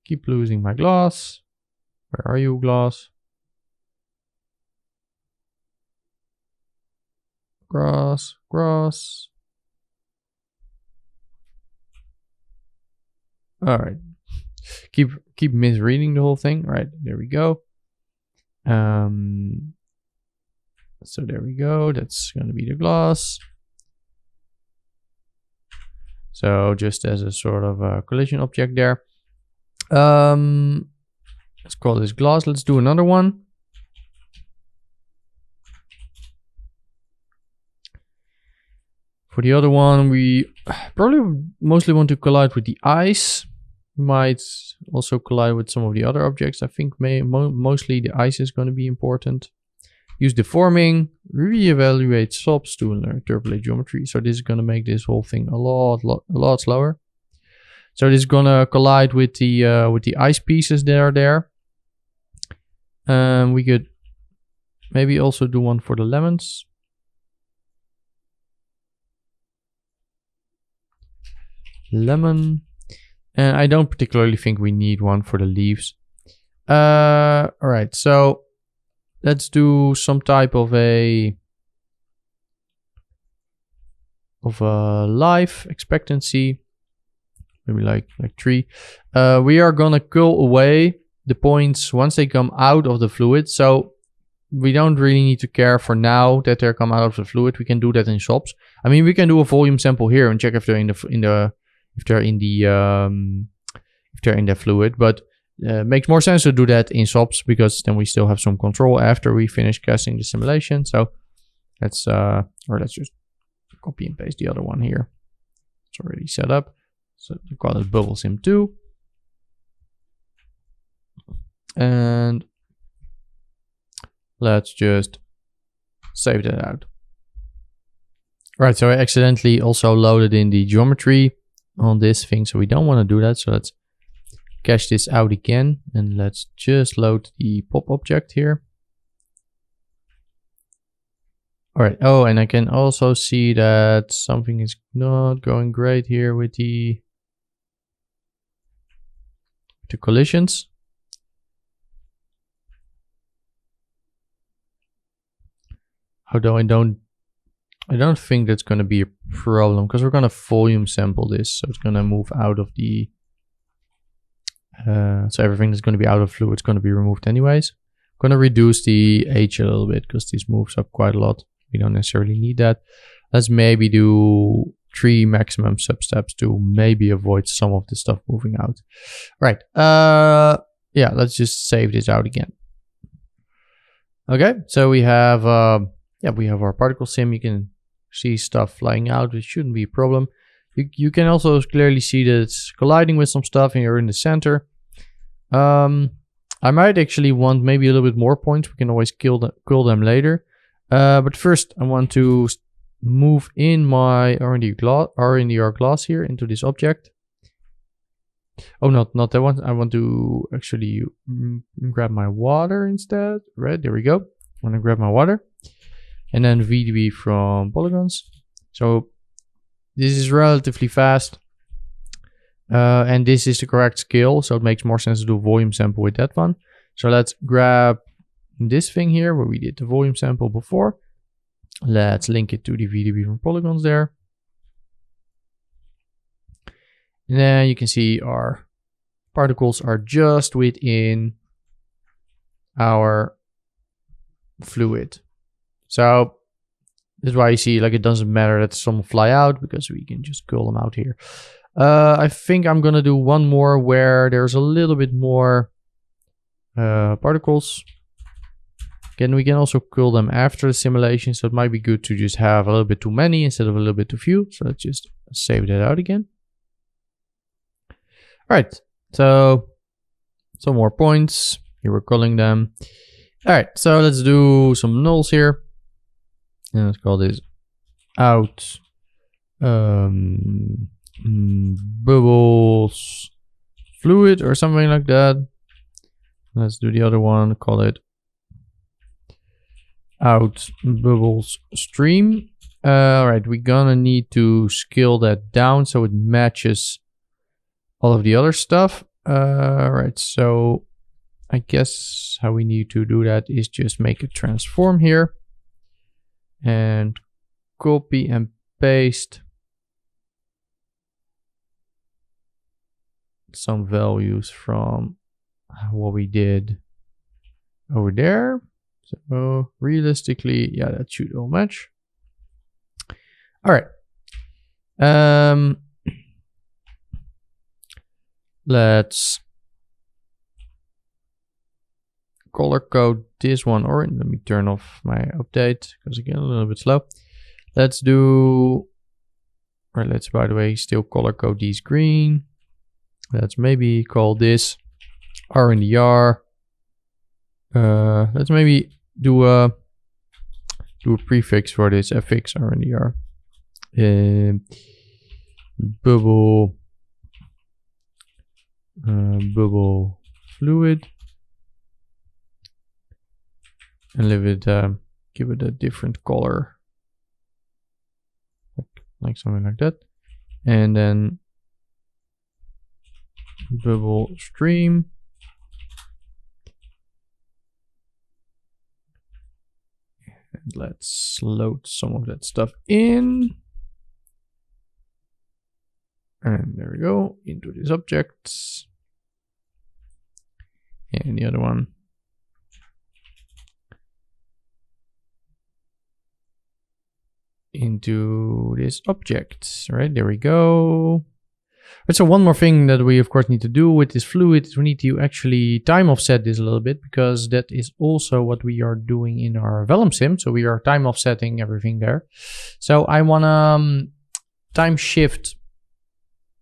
keep losing my glass. Where are you, glass? Grass, grass. All right. Keep misreading the whole thing. All right, there we go. So there we go. That's going to be the glass. So just as a sort of a collision object there. Let's call this glass. Let's do another one. For the other one, we probably mostly want to collide with the ice. Might also collide with some of the other objects. I think mostly the ice is going to be important. Use deforming, reevaluate SOPs to interpolate geometry. So this is going to make this whole thing a lot slower. So this is going to collide with the ice pieces that are there. We could maybe also do one for the lemons. Lemon. And I don't particularly think we need one for the leaves. All right, so let's do some type of a life expectancy, maybe like 3. We are gonna curl away the points once they come out of the fluid. So we don't really need to care for now that they come out of the fluid. We can do that in SOPs. I mean, we can do a volume sample here and check if they're in the fluid, but makes more sense to do that in SOPs because then we still have some control after we finish casting the simulation. So let's just copy and paste the other one here. It's already set up. So we call it bubble sim 2. And let's just save that out. All right, so I accidentally also loaded in the geometry on this thing, so we don't want to do that. So let's cache this out again and let's just load the pop object here. All right. Oh, and I can also see that something is not going great here with the collisions. Although I don't think that's going to be a problem because we're going to volume sample this. So it's going to move out of the, so everything that's going to be out of fluid is going to be removed anyways. I'm going to reduce the H a little bit because this moves up quite a lot. We don't necessarily need that. Let's maybe do 3 maximum substeps to maybe avoid some of the stuff moving out. Right. Yeah, let's just save this out again. Okay, so we have our particle sim. You can see stuff flying out, which shouldn't be a problem. You can also clearly see that it's colliding with some stuff and you're in the center. I might actually want maybe a little bit more points. We can always kill them later. But first I want to move in my RNDR glass here into this object. Oh, not that one. I want to actually grab my water instead. Right, there we go. I want to grab my water. And then VDB from polygons. So this is relatively fast. And this is the correct scale. So it makes more sense to do a volume sample with that one. So let's grab this thing here where we did the volume sample before. Let's link it to the VDB from polygons there. And then you can see our particles are just within our fluid. So this is why you see like it doesn't matter that some fly out because we can just curl them out here. I think I'm gonna do one more where there's a little bit more particles. Again, we can also curl them after the simulation, so it might be good to just have a little bit too many instead of a little bit too few. So let's just save that out again. All right, so some more points. Here we're calling them. All right, so let's do some nulls here. And let's call this out bubbles fluid or something like that. Let's do the other one, call it out bubbles stream. All right, we're gonna need to scale that down so it matches all of the other stuff. All right, so I guess how we need to do that is just make a transform here and copy and paste some values from what we did over there. So realistically, yeah, that should all match. All right. Let's color code this one, or let me turn off my update because again, a little bit slow. Let's do, or let's, by the way, still color code these green. Let's maybe call this R&DR. Let's maybe do a prefix for this, fx R&DR. Bubble fluid, and give it a different color, like something like that, and then bubble stream, and let's load some of that stuff in. And there we go, into this object. And the other one. Into this object, right? There we go. Right, so one more thing that we of course need to do with this fluid is we need to actually time offset this a little bit, because that is also what we are doing in our Vellum sim. So we are time offsetting everything there. So I wanna time shift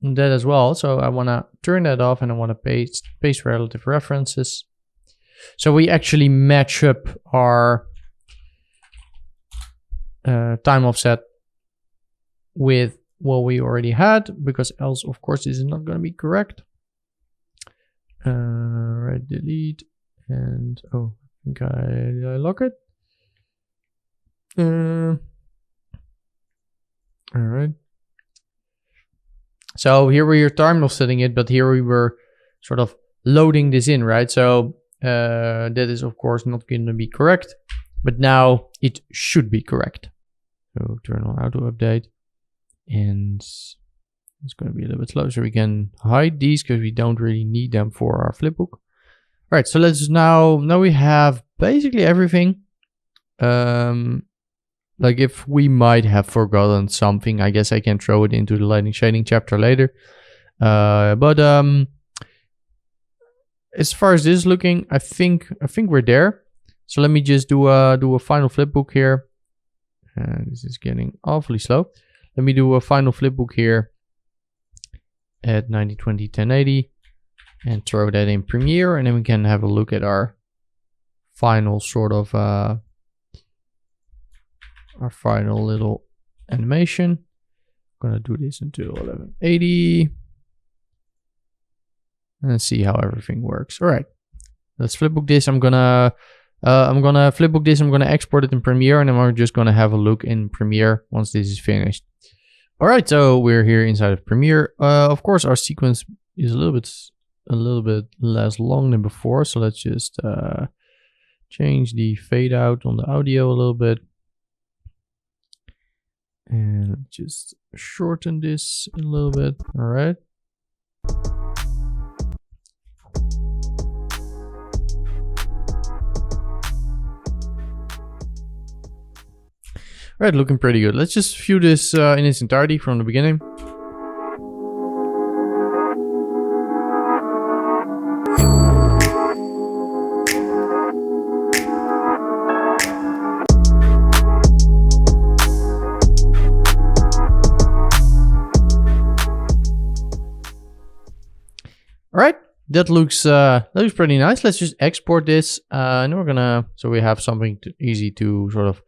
that as well. So I want to turn that off, and I want to paste relative references. So we actually match up our time offset with what we already had, because else, of course, this is not going to be correct. Right, delete, and oh, I think I lock it. All right. So here we are time offsetting it, but here we were sort of loading this in, right? So that is of course not going to be correct, but now it should be correct. So turn on auto update, and it's going to be a little bit slow, so we can hide these because we don't really need them for our flipbook. All right, so let's now we have basically everything. Like if we might have forgotten something, I guess I can throw it into the lighting shading chapter later. But as far as this is looking, I think we're there. So let me just do a final flipbook here. This is getting awfully slow. Let me do a final flipbook here at 9020 1080 and throw that in Premiere, and then we can have a look at our final sort of our final little animation. I'm gonna do this until 1180 and see how everything works. All right, let's flipbook this. I'm gonna flipbook this. I'm gonna export it in Premiere, and then we're just gonna have a look in Premiere once this is finished. All right, so we're here inside of Premiere. Of course, our sequence is a little bit less long than before, so let's just change the fade out on the audio a little bit. And just shorten this a little bit. All right. All right, looking pretty good. Let's just view this in its entirety from the beginning. All right, that looks pretty nice. Let's just export this, and we're gonna, so we have something easy to sort of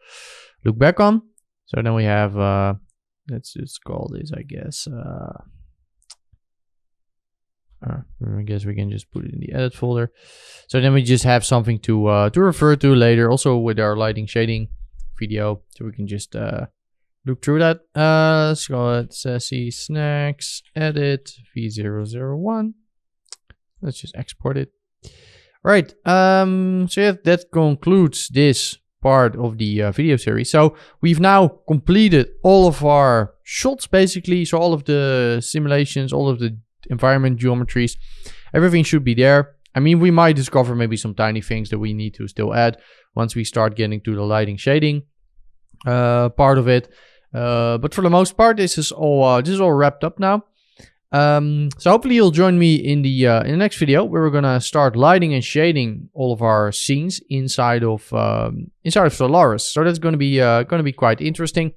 look back on. So then we have, let's just call this, I guess, I guess we can just put it in the edit folder. So then we just have something to refer to later, also with our lighting shading video. So we can just look through that. Let's call it SESI-Snacks edit V001. Let's just export it. Right. So yeah, that concludes this part of the video series. So we've now completed all of our shots, basically. So all of the simulations, all of the environment geometries, everything should be there. I mean, we might discover maybe some tiny things that we need to still add once we start getting to the lighting shading part of it. But for the most part, this is all wrapped up now. So hopefully you'll join me in the next video where we're gonna start lighting and shading all of our scenes inside of Solaris. So that's gonna be quite interesting.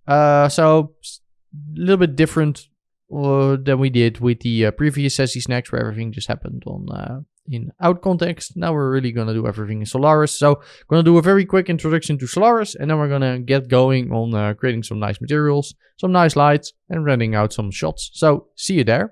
So a little bit different than we did with the previous SESI-Snacks, where everything just happened on in out context. Now we're really gonna do everything in Solaris. So I'm gonna do a very quick introduction to Solaris, and then we're gonna get going on creating some nice materials, some nice lights, and rendering out some shots. So see you there.